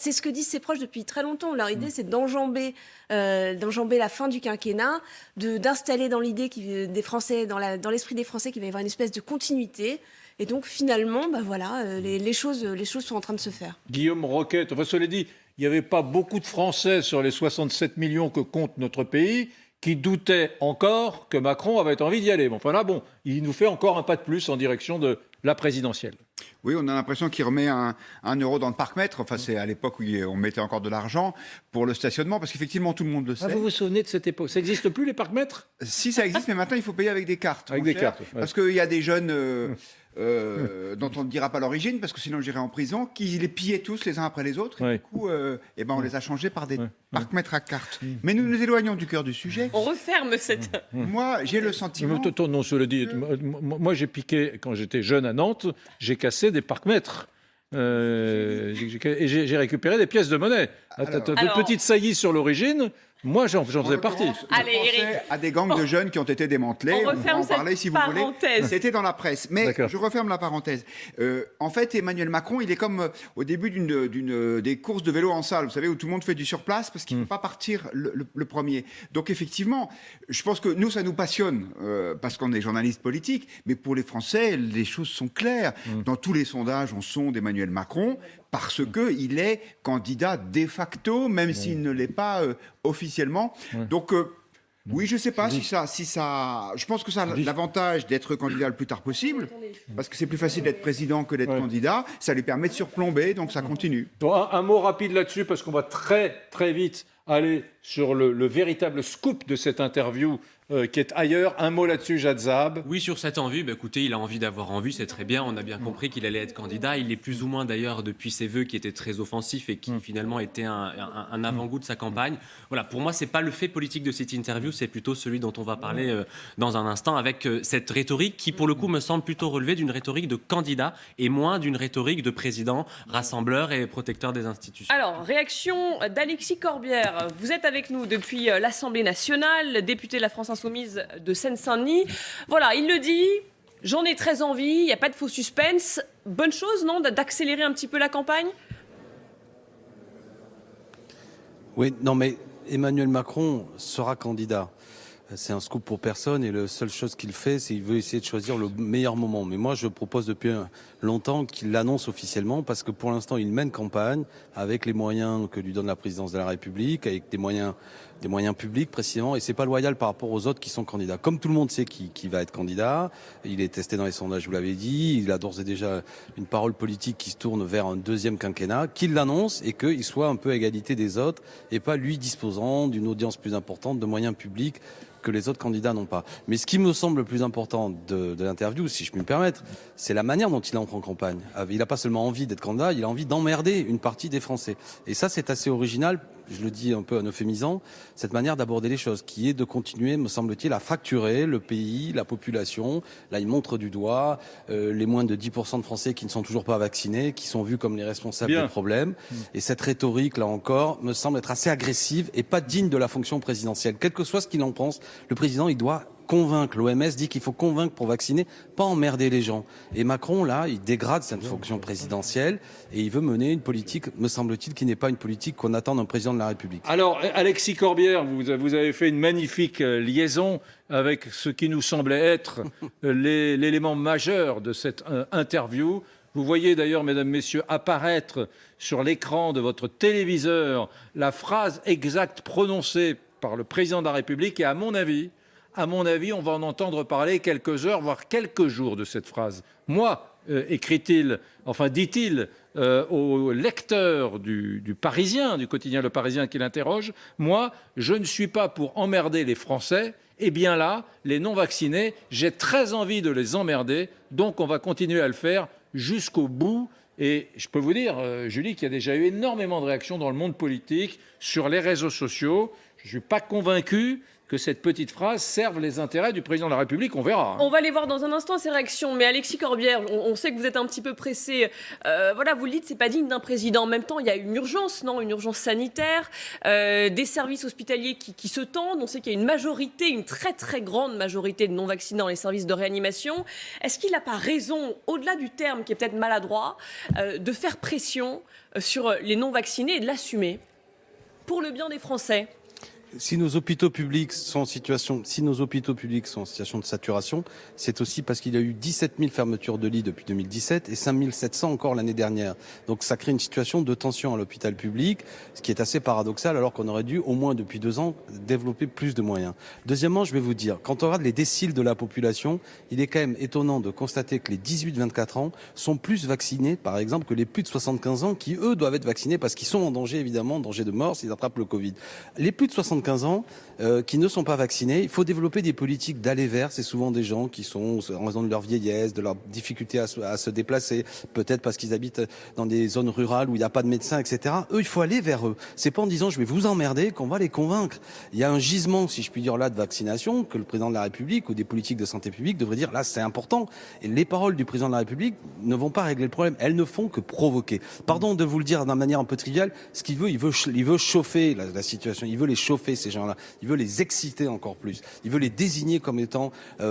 C'est ce que disent ses proches depuis très longtemps. Leur idée, c'est d'enjamber la fin du quinquennat, d'installer dans l'idée des Français, dans l'esprit des Français, qu'il va y avoir une espèce de continuité. Et donc, finalement, les choses sont en train de se faire. Guillaume Roquette, enfin, cela dit, il n'y avait pas beaucoup de Français sur les 67 millions que compte notre pays qui doutaient encore que Macron avait envie d'y aller. Bon, enfin là, il nous fait encore un pas de plus en direction de la présidentielle. Oui, on a l'impression qu'il remet un euro dans le parc-mètre. Enfin, c'est à l'époque où on mettait encore de l'argent pour le stationnement, parce qu'effectivement, tout le monde le sait. Ah, vous vous souvenez de cette époque? Ça n'existe plus, les parcs-mètres? Si, ça existe, mais maintenant, il faut payer avec des cartes. Avec des cartes, ouais. Parce qu'il y a des jeunes dont on ne dira pas l'origine, parce que sinon j'irai en prison, qui les pillaient tous les uns après les autres. Et du coup, on les a changés par des parcs-mètres à cartes. Mais nous nous éloignons du cœur du sujet. On referme cette... Moi, j'ai le sentiment... Non, cela dit, moi j'ai piqué, quand j'étais jeune à Nantes, j'ai cassé des parcs-mètres. Et j'ai récupéré des pièces de monnaie. De petites saillies sur l'origine, moi j'en faisais partie. Allez, Éric. À des gangs de jeunes qui ont été démantelés. On referme va en parler si vous voulez. C'était dans la presse. Mais je referme la parenthèse. En fait, Emmanuel Macron, il est comme au début des courses de vélo en salle, vous savez, où tout le monde fait du surplace parce qu'il ne peut pas partir le premier. Donc effectivement, je pense que nous, ça nous passionne parce qu'on est journalistes politiques. Mais pour les Français, les choses sont claires. Dans tous les sondages, on sonde Emmanuel Macron parce qu'il est candidat de facto, même s'il ne l'est pas officiellement. Donc, oui, je ne sais pas si ça... Je pense que ça a l'avantage d'être candidat le plus tard possible, parce que c'est plus facile d'être président que d'être candidat. Ça lui permet de surplomber, donc ça continue. Bon, un mot rapide là-dessus, parce qu'on va très, très vite aller sur le véritable scoop de cette interview qui est ailleurs. Un mot là-dessus, Jad Zahab. Oui, sur cette envie, écoutez, il a envie d'avoir envie, c'est très bien. On a bien compris qu'il allait être candidat. Il l'est plus ou moins d'ailleurs depuis ses vœux qui étaient très offensifs et qui finalement étaient un avant-goût de sa campagne. Voilà, pour moi, c'est pas le fait politique de cette interview, c'est plutôt celui dont on va parler dans un instant, avec cette rhétorique qui, pour le coup, me semble plutôt relever d'une rhétorique de candidat et moins d'une rhétorique de président rassembleur et protecteur des institutions. Alors, réaction d'Alexis Corbière. Vous êtes avec nous depuis l'Assemblée nationale, député de la France Insoumise de Seine-Saint-Denis. Voilà, il le dit, j'en ai très envie, il n'y a pas de faux suspense. Bonne chose, non, d'accélérer un petit peu la campagne? Oui, non, mais Emmanuel Macron sera candidat. C'est un scoop pour personne et la seule chose qu'il fait, c'est qu'il veut essayer de choisir le meilleur moment. Mais moi, je propose depuis longtemps qu'il l'annonce officiellement parce que pour l'instant, il mène campagne avec les moyens que lui donne la présidence de la République, avec des moyens publics précisément, et c'est pas loyal par rapport aux autres qui sont candidats. Comme tout le monde sait qui va être candidat, il est testé dans les sondages, vous l'avez dit, il a d'ores et déjà une parole politique qui se tourne vers un deuxième quinquennat, qu'il l'annonce et qu'il soit un peu à égalité des autres et pas lui disposant d'une audience plus importante, de moyens publics que les autres candidats n'ont pas. Mais ce qui me semble le plus important de l'interview, si je puis me permettre, c'est la manière dont il entre en campagne. Il n'a pas seulement envie d'être candidat, il a envie d'emmerder une partie des Français. Et ça, c'est assez original, je le dis un peu en euphémisant, cette manière d'aborder les choses, qui est de continuer, me semble-t-il, à fracturer le pays, la population. Là, il montre du doigt les moins de 10% de Français qui ne sont toujours pas vaccinés, qui sont vus comme les responsables des problèmes. Et cette rhétorique, là encore, me semble être assez agressive et pas digne de la fonction présidentielle. Quel que soit ce qu'il en pense, le président, il doit convaincre. L'OMS dit qu'il faut convaincre pour vacciner, pas emmerder les gens. Et Macron, là, il dégrade cette fonction présidentielle et il veut mener une politique, me semble-t-il, qui n'est pas une politique qu'on attend d'un président de la République. Alors, Alexis Corbière, vous avez fait une magnifique liaison avec ce qui nous semblait être l'élément majeur de cette interview. Vous voyez d'ailleurs, mesdames, messieurs, apparaître sur l'écran de votre téléviseur la phrase exacte prononcée par le président de la République et à mon avis, on va en entendre parler quelques heures, voire quelques jours de cette phrase. Moi, dit-il au lecteur du Parisien, du quotidien Le Parisien qui l'interroge, moi, je ne suis pas pour emmerder les Français. Eh bien là, les non-vaccinés, j'ai très envie de les emmerder, donc on va continuer à le faire jusqu'au bout. Et je peux vous dire, Julie, qu'il y a déjà eu énormément de réactions dans le monde politique, sur les réseaux sociaux. Je ne suis pas convaincu que cette petite phrase serve les intérêts du président de la République, on verra. On va les voir dans un instant, ces réactions. Mais Alexis Corbière, on sait que vous êtes un petit peu pressé. Voilà, vous le dites, c'est pas digne d'un président. En même temps, il y a une urgence, non? Une urgence sanitaire, des services hospitaliers qui se tendent. On sait qu'il y a une majorité, une très très grande majorité de non-vaccinés dans les services de réanimation. Est-ce qu'il n'a pas raison, au-delà du terme qui est peut-être maladroit, de faire pression sur les non-vaccinés et de l'assumer pour le bien des Français? Si nos hôpitaux publics sont en situation de saturation, c'est aussi parce qu'il y a eu 17 000 fermetures de lits depuis 2017 et 5 700 encore l'année dernière. Donc ça crée une situation de tension à l'hôpital public, ce qui est assez paradoxal alors qu'on aurait dû au moins depuis 2 ans développer plus de moyens. Deuxièmement, je vais vous dire, quand on regarde les déciles de la population, il est quand même étonnant de constater que les 18-24 ans sont plus vaccinés, par exemple, que les plus de 75 ans qui, eux, doivent être vaccinés parce qu'ils sont en danger, évidemment, en danger de mort s'ils attrapent le Covid. Les plus de 75 ans qui ne sont pas vaccinés, il faut développer des politiques d'aller vers. C'est souvent des gens qui sont, en raison de leur vieillesse, de leur difficulté à se déplacer, peut-être parce qu'ils habitent dans des zones rurales où il n'y a pas de médecins, etc. Eux, il faut aller vers eux. C'est pas en disant je vais vous emmerder qu'on va les convaincre. Il y a un gisement, si je puis dire là, de vaccination que le président de la République ou des politiques de santé publique devraient dire là, c'est important. Et les paroles du président de la République ne vont pas régler le problème. Elles ne font que provoquer. Pardon de vous le dire d'une manière un peu triviale. Ce qu'il veut, il veut chauffer la situation. Il veut les chauffer, ces gens-là. Il veut les exciter encore plus. Il veut les désigner comme étant,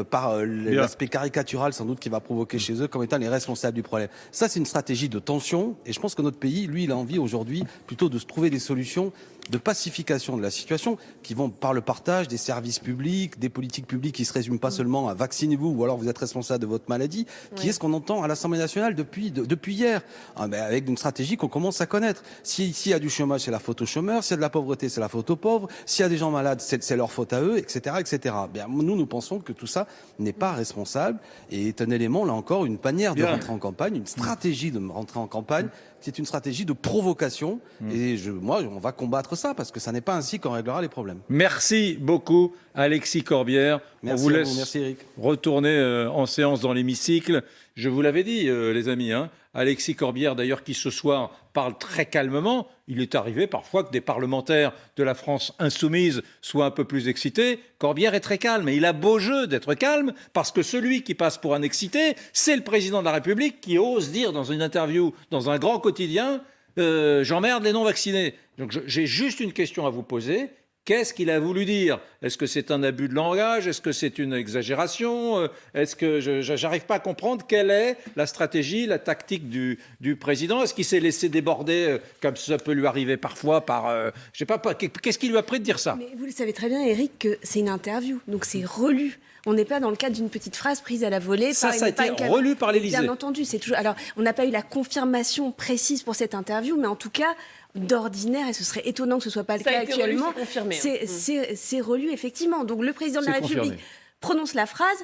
par l'aspect caricatural sans doute qui va provoquer chez eux, comme étant les responsables du problème. Ça, c'est une stratégie de tension. Et je pense que notre pays, lui, il a envie aujourd'hui plutôt de se trouver des solutions de pacification de la situation qui vont par le partage des services publics, des politiques publiques qui ne se résument pas seulement à vaccinez-vous ou alors vous êtes responsable de votre maladie, qui est ce qu'on entend à l'Assemblée nationale depuis hier, avec une stratégie qu'on commence à connaître. S'il y a du chômage, c'est la faute aux chômeurs, s'il y a de la pauvreté, c'est la faute aux pauvres, s'il y a des gens malades, c'est leur faute à eux, etc. etc. Bien, nous pensons que tout ça n'est pas responsable et est un élément, là encore, une manière de rentrer en campagne, une stratégie de rentrer en campagne. C'est une stratégie de provocation et on va combattre ça parce que ça n'est pas ainsi qu'on réglera les problèmes. Merci beaucoup Alexis Corbière. Merci, on vous laisse merci Eric. Retourner en séance dans l'hémicycle. Je vous l'avais dit les amis, Alexis Corbière d'ailleurs qui ce soir parle très calmement. Il est arrivé parfois que des parlementaires de la France insoumise soient un peu plus excités. Corbière est très calme et il a beau jeu d'être calme parce que celui qui passe pour un excité, c'est le président de la République qui ose dire dans une interview, dans un grand quotidien, j'emmerde les non-vaccinés. Donc j'ai juste une question à vous poser. Qu'est-ce qu'il a voulu dire? Est-ce que c'est un abus de langage? Est-ce que c'est une exagération? Est-ce que j'arrive pas à comprendre quelle est la stratégie, la tactique du président? Est-ce qu'il s'est laissé déborder comme ça peut lui arriver parfois par... je sais pas, qu'est-ce qui lui a pris de dire ça? Mais vous le savez très bien, Eric, que c'est une interview, donc c'est relu. On n'est pas dans le cadre d'une petite phrase prise à la volée. Ça a été relu par l'Élysée. Bien entendu, c'est toujours... Alors, on n'a pas eu la confirmation précise pour cette interview, mais en tout cas... d'ordinaire, et ce serait étonnant que ce ne soit pas le cas actuellement, c'est relu effectivement. Donc le président de la République prononce la phrase,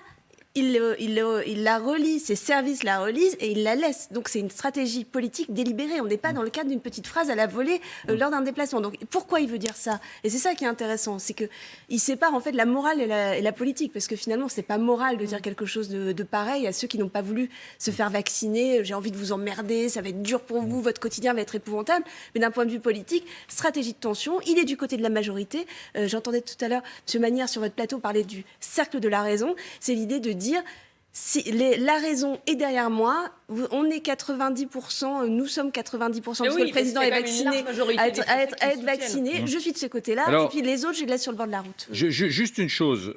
il la relit, ses services la relisent et il la laisse. Donc c'est une stratégie politique délibérée. On n'est pas dans le cadre d'une petite phrase à la volée lors d'un déplacement. Donc pourquoi il veut dire ça? Et c'est ça qui est intéressant, c'est qu'il sépare en fait la morale et la politique, parce que finalement c'est pas moral de dire quelque chose de pareil à ceux qui n'ont pas voulu se faire vacciner. J'ai envie de vous emmerder, ça va être dur pour vous, votre quotidien va être épouvantable. Mais d'un point de vue politique, stratégie de tension, il est du côté de la majorité. J'entendais tout à l'heure M. Manière sur votre plateau parler du cercle de la raison. C'est l'idée de dire si la raison est derrière moi, on est 90%, nous sommes 90%, parce que le président est vacciné, à être vacciné, je suis de ce côté-là, et puis les autres, je les laisse sur le bord de la route. Juste une chose,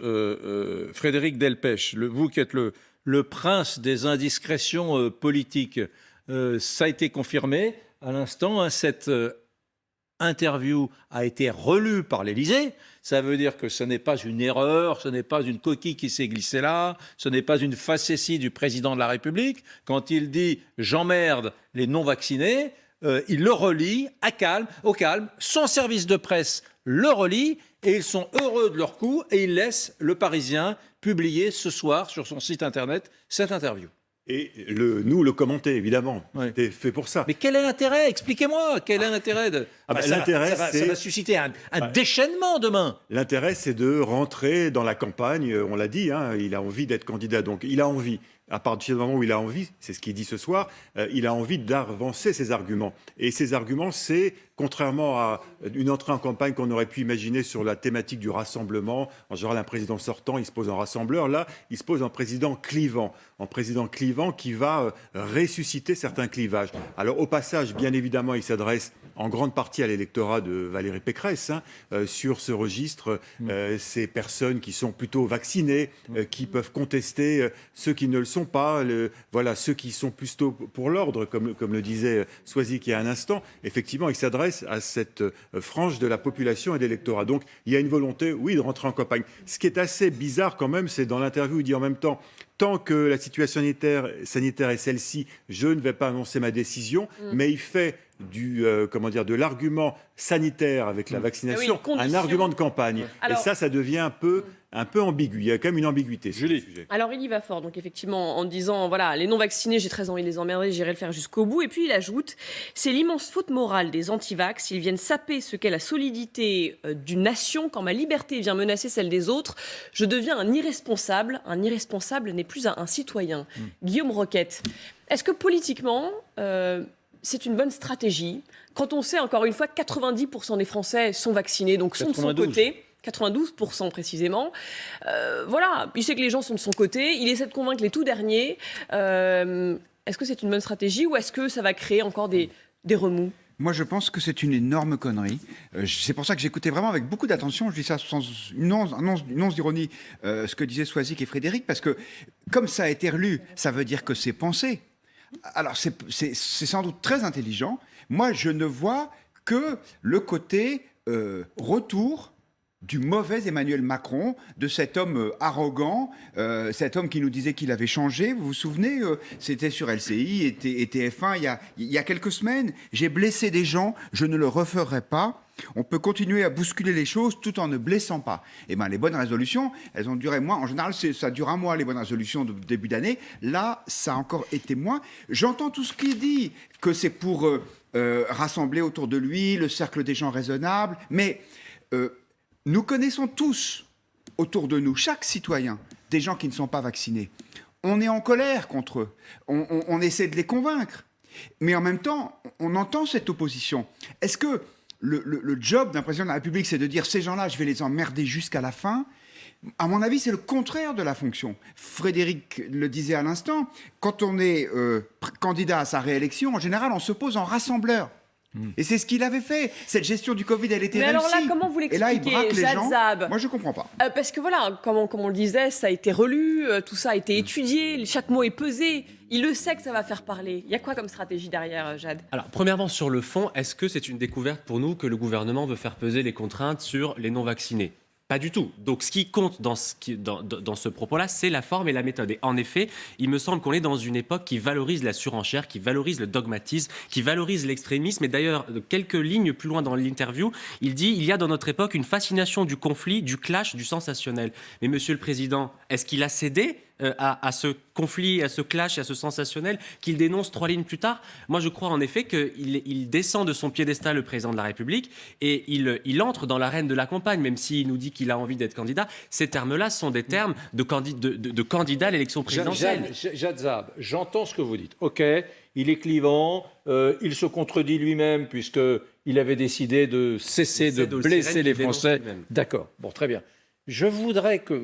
Frédéric Delpech, vous qui êtes le prince des indiscrétions politiques, ça a été confirmé à l'instant, cette interview a été relue par l'Élysée. Ça veut dire que ce n'est pas une erreur, ce n'est pas une coquille qui s'est glissée là, ce n'est pas une facétie du président de la République. Quand il dit « j'emmerde les non-vaccinés », il le relit au calme. Son service de presse le relit et ils sont heureux de leur coup et ils laissent le Parisien publier ce soir sur son site internet cette interview. Et nous le commenter, évidemment. Ouais. C'était fait pour ça. Mais quel est l'intérêt? Expliquez-moi, quel est l'intérêt de... L'intérêt, ça va susciter un déchaînement demain. L'intérêt, c'est de rentrer dans la campagne. On l'a dit, il a envie d'être candidat. Donc, il a envie. À partir du moment où il a envie, c'est ce qu'il dit ce soir, il a envie d'avancer ses arguments. Et ses arguments, c'est contrairement à une entrée en campagne qu'on aurait pu imaginer sur la thématique du rassemblement. En général, un président sortant, il se pose en rassembleur. Là, il se pose en président clivant qui va ressusciter certains clivages. Alors, au passage, bien évidemment, il s'adresse en grande partie à l'électorat de Valérie Pécresse, sur ce registre, ces personnes qui sont plutôt vaccinées, qui peuvent contester ceux qui ne le sont pas, voilà, ceux qui sont plutôt pour l'ordre, comme le disait Soisy il y a un instant. Effectivement, il s'adresse à cette frange de la population et de l'électorat. Donc, il y a une volonté, oui, de rentrer en campagne. Ce qui est assez bizarre quand même, c'est dans l'interview, il dit en même temps, tant que la situation sanitaire est celle-ci, je ne vais pas annoncer ma décision, mais il fait de l'argument sanitaire avec la vaccination un argument de campagne. Alors, et ça devient un peu ambigu. Il y a quand même une ambiguïté sur le sujet. Alors, il y va fort, donc effectivement, en disant, voilà, les non-vaccinés, j'ai très envie de les emmerder, j'irai le faire jusqu'au bout. Et puis, il ajoute, c'est l'immense faute morale des anti-vax. Ils viennent saper ce qu'est la solidité d'une nation. Quand ma liberté vient menacer celle des autres, je deviens un irresponsable. Un irresponsable n'est plus un citoyen. Guillaume Roquette, est-ce que politiquement, c'est une bonne stratégie quand on sait, encore une fois, que 90% des Français sont vaccinés, donc sont 92. De son côté. 92% précisément. Voilà, il sait que les gens sont de son côté, il essaie de convaincre les tout derniers. Est-ce que c'est une bonne stratégie ou est-ce que ça va créer encore des remous ? Moi, je pense que c'est une énorme connerie. C'est pour ça que j'écoutais vraiment avec beaucoup d'attention, je dis ça sans une once d'ironie, ce que disaient Soisy et Frédéric, parce que comme ça a été relu, ça veut dire que c'est pensé. Alors, c'est sans doute très intelligent. Moi, je ne vois que le côté retour du mauvais Emmanuel Macron, de cet homme arrogant, cet homme qui nous disait qu'il avait changé. Vous vous souvenez, c'était sur LCI et TF1 il y a quelques semaines. J'ai blessé des gens, je ne le referai pas. On peut continuer à bousculer les choses tout en ne blessant pas. Et ben, les bonnes résolutions, elles ont duré moins. En général, ça dure un mois, les bonnes résolutions de début d'année. Là, ça a encore été moins. J'entends tout ce qu'il dit, que c'est pour rassembler autour de lui le cercle des gens raisonnables. Mais nous connaissons tous autour de nous, chaque citoyen, des gens qui ne sont pas vaccinés. On est en colère contre eux. On essaie de les convaincre. Mais en même temps, on entend cette opposition. Est-ce que le job d'un président de la République, c'est de dire ces gens-là, je vais les emmerder jusqu'à la fin? À mon avis, c'est le contraire de la fonction. Frédéric le disait à l'instant, quand on est candidat à sa réélection, en général, on se pose en rassembleur. Et c'est ce qu'il avait fait. Cette gestion du Covid, elle était réussie. Mais alors là, comment vous l'expliquez, et là, il braque les gens. Zab. Moi, je ne comprends pas. Parce que voilà, comme on le disait, ça a été relu, tout ça a été étudié, chaque mot est pesé. Il le sait que ça va faire parler. Il y a quoi comme stratégie derrière, Jade ? Alors, premièrement, sur le fond, est-ce que c'est une découverte pour nous que le gouvernement veut faire peser les contraintes sur les non-vaccinés ? Pas du tout. Donc, ce qui compte dans ce propos-là, c'est la forme et la méthode. Et en effet, il me semble qu'on est dans une époque qui valorise la surenchère, qui valorise le dogmatisme, qui valorise l'extrémisme. Et d'ailleurs, quelques lignes plus loin dans l'interview, il dit « Il y a dans notre époque une fascination du conflit, du clash, du sensationnel ». Mais Monsieur le Président, est-ce qu'il a cédé à ce conflit, à ce clash, à ce sensationnel qu'il dénonce 3 lignes plus tard? Moi, je crois en effet qu'il descend de son piédestal, le président de la République, et il entre dans l'arène de la campagne, même s'il nous dit qu'il a envie d'être candidat. Ces termes-là sont des termes de candidat à l'élection présidentielle. Jad Zab, j'entends ce que vous dites. OK, il est clivant, il se contredit lui-même, puisqu'il avait décidé de cesser de blesser les Français. D'accord, bon, très bien. Je voudrais que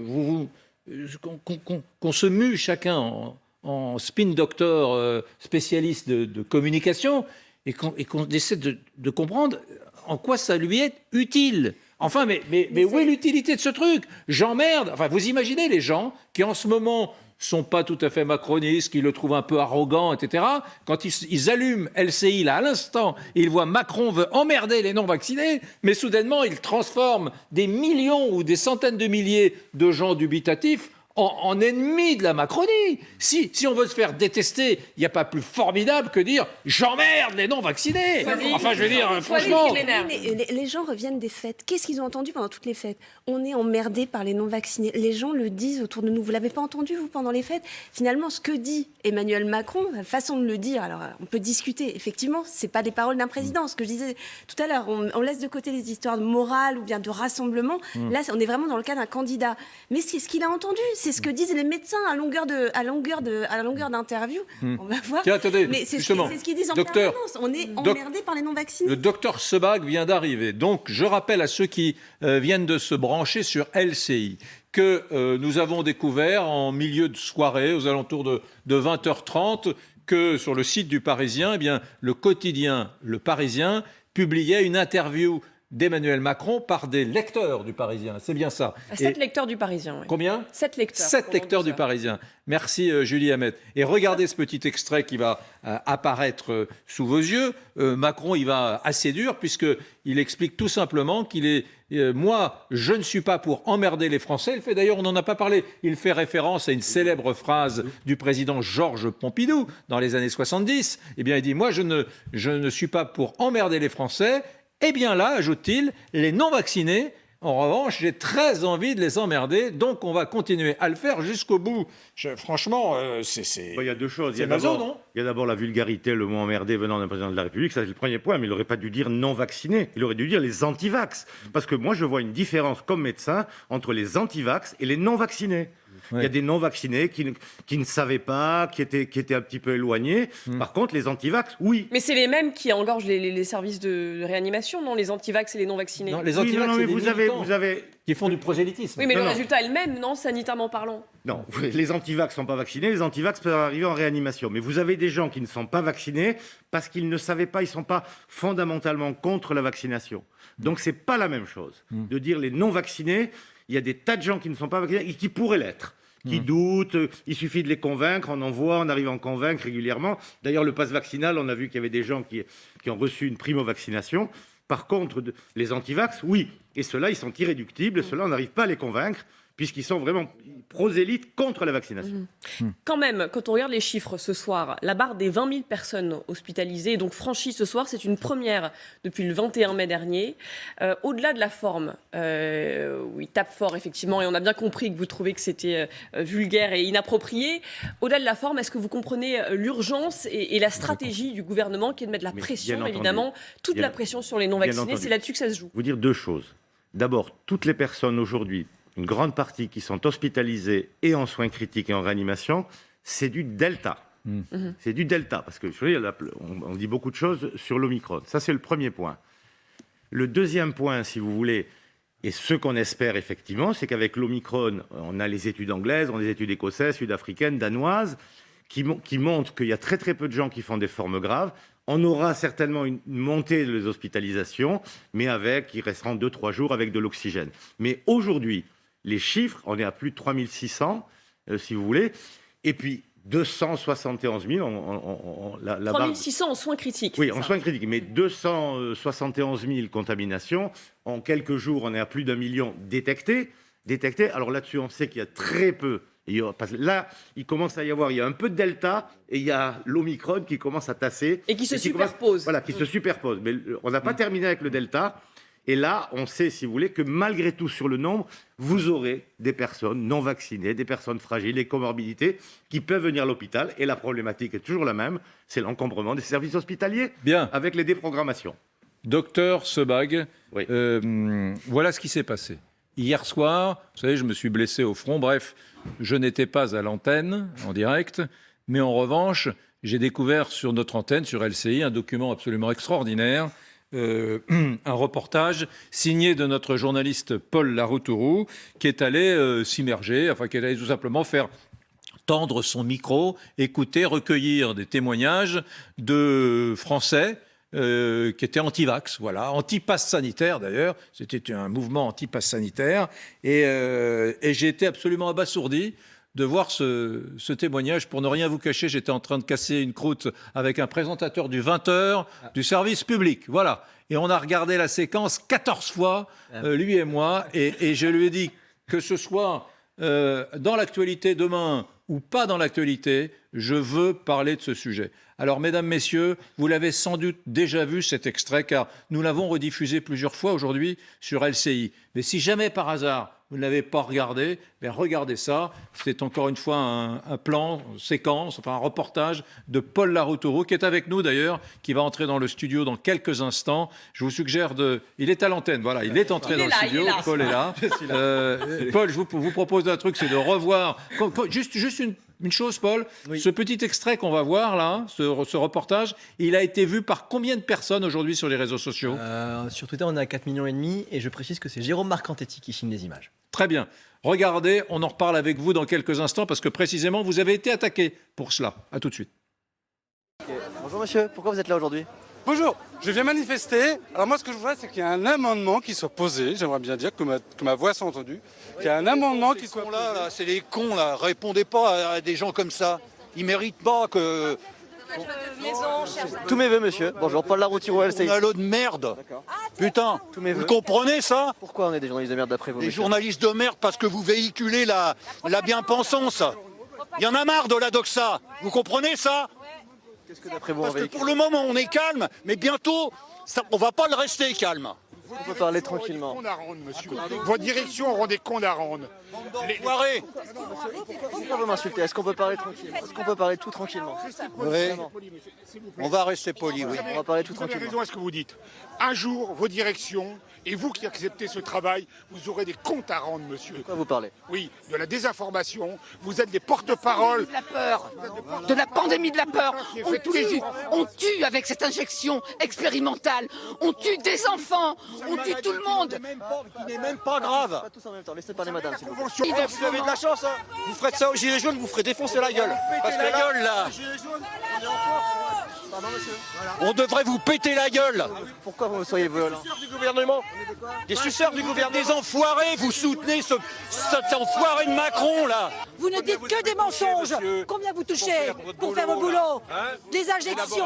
qu'on se mue chacun en spin doctor spécialiste de communication et qu'on essaie de comprendre en quoi ça lui est utile. Enfin, mais où est l'utilité de ce truc? J'emmerde. Enfin, vous imaginez les gens qui en ce moment sont pas tout à fait macronistes, qui le trouvent un peu arrogant, etc. Quand ils allument LCI, là, à l'instant, ils voient Macron veut emmerder les non-vaccinés, mais soudainement, il transforme des millions ou des centaines de milliers de gens dubitatifs en ennemis de la Macronie. Si on veut se faire détester, il n'y a pas plus formidable que dire « j'emmerde les non-vaccinés ». Enfin, je veux dire, franchement... Les gens reviennent des fêtes. Qu'est-ce qu'ils ont entendu pendant toutes les fêtes? On est emmerdés par les non-vaccinés. Les gens le disent autour de nous. Vous ne l'avez pas entendu, vous, pendant les fêtes? Finalement, ce que dit Emmanuel Macron, la façon de le dire, alors on peut discuter. Effectivement, ce n'est pas des paroles d'un président. Ce que je disais tout à l'heure, on laisse de côté les histoires de morale ou bien de rassemblement. Là, on est vraiment dans le cas d'un candidat. Mais ce qu'il a entendu, c'est ce que disent les médecins à longueur d'interview. On va voir. Tiens, attendez, Mais c'est justement, ce qu'ils disent en docteur, permanence. On est emmerdé par les non-vaccinés. Le docteur Sebag vient d'arriver. Donc, je rappelle à ceux qui viennent de se brancher sur LCI que nous avons découvert en milieu de soirée, aux alentours de 20h30, que sur le site du Parisien, eh bien, le quotidien Le Parisien publiait une interview d'Emmanuel Macron par des lecteurs du Parisien. C'est bien ça. 7 lecteurs du Parisien. Oui. Combien ? 7 lecteurs. 7 lecteurs du Parisien. Merci Julie Hamet. Et regardez ce petit extrait qui va apparaître sous vos yeux. Macron, il va assez dur puisqu'il explique tout simplement qu'il est... moi, je ne suis pas pour emmerder les Français. Il fait d'ailleurs, on n'en a pas parlé, il fait référence à une célèbre phrase du président Georges Pompidou dans les années 70. Eh bien, il dit, moi, je ne suis pas pour emmerder les Français. Eh bien là, ajoute-t-il, les non-vaccinés, en revanche, j'ai très envie de les emmerder, donc on va continuer à le faire jusqu'au bout. Franchement, c'est... Il y a deux choses. C'est maso, non ? Il y a d'abord la vulgarité, le mot emmerdé venant d'un président de la République, ça c'est le premier point, mais il n'aurait pas dû dire non-vaccinés, il aurait dû dire les anti-vax. Parce que moi, je vois une différence comme médecin entre les anti-vax et les non-vaccinés. Il y a des non-vaccinés qui ne savaient pas, qui étaient un petit peu éloignés. Par contre, les antivax, oui. Mais c'est les mêmes qui engorgent les services de réanimation, non? Les antivax et les non-vaccinés. Non, les antivax, non, mais c'est des vous avez... qui font du prosélytisme. Oui, mais le Non. résultat est le même, non, sanitairement parlant? Non, les antivax ne sont pas vaccinés, les antivax peuvent arriver en réanimation. Mais vous avez des gens qui ne sont pas vaccinés parce qu'ils ne savaient pas, ils ne sont pas fondamentalement contre la vaccination. Donc, ce n'est pas la même chose. De dire les non-vaccinés, il y a des tas de gens qui ne sont pas vaccinés et qui pourraient l'être, qui doutent, il suffit de les convaincre, on arrive à en convaincre régulièrement. D'ailleurs, le pass vaccinal, on a vu qu'il y avait des gens qui ont reçu une primo-vaccination. Par contre, les antivax, oui. Et ceux-là, ils sont irréductibles, ceux-là, on n'arrive pas à les convaincre, puisqu'ils sont vraiment prosélytes contre la vaccination. Quand même, quand on regarde les chiffres ce soir, la barre des 20 000 personnes hospitalisées, donc franchie ce soir, c'est une première depuis le 21 mai dernier. Au-delà de la forme, oui, tape fort effectivement, et on a bien compris que vous trouvez que c'était vulgaire et inapproprié. Au-delà de la forme, est-ce que vous comprenez l'urgence et la stratégie du gouvernement qui est de mettre la pression, évidemment, toute la pression sur les non-vaccinés? C'est là-dessus que ça se joue. Vous dire deux choses. D'abord, toutes les personnes aujourd'hui, une grande partie qui sont hospitalisées et en soins critiques et en réanimation, c'est du Delta. C'est du Delta, parce que on dit beaucoup de choses sur l'Omicron. Ça, c'est le premier point. Le deuxième point, si vous voulez, et ce qu'on espère effectivement, c'est qu'avec l'Omicron, on a les études anglaises, on a les études écossaises, sud-africaines, danoises, qui montrent qu'il y a très très peu de gens qui font des formes graves. On aura certainement une montée des hospitalisations, mais il resteront 2-3 jours avec de l'oxygène. Mais aujourd'hui, les chiffres, on est à plus de 3600, si vous voulez, et puis 271 000. 3600 en soins critiques. Oui, en soins critiques, mais 271 000 contaminations. En quelques jours, on est à plus d'1 million détectés. Alors là-dessus, on sait qu'il y a très peu. Là, il commence à y avoir, il y a un peu de Delta et il y a l'Omicron qui commence à tasser. Et qui se superpose. Voilà, qui se superpose. Mais on n'a pas terminé avec le Delta. Et là, on sait, si vous voulez, que malgré tout, sur le nombre, vous aurez des personnes non vaccinées, des personnes fragiles, des comorbidités, qui peuvent venir à l'hôpital. Et la problématique est toujours la même, c'est l'encombrement des services hospitaliers. Bien. Avec les déprogrammations. Docteur Sebag, Oui. voilà ce qui s'est passé. Hier soir, vous savez, je me suis blessé au front. Bref, je n'étais pas à l'antenne, en direct. Mais en revanche, j'ai découvert sur notre antenne, sur LCI, un document absolument extraordinaire. Un reportage signé de notre journaliste Paul Laroutourou, qui est allé s'immerger, qui est allé tout simplement faire tendre son micro, écouter, recueillir des témoignages de Français qui étaient anti-vax, voilà, anti-pass sanitaire d'ailleurs, c'était un mouvement anti-pass sanitaire, et j'ai été absolument abasourdi de voir ce témoignage. Pour ne rien vous cacher, j'étais en train de casser une croûte avec un présentateur du 20h du service public. Voilà. Et on a regardé la séquence 14 fois, lui et moi, et je lui ai dit que ce soit dans l'actualité demain ou pas dans l'actualité, je veux parler de ce sujet. Alors, mesdames, messieurs, vous l'avez sans doute déjà vu cet extrait, car nous l'avons rediffusé plusieurs fois aujourd'hui sur LCI. Mais si jamais par hasard, vous ne l'avez pas regardé, mais regardez ça. C'est encore une fois un plan, séquence, enfin un reportage de Paul Larrouturou, qui est avec nous d'ailleurs, qui va entrer dans le studio dans quelques instants. Je vous suggère de... Il est à l'antenne, voilà, il est entré dans le studio. Paul est là. Paul, je vous propose un truc, c'est de revoir... Juste une chose, Paul, ce petit extrait qu'on va voir là, ce reportage, il a été vu par combien de personnes aujourd'hui sur les réseaux sociaux? Sur Twitter, on est à 4,5 millions et je précise que c'est Jérôme Marcantetti qui signe les images. Très bien. Regardez, on en reparle avec vous dans quelques instants parce que précisément, vous avez été attaqué pour cela. À tout de suite. Bonjour monsieur, pourquoi vous êtes là aujourd'hui? Bonjour, je viens manifester. Alors moi, ce que je voudrais, c'est qu'il y ait un amendement qui soit posé. J'aimerais bien dire que ma voix soit entendue. Qu'il y ait un amendement qui soit posé. Là, c'est les cons, là. Répondez pas à des gens comme ça. Ils méritent pas que... Tous mes vœux, monsieur. Bonjour, Paul Larrouturou, LCI. On a l'eau de merde. Putain, vous comprenez ça? Pourquoi on est des journalistes de merde d'après vous? Des journalistes de merde parce que vous véhiculez la bien-pensance. Il y en a marre de la doxa. Vous comprenez ça? Qu'est-ce que d'après vous Parce que pour le moment, on est calme, mais bientôt, on va pas le rester calme. On peut parler tranquillement. Vos directions auront des comptes à rendre. Les foirés. Pourquoi vous m'insultez? Est-ce qu'on peut parler tranquille? Est-ce qu'on peut parler tout tranquillement? Oui. On va rester poli, oui. On va parler tout Vous avez tranquillement. raison à ce que vous dites. Un jour, vos directions, et vous qui acceptez ce travail, vous aurez des comptes à rendre, monsieur. De quoi vous parlez? Oui, de la désinformation. Vous êtes des porte-parole. La peur, de la pandémie de la peur. On tue avec cette injection expérimentale. On tue des enfants. On tue tout le monde. Qui n'est même pas grave. Pas tous en même temps, laissez parler madame s'il vous plaît. Vous avez de la chance, hein. Vous ferez ça aux gilets jaunes, vous ferez défoncer la gueule. Parce que la gueule, là. Pardon monsieur. On devrait vous péter la gueule. Pourquoi vous soyez violent? Du gouvernement. Des suceurs du gouvernement. Des enfoirés, vous soutenez cet enfoiré de Macron, là. Vous ne dites que des mensonges. Combien vous touchez pour faire vos boulot? Les injections.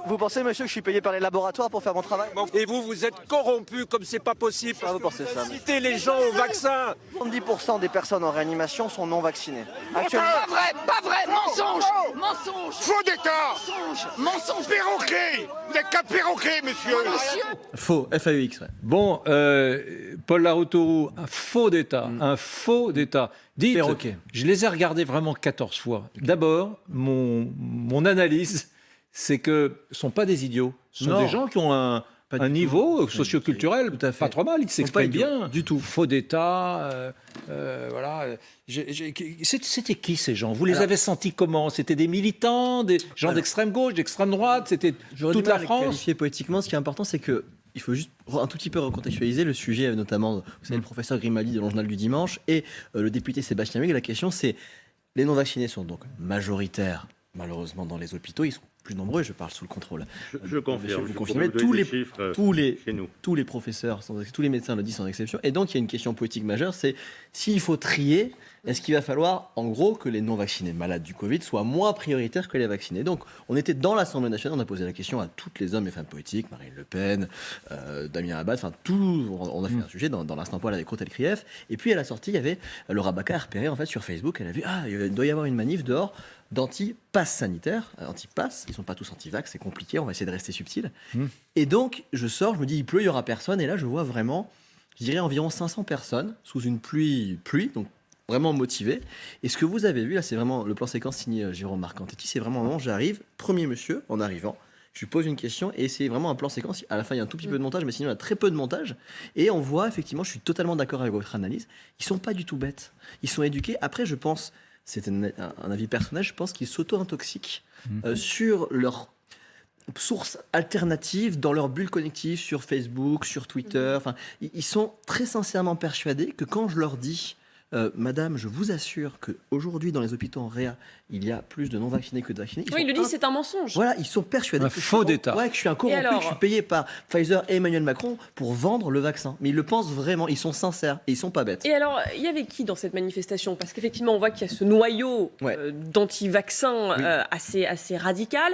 Vous pensez monsieur que je suis payé par les laboratoires pour faire mon travail? Et vous êtes corrompus comme c'est pas possible. Ah, vous pensez ça? Incitez les gens au vaccin. 70% des personnes en réanimation sont non vaccinées. Actuellement. Pas vrai, mensonge. Mensonge. Faux d'État. Mensonge. Perroquet. Vous n'êtes qu'un perroquet, monsieur. Faux, FAEX, ouais. Bon, Paul Larrouturou, un faux d'État, un faux d'État. Dites, Perroquet. je les ai regardés vraiment 14 fois. D'abord, mon analyse, c'est que ce ne sont pas des idiots. Ce sont des gens qui ont un niveau socioculturel pas trop mal. Ils s'expriment bien. Du tout. Faux d'État, voilà. C'était qui ces gens? Vous les avez sentis comment? C'était des militants, des gens d'extrême gauche, d'extrême droite? C'était toute la France? Qualifier poétiquement, ce qui est important, c'est que il faut juste un tout petit peu recontextualiser le sujet, notamment, vous savez, le professeur Grimaldi de l'Journal du Dimanche et le député Sébastien Huyghe. La question, c'est les non-vaccinés sont donc majoritaires, malheureusement, dans les hôpitaux. Ils sont plus nombreux, je parle sous le contrôle. Je confirme. Vous confirmez, tous les professeurs, tous les médecins le disent sans exception. Et donc, il y a une question politique majeure, c'est s'il faut trier, est-ce qu'il va falloir, en gros, que les non-vaccinés malades du Covid soient moins prioritaires que les vaccinés? Donc, on était dans l'Assemblée nationale, on a posé la question à toutes les hommes et femmes politiques, Marine Le Pen, Damien Abad, enfin, on a fait un sujet dans l'instant poil avec Rotel Krief. Et puis, à la sortie, il y avait Laura Bacca a repéré, en fait, sur Facebook, elle a vu, il doit y avoir une manif dehors d'anti-pass sanitaire, anti-pass, ils ne sont pas tous anti-vax, c'est compliqué, on va essayer de rester subtil. Et donc, je sors, je me dis, il pleut, il n'y aura personne, et là, je vois vraiment, je dirais, environ 500 personnes sous une pluie, donc vraiment motivées. Et ce que vous avez vu, là, c'est vraiment le plan séquence signé Jérôme Marcantetti, c'est vraiment, moment, j'arrive, premier monsieur, en arrivant, je lui pose une question, et c'est vraiment un plan séquence, à la fin, il y a un tout petit peu de montage, mais sinon, il y a très peu de montage, et on voit, effectivement, je suis totalement d'accord avec votre analyse, ils ne sont pas du tout bêtes, ils sont éduqués. Après, je pense... C'est un avis personnel, je pense qu'ils s'auto-intoxiquent sur leur sources alternatives dans leur bulle connective sur Facebook, sur Twitter. Enfin, ils sont très sincèrement persuadés que quand je leur dis Madame, je vous assure qu'aujourd'hui, dans les hôpitaux en réa, il y a plus de non-vaccinés que de vaccinés. Oui, il le dit, c'est un mensonge. Voilà, ils sont persuadés. Un faux d'État. Ouais, que je suis un corrompu, que je suis payé par Pfizer et Emmanuel Macron pour vendre le vaccin. Mais ils le pensent vraiment, ils sont sincères et ils sont pas bêtes. Et alors, il y avait qui dans cette manifestation? Parce qu'effectivement, on voit qu'il y a ce noyau d'anti-vaccins assez radical.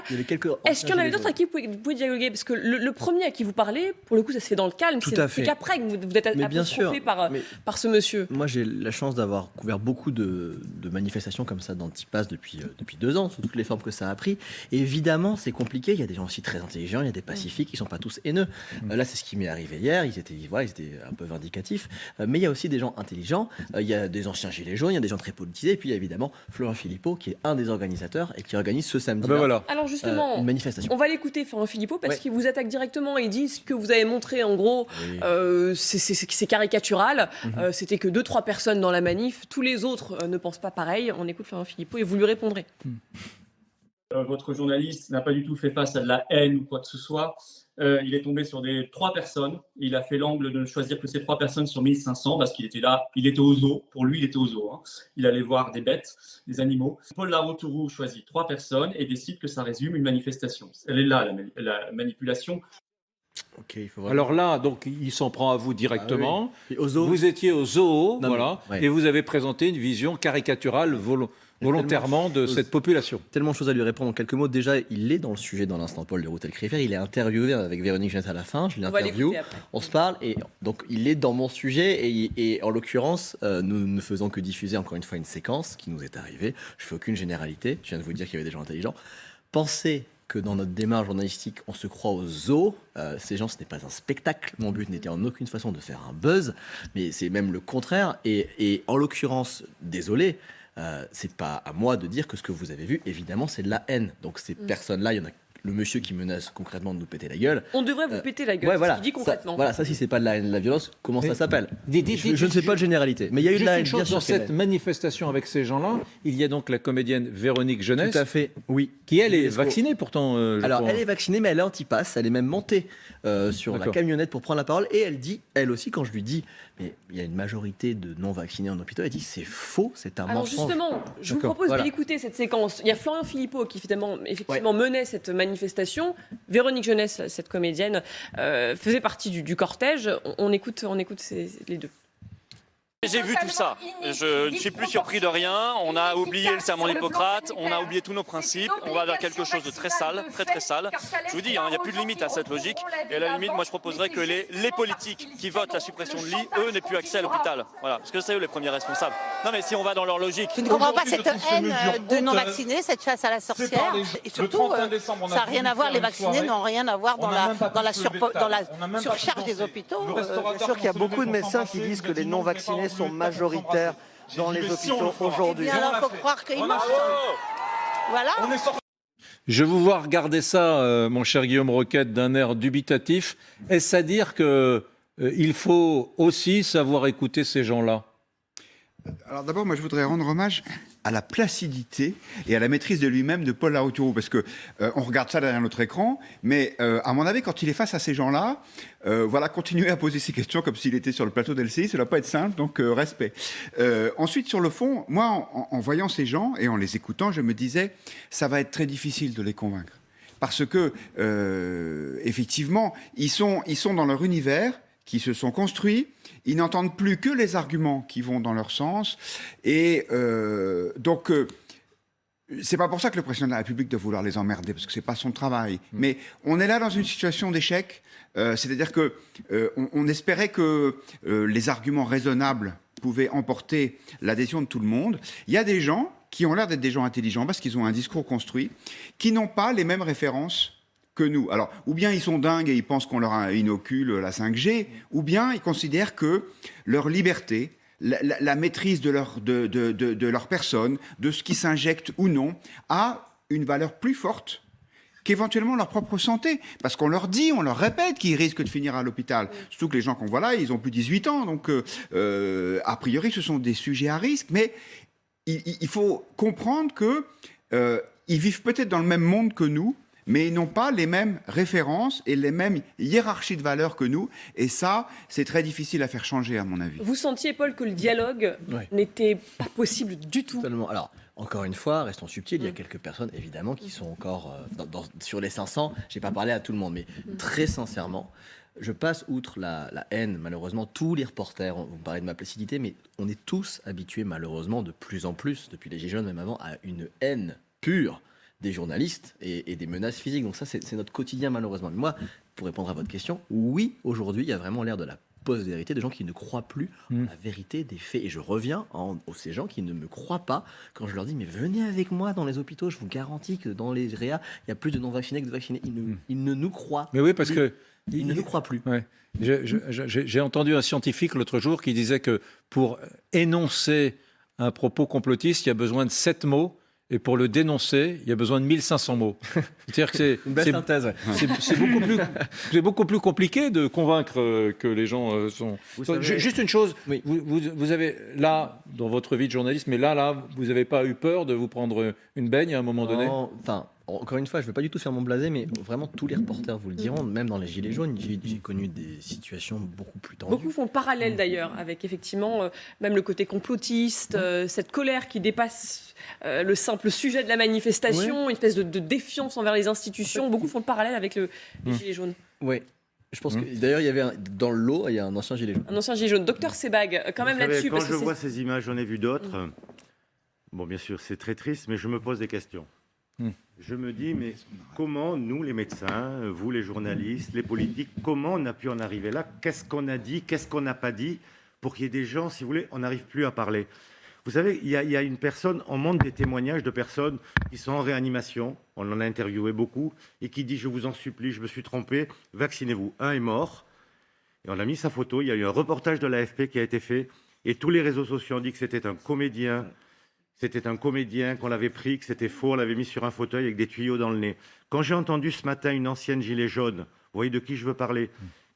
Est-ce qu'il y en avait d'autres à qui vous pouvez dialoguer? Parce que le premier à qui vous parlez, pour le coup, ça se fait dans le calme. C'est qu'après que vous êtes apostrophé par ce monsieur. Moi, j'ai la chance d'avoir couvert beaucoup de manifestations comme ça d'antipass depuis depuis 2 ans, sous toutes les formes que ça a pris. Évidemment, c'est compliqué. Il y a des gens aussi très intelligents, il y a des pacifiques, ils ne sont pas tous haineux. Là, c'est ce qui m'est arrivé hier. Ils étaient un peu vindicatifs. Mais il y a aussi des gens intelligents. Il y a des anciens gilets jaunes, il y a des gens très politisés. Et puis, il y a évidemment Florent Philippot, qui est un des organisateurs et qui organise ce samedi Alors justement, une manifestation. on va l'écouter, Florent Philippot, parce qu'il vous attaque directement. Il dit ce que vous avez montré, en gros, c'est caricatural. C'était que 2-3 personnes dans la manif. Tous les autres ne pensent pas pareil. On écoute Florent Philippot et vous lui répondrez. Votre journaliste n'a pas du tout fait face à de la haine ou quoi que ce soit. Il est tombé sur 3 personnes. Il a fait l'angle de ne choisir que ces 3 personnes sur 1500 parce qu'il était là, il était au zoo. Pour lui, il était au zoo. Hein. Il allait voir des bêtes, des animaux. Paul Laroutourou choisit 3 personnes et décide que ça résume une manifestation. Elle est là, la manipulation. Okay, il faut vraiment... Alors là, donc, il s'en prend à vous directement. Ah, oui. Au zoo. Vous étiez au zoo, et vous avez présenté une vision caricaturale volontairement de cette population. Tellement de choses à lui répondre en quelques mots. Déjà, il est dans le sujet dans l'instant, Paul de Routel-Crifer. Il est interviewé avec Véronique Jeunesse à la fin. Je l'interview. On se parle. Et donc, il est dans mon sujet. Et en l'occurrence, nous ne faisons que diffuser encore une fois une séquence qui nous est arrivée. Je ne fais aucune généralité. Je viens de vous dire qu'il y avait des gens intelligents. Pensez que dans notre démarche journalistique, on se croit au zoo. Ces gens, ce n'est pas un spectacle. Mon but n'était en aucune façon de faire un buzz, mais c'est même le contraire. Et en l'occurrence, désolé, c'est pas à moi de dire que ce que vous avez vu, évidemment, c'est de la haine. Donc ces personnes-là, il y en a le monsieur qui menace concrètement de nous péter la gueule. On devrait vous péter la gueule, voilà, ce qu'il dit concrètement. Ça, si c'est pas de la haine, de la violence, comment ça s'appelle? Je ne sais pas de généralité, mais il y a eu de la haine. Bien sûr, dans cette manifestation avec ces gens-là, il y a donc la comédienne Véronique Jeunesse. Tout à fait, oui. Qui, elle, est vaccinée pourtant. Alors, elle est vaccinée, mais elle est anti-pass. Elle est même montée sur la camionnette pour prendre la parole. Et elle dit, elle aussi, quand je lui dis, mais il y a une majorité de non-vaccinés en hôpital, elle dit, c'est faux, c'est un mensonge. Alors justement, je vous propose d'écouter cette séquence. Il y a Florent Philippot qui effectivement menait cette manifestation. Véronique Jeunesse, cette comédienne, faisait partie du cortège. On écoute les deux. J'ai vu tout ça. Je ne suis plus surpris de rien. On a oublié le serment d'Hippocrate, on a oublié tous nos principes. On va vers quelque chose de très sale, très très sale. Je vous dis, il n'y a plus de limite à cette logique. Et à la limite, moi je proposerais que les politiques qui votent la suppression de lits, eux, n'aient plus accès à l'hopital. Voilà, parce que c'est eux les premiers responsables. Non mais si on va dans leur logique... Je ne comprends pas cette haine de non-vaccinés, cette chasse à la sorcière. Et surtout, ça n'a rien à voir, les vaccinés n'ont rien à voir dans la surcharge des hôpitaux. C'est sûr qu'il y a beaucoup de médecins qui disent que les non-vaccinés sont majoritaires dans les hôpitaux aujourd'hui. Et alors, il faut croire qu'ils mentent. Voilà. Je vous vois regarder ça, mon cher Guillaume Roquette, d'un air dubitatif. Est-ce à dire qu'il faut aussi savoir écouter ces gens-là? Alors d'abord, moi je voudrais rendre hommage à la placidité et à la maîtrise de lui-même de Paul Laroutourou, parce que on regarde ça derrière notre écran, mais à mon avis, quand il est face à ces gens-là, continuer à poser ces questions comme s'il était sur le plateau d'LCI, ça ne va pas être simple, donc respect. Ensuite, sur le fond, moi, en voyant ces gens et en les écoutant, je me disais, ça va être très difficile de les convaincre, parce que effectivement, ils sont dans leur univers, qui se sont construits, ils n'entendent plus que les arguments qui vont dans leur sens. Et donc, c'est pas pour ça que le président de la République doit vouloir les emmerder, parce que c'est pas son travail. Mais on est là dans une situation d'échec. C'est-à-dire que on espérait que les arguments raisonnables pouvaient emporter l'adhésion de tout le monde. Il y a des gens qui ont l'air d'être des gens intelligents, parce qu'ils ont un discours construit, qui n'ont pas les mêmes références que nous. Alors, ou bien ils sont dingues et ils pensent qu'on leur inocule la 5G, ou bien ils considèrent que leur liberté, la maîtrise de leur personne, de ce qui s'injecte ou non, a une valeur plus forte qu'éventuellement leur propre santé. Parce qu'on leur dit, on leur répète qu'ils risquent de finir à l'hôpital. Surtout que les gens qu'on voit là, ils ont plus de 18 ans, donc a priori ce sont des sujets à risque, mais il faut comprendre qu'ils vivent peut-être dans le même monde que nous, mais ils n'ont pas les mêmes références et les mêmes hiérarchies de valeurs que nous. Et ça, c'est très difficile à faire changer, à mon avis. Vous sentiez, Paul, que le dialogue n'était pas possible du tout? Totalement. Alors, encore une fois, restons subtils, il y a quelques personnes, évidemment, qui sont encore sur les 500. Je n'ai pas parlé à tout le monde, mais très sincèrement, je passe outre la haine. Malheureusement, tous les reporters, vous me parlez de ma placidité, mais on est tous habitués, malheureusement, de plus en plus, depuis les Gilets jaunes, même avant, à une haine pure des journalistes et des menaces physiques. Donc ça, c'est notre quotidien, malheureusement. Mais moi, pour répondre à votre question, oui, aujourd'hui, il y a vraiment l'air de la post-vérité, des gens qui ne croient plus en la vérité des faits. Et je reviens aux ces gens qui ne me croient pas quand je leur dis mais venez avec moi dans les hôpitaux, je vous garantis que dans les réa, il y a plus de non-vaccinés que de vaccinés. Ils ne nous croient. Mais oui, parce que ils ne nous croient plus. Ouais. J'ai entendu un scientifique l'autre jour qui disait que pour énoncer un propos complotiste, il y a besoin de 7 mots. Et pour le dénoncer, il y a besoin de 1500 mots. C'est-à-dire que c'est une belle synthèse. Ouais. C'est beaucoup plus compliqué de convaincre que les gens sont. Juste une chose, oui. vous avez là dans votre vie de journaliste, mais là, vous n'avez pas eu peur de vous prendre une baigne à un moment donné? Enfin, encore une fois, je ne veux pas du tout faire mon blasé, mais vraiment tous les reporters vous le diront, même dans les Gilets jaunes, j'ai connu des situations beaucoup plus tendues. Beaucoup font le parallèle d'ailleurs, avec effectivement même le côté complotiste, cette colère qui dépasse le simple sujet de la manifestation, une espèce de défiance envers les institutions. Beaucoup font le parallèle avec les Gilets jaunes. Oui. Je pense que d'ailleurs, il y avait dans le lot, il y a un ancien gilet jaune. Un ancien gilet jaune. Docteur Sebag, quand même là-dessus. Quand je vois ces images, j'en ai vu d'autres. Bon, bien sûr, c'est très triste, mais je me pose des questions. Je me dis, mais comment nous, les médecins, vous, les journalistes, les politiques, comment on a pu en arriver là? Qu'est-ce qu'on a dit? Qu'est-ce qu'on n'a pas dit? Pour qu'il y ait des gens, si vous voulez, on n'arrive plus à parler. Vous savez, il y a une personne, on montre des témoignages de personnes qui sont en réanimation, on en a interviewé beaucoup, et qui dit, je vous en supplie, je me suis trompé, vaccinez-vous. Un est mort, et on a mis sa photo, il y a eu un reportage de l'AFP qui a été fait, et tous les réseaux sociaux ont dit que c'était un comédien, qu'on l'avait pris, que c'était faux, on l'avait mis sur un fauteuil avec des tuyaux dans le nez. Quand j'ai entendu ce matin une ancienne gilet jaune, vous voyez de qui je veux parler,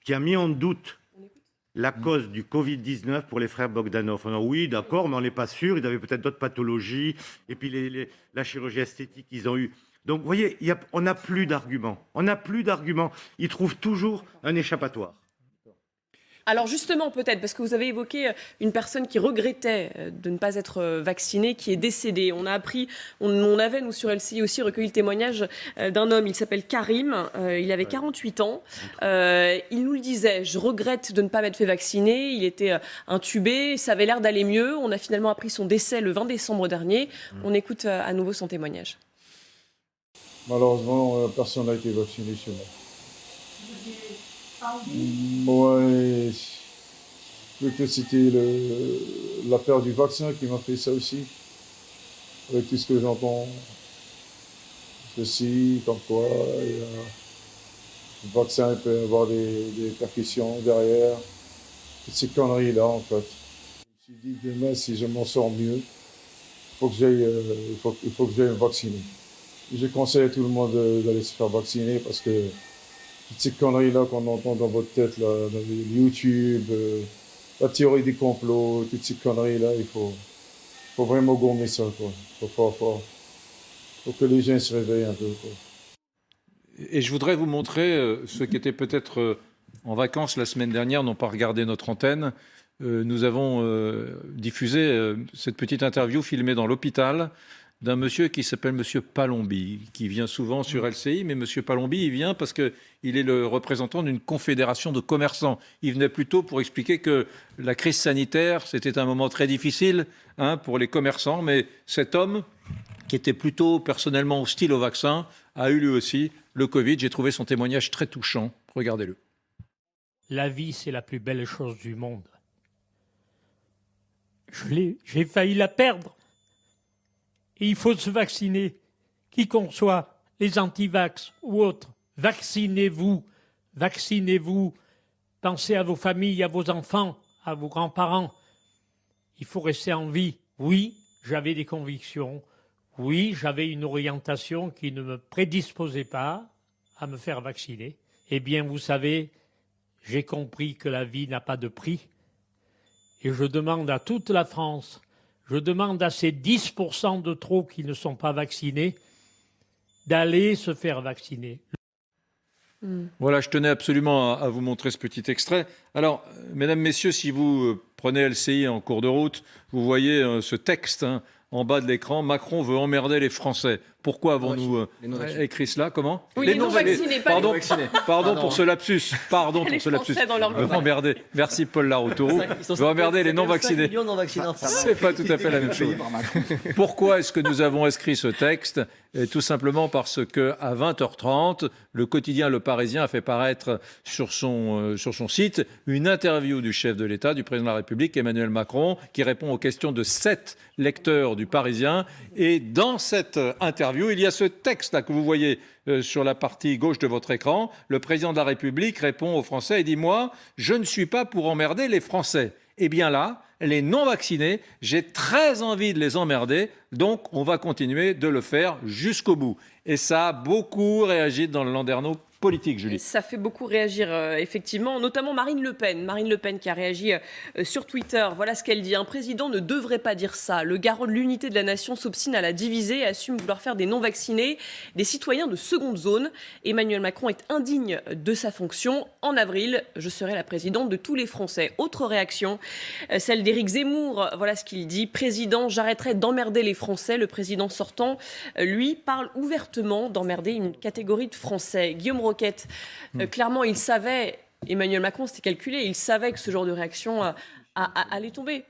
qui a mis en doute la cause du Covid-19 pour les frères Bogdanov. On a, oui, d'accord, mais on n'est pas sûr, ils avaient peut-être d'autres pathologies, et puis la chirurgie esthétique qu'ils ont eu. Donc, vous voyez, on n'a plus d'arguments. Ils trouvent toujours un échappatoire. Alors justement, peut-être, parce que vous avez évoqué une personne qui regrettait de ne pas être vaccinée, qui est décédée. On a appris, on avait, nous, sur LCI aussi, recueilli le témoignage d'un homme, il s'appelle Karim, il avait 48 ans. Il nous le disait, je regrette de ne pas m'être fait vacciner, il était intubé, ça avait l'air d'aller mieux. On a finalement appris son décès le 20 décembre dernier. On écoute à nouveau son témoignage. Malheureusement, personne n'a été vacciné chez moi. Ouais, peut-être c'était l'affaire du vaccin qui m'a fait ça aussi. Avec tout ce que j'entends. Ceci, comme quoi, le vaccin peut avoir des percussions derrière. Toutes ces conneries-là, en fait. Je me suis dit, demain, si je m'en sors mieux, il faut que j'aille me vacciner. Je conseille à tout le monde d'aller se faire vacciner parce que toutes ces conneries-là qu'on entend dans votre tête, là, dans YouTube, la théorie des complots, toutes ces conneries-là, il faut vraiment gommer ça, quoi. Faut que les gens se réveillent un peu, quoi. Et je voudrais vous montrer ceux qui étaient peut-être en vacances la semaine dernière, n'ont pas regardé notre antenne. Nous avons diffusé cette petite interview filmée dans l'hôpital d'un monsieur qui s'appelle monsieur Palombi, qui vient souvent sur LCI, mais monsieur Palombi, il vient parce qu'il est le représentant d'une confédération de commerçants. Il venait plutôt pour expliquer que la crise sanitaire, c'était un moment très difficile pour les commerçants, mais cet homme, qui était plutôt personnellement hostile au vaccin, a eu lui aussi le Covid. J'ai trouvé son témoignage très touchant. Regardez-le. La vie, c'est la plus belle chose du monde. J'ai failli la perdre. Et il faut se vacciner, qui qu'on soit, les anti-vax ou autres. Vaccinez-vous, vaccinez-vous. Pensez à vos familles, à vos enfants, à vos grands-parents. Il faut rester en vie. Oui, j'avais des convictions. Oui, j'avais une orientation qui ne me prédisposait pas à me faire vacciner. Eh bien, vous savez, j'ai compris que la vie n'a pas de prix. Et je demande à toute la France, je demande à ces 10% de trop qui ne sont pas vaccinés d'aller se faire vacciner. Voilà, je tenais absolument à vous montrer ce petit extrait. Alors, mesdames, messieurs, si vous prenez LCI en cours de route, vous voyez ce texte en bas de l'écran. Macron veut emmerder les Français. Pourquoi avons-nous écrit cela? Comment? Oui, les non-vaccinés, pas pardon, les vaccinés. Pardon pour ce lapsus. Pardon pour ce lapsus. Je vais emmerder. Merci Paul Laroutourou. Je vais emmerder les non-vaccinés. C'est pas tout à fait la même chose. Pourquoi est-ce que nous avons inscrit ce texte? Tout simplement parce que à 20h30, le quotidien Le Parisien a fait paraître sur son site une interview du chef de l'État, du président de la République, Emmanuel Macron, qui répond aux questions de 7 lecteurs du Parisien. Et dans cette interview, il y a ce texte-là que vous voyez sur la partie gauche de votre écran. Le président de la République répond aux Français et dit « Moi, je ne suis pas pour emmerder les Français ». Eh bien là, les non-vaccinés, j'ai très envie de les emmerder, donc on va continuer de le faire jusqu'au bout. Et ça a beaucoup réagi dans le landerneau politique, Julie. Ça fait beaucoup réagir, effectivement, notamment Marine Le Pen. Marine Le Pen qui a réagi sur Twitter. Voilà ce qu'elle dit. Un président ne devrait pas dire ça. Le garant de l'unité de la nation s'obstine à la diviser et assume vouloir faire des non-vaccinés des citoyens de seconde zone. Emmanuel Macron est indigne de sa fonction. En avril, je serai la présidente de tous les Français. Autre réaction, celle d'Éric Zemmour. Voilà ce qu'il dit. Président, j'arrêterai d'emmerder les Français. Le président sortant, lui, parle ouvertement d'emmerder une catégorie de Français. Guillaume Roquette, clairement, il savait, Emmanuel Macron s'était calculé, il savait que ce genre de réaction allait tomber.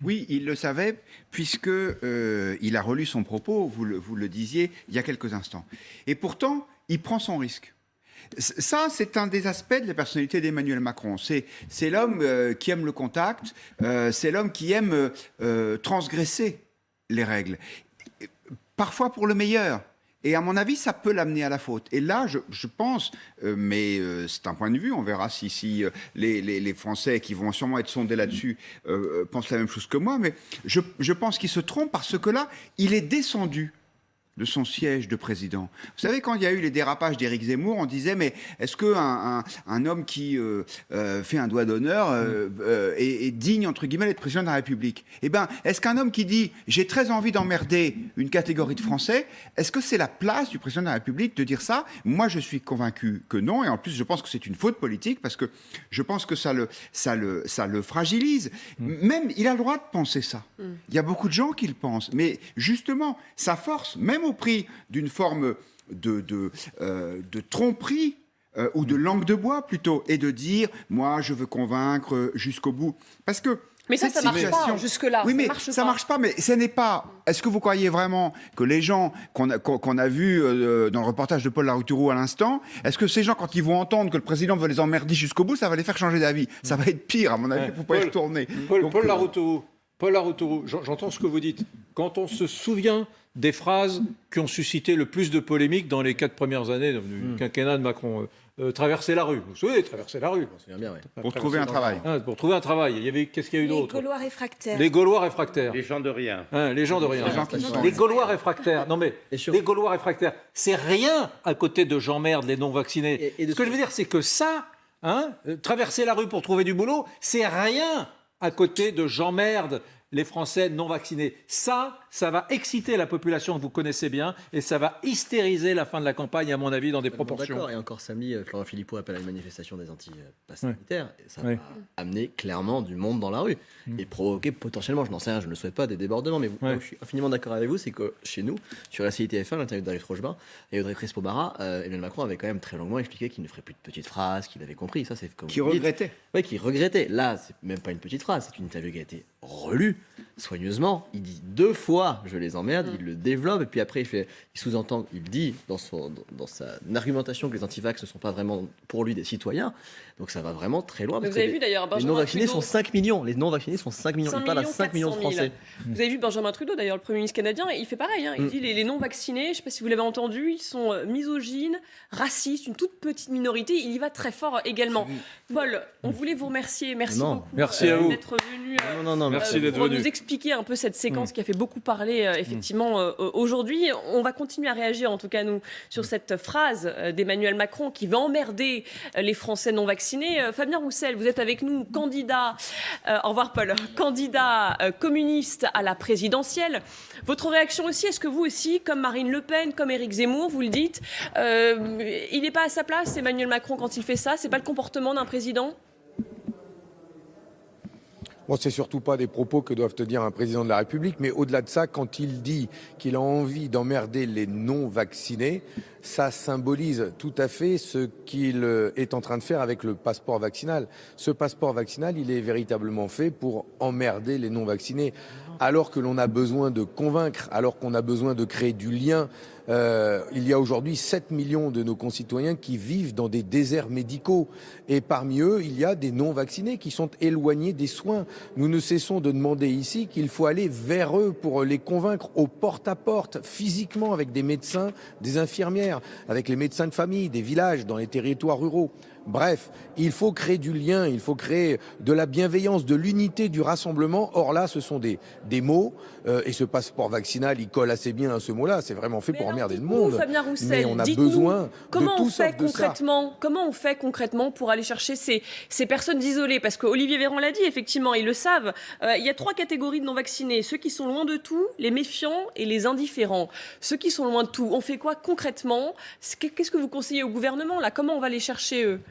Oui, il le savait, puisque il a relu son propos, vous le disiez, il y a quelques instants. Et pourtant, il prend son risque. Ça, c'est un des aspects de la personnalité d'Emmanuel Macron. C'est l'homme qui aime le contact, c'est l'homme qui aime transgresser les règles. Parfois pour le meilleur. Et à mon avis, ça peut l'amener à la faute. Et là, je pense, mais c'est un point de vue, on verra si les Français qui vont sûrement être sondés là-dessus pensent la même chose que moi, mais je pense qu'il se trompe parce que là, il est descendu de son siège de président. Vous savez, quand il y a eu les dérapages d'Éric Zemmour, on disait, mais est-ce qu'un homme qui fait un doigt d'honneur est digne, entre guillemets, d'être président de la République? Eh bien, est-ce qu'un homme qui dit, j'ai très envie d'emmerder une catégorie de Français, est-ce que c'est la place du président de la République de dire ça? Moi, je suis convaincu que non, et en plus, je pense que c'est une faute politique, parce que je pense que ça le fragilise. Même, il a le droit de penser ça. Il y a beaucoup de gens qui le pensent, mais justement, sa force, même au prix d'une forme de tromperie ou de langue de bois plutôt, et de dire moi je veux convaincre jusqu'au bout, parce que mais ça marche pas jusque-là. Oui, mais ça marche pas. Mais ce n'est pas. Est-ce que vous croyez vraiment que les gens qu'on a vus dans le reportage de Paul Laroutourou à l'instant, est-ce que ces gens, quand ils vont entendre que le président veut les emmerder jusqu'au bout, ça va les faire changer d'avis? Ça va être pire, à mon avis. Vous pouvez y retourner. Paul Laroutourou, j'entends ce que vous dites. Quand on se souvient des phrases qui ont suscité le plus de polémiques dans les 4 premières années du quinquennat de Macron. Traverser la rue. Vous vous souvenez, traverser la rue. Bien, ouais. Pour trouver un travail. Pour trouver un travail. Qu'est-ce qu'il y a eu d'autre? Les Gaulois réfractaires. Les Gaulois réfractaires. Les gens de rien. Les gens de rien. Les Gaulois réfractaires. Non mais, les Gaulois réfractaires, c'est rien à côté de j'emmerde les non-vaccinés. Ce que je veux dire, c'est que ça, traverser la rue pour trouver du boulot, c'est rien à côté de j'emmerde les Français non vaccinés. Ça va exciter la population que vous connaissez bien et ça va hystériser la fin de la campagne, à mon avis, dans des proportions. D'accord. Et encore samedi, Florent Philippot appelle à une manifestation des anti-pass sanitaires. Et ça va amener clairement du monde dans la rue et provoquer potentiellement, je n'en sais rien, je ne le souhaite pas, des débordements. Mais je suis infiniment d'accord avec vous, c'est que chez nous, sur la CITF1, l'interview d'Aric Rochebin et Audrey Crespo-Bara, Emmanuel Macron avait quand même très longuement expliqué qu'il ne ferait plus de petites phrases, qu'il avait compris. Ça, c'est comme qui regrettait. Oui, qui regrettait. Là, c'est même pas une petite phrase, c'est une interview qui a été relue soigneusement. Il dit 2 fois je les emmerde, il le développe et puis après il sous-entend, il dit dans sa argumentation que les antivax ne sont pas vraiment pour lui des citoyens. Donc ça va vraiment très loin. Vous avez vu d'ailleurs les non-vaccinés sont 5 millions. Les non-vaccinés sont 5 millions. Il parle à 5 millions de Français. Vous avez vu Benjamin Trudeau d'ailleurs, le Premier ministre canadien, il fait pareil. Il dit les non-vaccinés, je ne sais pas si vous l'avez entendu, ils sont misogynes, racistes, une toute petite minorité. Il y va très fort également. Paul, on voulait vous remercier. Merci beaucoup. Merci à vous d'être venu. Merci d'être pour venu. nous expliquer un peu cette séquence qui a fait beaucoup parler effectivement aujourd'hui. On va continuer à réagir en tout cas nous sur cette phrase d'Emmanuel Macron qui va emmerder les Français non vaccinés. Fabien Roussel, vous êtes avec nous, candidat, au revoir Paul, candidat communiste à la présidentielle. Votre réaction aussi, est-ce que vous aussi, comme Marine Le Pen, comme Éric Zemmour, vous le dites, il n'est pas à sa place Emmanuel Macron quand il fait ça, c'est pas le comportement d'un président? Bon, c'est surtout pas des propos que doivent tenir un président de la République, mais au-delà de ça, quand il dit qu'il a envie d'emmerder les non-vaccinés, ça symbolise tout à fait ce qu'il est en train de faire avec le passeport vaccinal. Ce passeport vaccinal, il est véritablement fait pour emmerder les non-vaccinés. Alors que l'on a besoin de convaincre, alors qu'on a besoin de créer du lien, il y a aujourd'hui 7 millions de nos concitoyens qui vivent dans des déserts médicaux. Et parmi eux, il y a des non-vaccinés qui sont éloignés des soins. Nous ne cessons de demander ici qu'il faut aller vers eux pour les convaincre au porte-à-porte, physiquement, avec des médecins, des infirmières, avec les médecins de famille, des villages, dans les territoires ruraux. Bref, il faut créer du lien, il faut créer de la bienveillance, de l'unité, du rassemblement. Or là, ce sont des mots, et ce passeport vaccinal, il colle assez bien à ce mot-là. C'est vraiment fait pour emmerder le monde. Fabien Roussel, mais on a besoin de tout sauf de ça. Comment on fait concrètement pour aller chercher ces personnes isolées? Parce qu'Olivier Véran l'a dit, effectivement, ils le savent. Il y a 3 catégories de non-vaccinés. Ceux qui sont loin de tout, les méfiants et les indifférents. Ceux qui sont loin de tout, on fait quoi concrètement? Qu'est-ce que vous conseillez au gouvernement là? Comment on va les chercher eux?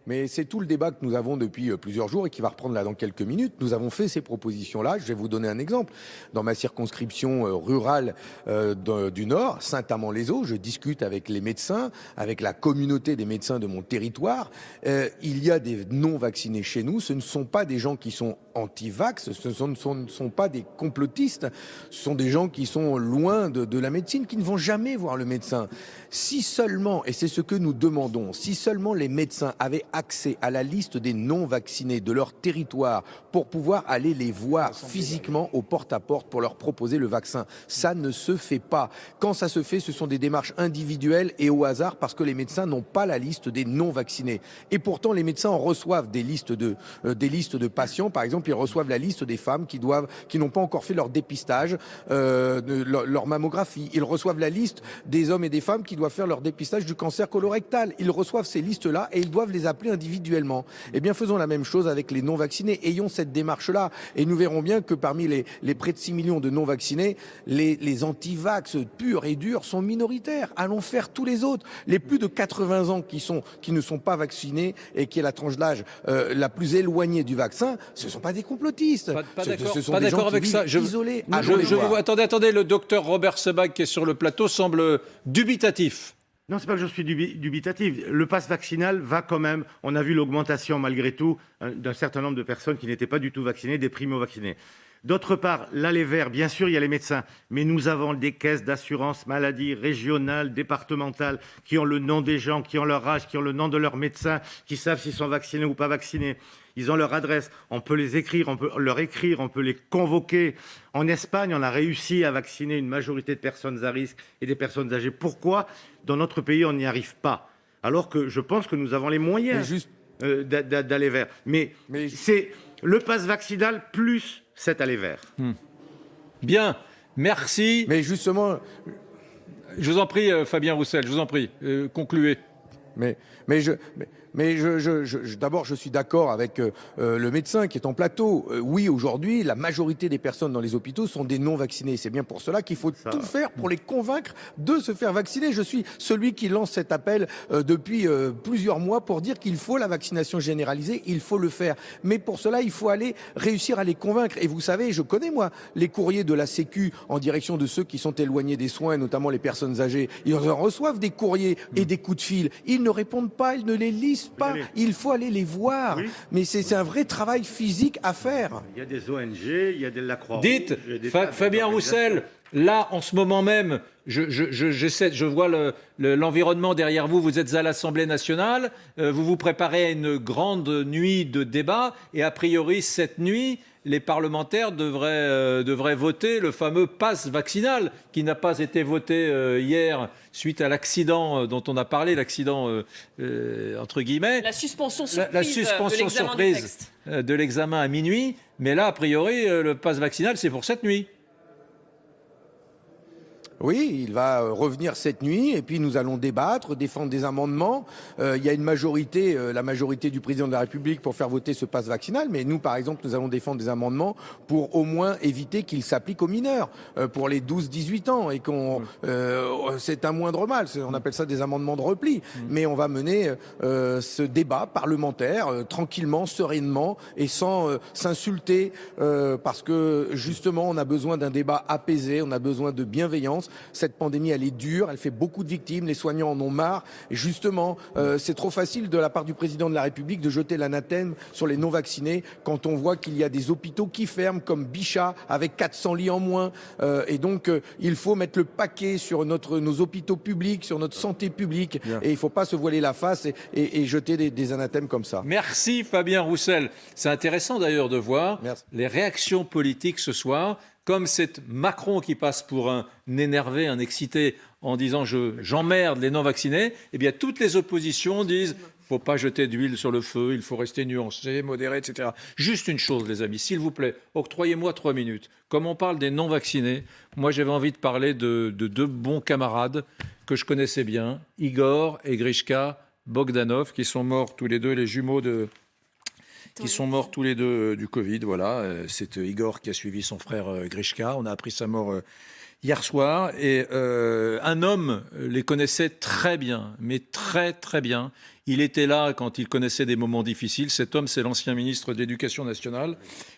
Mais c'est tout le débat que nous avons depuis plusieurs jours et qui va reprendre là dans quelques minutes. Nous avons fait ces propositions-là. Je vais vous donner un exemple. Dans ma circonscription rurale du Nord, Saint-Amand-les-Eaux, je discute avec les médecins, avec la communauté des médecins de mon territoire. Il y a des non-vaccinés chez nous. Ce ne sont pas des gens qui sont anti-vax, ce ne sont pas des complotistes. Ce sont des gens qui sont loin de la médecine, qui ne vont jamais voir le médecin. Si seulement, et c'est ce que nous demandons, si seulement les médecins avaient accès à la liste des non-vaccinés de leur territoire pour pouvoir aller les voir physiquement au porte-à-porte pour leur proposer le vaccin. Ça ne se fait pas. Quand ça se fait, ce sont des démarches individuelles et au hasard parce que les médecins n'ont pas la liste des non-vaccinés. Et pourtant, les médecins en reçoivent des listes de patients. Par exemple, ils reçoivent la liste des femmes qui n'ont pas encore fait leur dépistage, leur mammographie. Ils reçoivent la liste des hommes et des femmes qui doivent faire leur dépistage du cancer colorectal. Ils reçoivent ces listes-là et ils doivent les appeler individuellement. Eh bien, faisons la même chose avec les non-vaccinés. Ayons cette démarche-là. Et nous verrons bien que parmi les près de 6 millions de non-vaccinés, les anti-vax purs et durs sont minoritaires. Allons faire tous les autres. Les plus de 80 ans qui ne sont pas vaccinés et qui est la tranche d'âge la plus éloignée du vaccin, ce ne sont pas des complotistes. Pas d'accord avec ça. Isolés. Attendez, le docteur Robert Sebag qui est sur le plateau semble dubitatif. Non, c'est pas que je suis dubitatif. Le pass vaccinal va quand même. On a vu l'augmentation, malgré tout, d'un certain nombre de personnes qui n'étaient pas du tout vaccinées, des primo-vaccinés. D'autre part, là, les verts, bien sûr, il y a les médecins, mais nous avons des caisses d'assurance maladie régionales, départementales, qui ont le nom des gens, qui ont leur âge, qui ont le nom de leur médecin, qui savent s'ils sont vaccinés ou pas vaccinés. Ils ont leur adresse, on peut les écrire, on peut leur écrire, on peut les convoquer. En Espagne, on a réussi à vacciner une majorité de personnes à risque et des personnes âgées. Pourquoi, dans notre pays, on n'y arrive pas? Alors que je pense que nous avons les moyens d'aller vers. Mais c'est le pass vaccinal plus cet aller vers. Bien, merci. Mais justement... Je vous en prie, Fabien Roussel, je vous en prie, concluez. D'abord, je suis d'accord avec le médecin qui est en plateau. Oui, aujourd'hui, la majorité des personnes dans les hôpitaux sont des non-vaccinés. C'est bien pour cela qu'il faut tout faire pour les convaincre de se faire vacciner. Je suis celui qui lance cet appel depuis plusieurs mois pour dire qu'il faut la vaccination généralisée. Il faut le faire. Mais pour cela, il faut réussir à les convaincre. Et vous savez, je connais, moi, les courriers de la Sécu en direction de ceux qui sont éloignés des soins, notamment les personnes âgées. Ils en reçoivent des courriers et des coups de fil. Ils ne répondent pas, ils ne les lisent pas. Il faut aller les voir. Oui. Mais c'est un vrai travail physique à faire. Il y a des ONG, il y a de la Croix-Rouge. Dites, Fabien Roussel, là, en ce moment même, je vois l'environnement derrière vous. Vous êtes à l'Assemblée nationale. Vous vous préparez à une grande nuit de débat. Et a priori, cette nuit, les parlementaires devraient voter le fameux pass vaccinal qui n'a pas été voté hier suite à l'accident dont on a parlé, l'accident entre guillemets. La suspension surprise, la suspension surprise de l'examen à minuit. Mais là, a priori, le pass vaccinal, c'est pour cette nuit. Oui, il va revenir cette nuit et puis nous allons débattre, défendre des amendements. Il y a une majorité, la majorité du président de la République pour faire voter ce passe vaccinal. Mais nous, par exemple, nous allons défendre des amendements pour au moins éviter qu'il s'applique aux mineurs, pour les 12-18 ans. Et c'est un moindre mal. On appelle ça des amendements de repli. Mais on va mener ce débat parlementaire tranquillement, sereinement et sans s'insulter parce que justement, on a besoin d'un débat apaisé, on a besoin de bienveillance. Cette pandémie, elle est dure, elle fait beaucoup de victimes, les soignants en ont marre. Et justement, c'est trop facile de la part du président de la République de jeter l'anathème sur les non-vaccinés quand on voit qu'il y a des hôpitaux qui ferment, comme Bichat, avec 400 lits en moins. Et donc, il faut mettre le paquet sur nos hôpitaux publics, sur notre santé publique. Bien. Et il ne faut pas se voiler la face et jeter des anathèmes comme ça. Merci Fabien Roussel. C'est intéressant d'ailleurs de voir les réactions politiques ce soir. Comme c'est Macron qui passe pour un énervé, un excité, en disant j'emmerde les non-vaccinés, eh bien toutes les oppositions disent il ne faut pas jeter d'huile sur le feu, il faut rester nuancé, modéré, etc. Juste une chose, les amis, s'il vous plaît, octroyez-moi 3 minutes. Comme on parle des non-vaccinés, moi j'avais envie de parler de 2 bons camarades que je connaissais bien, Igor et Grishka Bogdanov, qui sont morts tous les deux, les jumeaux qui sont morts tous les deux du Covid. Voilà, c'est Igor qui a suivi son frère Grishka. On a appris sa mort hier soir. Et un homme les connaissait très bien, mais très très bien. Il était là quand il connaissait des moments difficiles. Cet homme, c'est l'ancien ministre de l'Éducation nationale,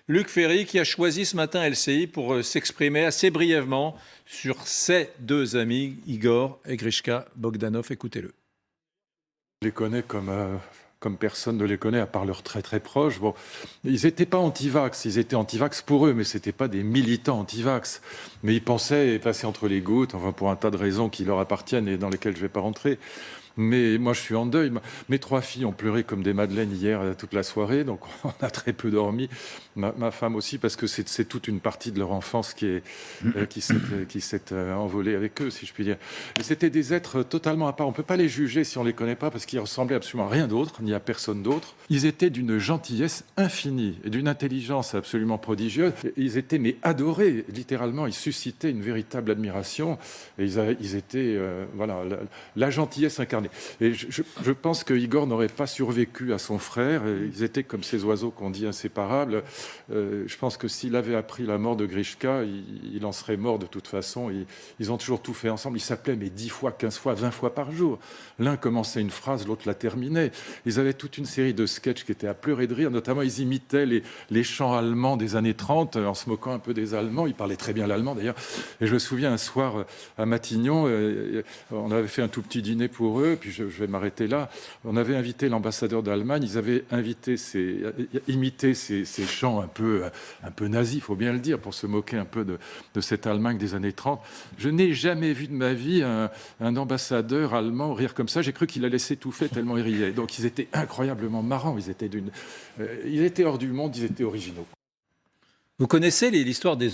Luc Ferry, qui a choisi ce matin LCI pour s'exprimer assez brièvement sur ses 2 amis, Igor et Grishka Bogdanov. Écoutez-le. Je les connais comme personne ne les connaît, à part leurs très très proches. Bon, ils n'étaient pas anti-vax, ils étaient anti-vax pour eux, mais ce n'étaient pas des militants anti-vax. Mais ils pensaient passer entre les gouttes, enfin pour un tas de raisons qui leur appartiennent et dans lesquelles je ne vais pas rentrer. Mais moi, je suis en deuil. Mes 3 filles ont pleuré comme des madeleines hier toute la soirée, donc on a très peu dormi. Ma femme aussi, parce que c'est toute une partie de leur enfance qui s'est envolée avec eux, si je puis dire. Et c'était des êtres totalement à part. On ne peut pas les juger si on ne les connaît pas, parce qu'ils ressemblaient absolument à rien d'autre, ni à personne d'autre. Ils étaient d'une gentillesse infinie et d'une intelligence absolument prodigieuse. Ils étaient, mais adorés, littéralement. Ils suscitaient une véritable admiration. Et ils étaient, voilà, la gentillesse incarnée. Et je pense que Igor n'aurait pas survécu à son frère. Ils étaient comme ces oiseaux qu'on dit inséparables. Je pense que s'il avait appris la mort de Grishka, il en serait mort de toute façon. Ils ont toujours tout fait ensemble. Ils s'appelaient 10 fois, 15 fois, 20 fois par jour. L'un commençait une phrase, l'autre la terminait. Ils avaient toute une série de sketchs qui étaient à pleurer de rire. Notamment, ils imitaient les chants allemands des années 30 en se moquant un peu des Allemands. Ils parlaient très bien l'allemand d'ailleurs. Et je me souviens un soir à Matignon, on avait fait un tout petit dîner pour eux. Puis je vais m'arrêter là. On avait invité l'ambassadeur d'Allemagne. Ils avaient imité ces chants un peu nazis, il faut bien le dire, pour se moquer un peu de cette Allemagne des années 30. Je n'ai jamais vu de ma vie un ambassadeur allemand rire comme ça. J'ai cru qu'il allait s'étouffer tellement il riait. Donc ils étaient incroyablement marrants. Ils étaient hors du monde, ils étaient originaux. Vous connaissez l'histoire des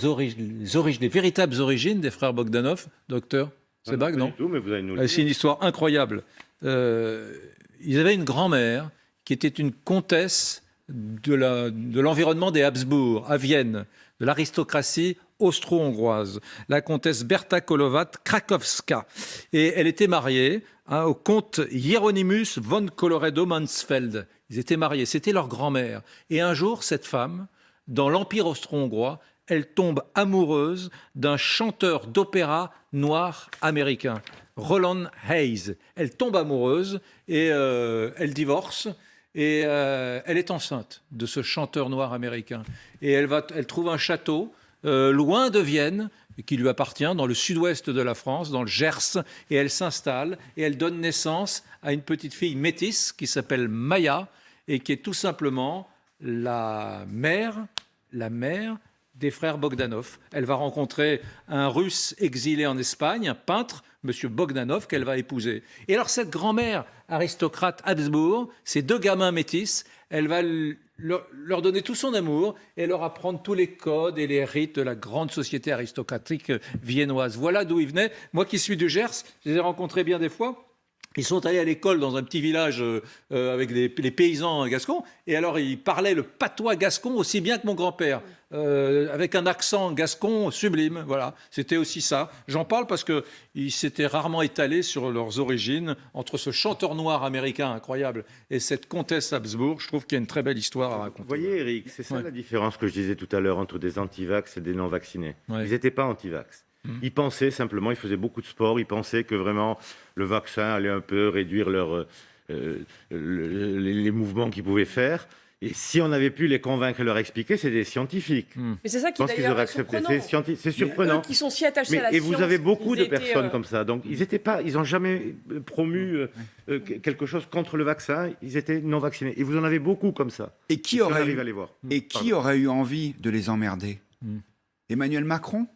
véritables origines des frères Bogdanov, docteur Sebag, non? Tout, mais vous allez nous le dire. C'est une histoire incroyable. Ils avaient une grand-mère qui était une comtesse de l'environnement des Habsbourg, à Vienne, de l'aristocratie austro-hongroise, la comtesse Berta Kolowat-Krakowska. Et elle était mariée au comte Hieronymus von Colloredo-Mansfeld. Ils étaient mariés, c'était leur grand-mère. Et un jour, cette femme, dans l'Empire austro-hongrois, elle tombe amoureuse d'un chanteur d'opéra noir américain, Roland Hayes. Elle tombe amoureuse et elle divorce. Et elle est enceinte de ce chanteur noir américain. Et elle trouve un château loin de Vienne, qui lui appartient, dans le sud-ouest de la France, dans le Gers. Et elle s'installe et elle donne naissance à une petite fille métisse qui s'appelle Maya et qui est tout simplement la mère des frères Bogdanov. Elle va rencontrer un Russe exilé en Espagne, un peintre, M. Bogdanov, qu'elle va épouser. Et alors cette grand-mère aristocrate Habsbourg, ces 2 gamins métis, elle va leur donner tout son amour et leur apprendre tous les codes et les rites de la grande société aristocratique viennoise. Voilà d'où ils venaient. Moi qui suis du Gers, je les ai rencontrés bien des fois. Ils sont allés à l'école dans un petit village avec les paysans gascons, et alors ils parlaient le patois gascon aussi bien que mon grand-père, avec un accent gascon sublime. Voilà, c'était aussi ça. J'en parle parce qu'ils s'étaient rarement étalés sur leurs origines, entre ce chanteur noir américain incroyable et cette comtesse Habsbourg. Je trouve qu'il y a une très belle histoire à raconter. Vous voyez, Eric, c'est ça la différence que je disais tout à l'heure entre des anti-vax et des non-vaccinés. Ils n'étaient pas anti-vax. Ils pensaient simplement, ils faisaient beaucoup de sport, ils pensaient que vraiment le vaccin allait un peu réduire les mouvements qu'ils pouvaient faire. Et si on avait pu les convaincre et leur expliquer, c'est des scientifiques. Mais c'est ça qui Je pense qu'ils auraient accepté. C'est surprenant. Eux qui sont si attachés à la et science. vous avez beaucoup ils de étaient, personnes comme ça. Donc ils n'ont jamais promu quelque chose contre le vaccin. Ils étaient non vaccinés. Et vous en avez beaucoup comme ça. Et qui aurait eu envie de les emmerder? Emmanuel Macron?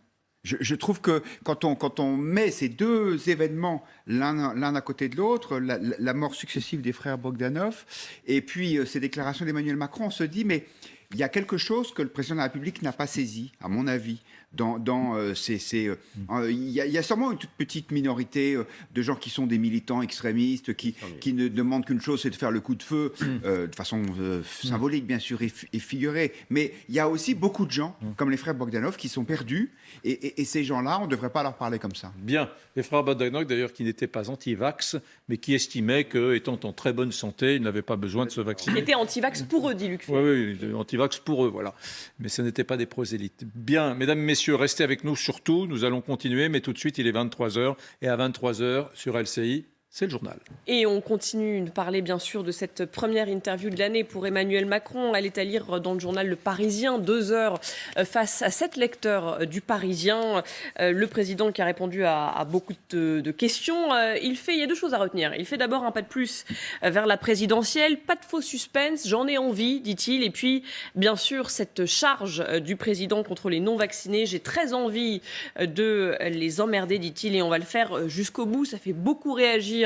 Je trouve que quand on met ces deux événements l'un à côté de l'autre, la mort successive des frères Bogdanov et puis ces déclarations d'Emmanuel Macron, on se dit mais il y a quelque chose que le président de la République n'a pas saisi, à mon avis. Il y a sûrement une toute petite minorité de gens qui sont des militants extrémistes, qui ne demandent qu'une chose, c'est de faire le coup de feu, de façon symbolique bien sûr et figurée. Mais il y a aussi beaucoup de gens, comme les frères Bogdanov, qui sont perdus. Et ces gens-là, on ne devrait pas leur parler comme ça. Bien. Les frères Bogdanov, d'ailleurs, qui n'étaient pas anti-vax, mais qui estimaient qu'étant en très bonne santé, ils n'avaient pas besoin de se vacciner. Ils étaient anti-vax pour eux, dit Luc Ferry. Oui, anti-vax pour eux, voilà. Mais ce n'étaient pas des prosélytes. Bien, mesdames, messieurs, restez avec nous surtout. Nous allons continuer, mais tout de suite, il est 23h. Et à 23h, sur LCI, c'est le journal. Et on continue de parler bien sûr de cette première interview de l'année pour Emmanuel Macron. Elle est à lire dans le journal Le Parisien, 2 heures face à 7 lecteurs du Parisien. Le président qui a répondu à beaucoup de questions. Il y a 2 choses à retenir. Il fait d'abord un pas de plus vers la présidentielle. Pas de faux suspense, j'en ai envie, dit-il. Et puis, bien sûr, cette charge du président contre les non-vaccinés. J'ai très envie de les emmerder, dit-il. Et on va le faire jusqu'au bout. Ça fait beaucoup réagir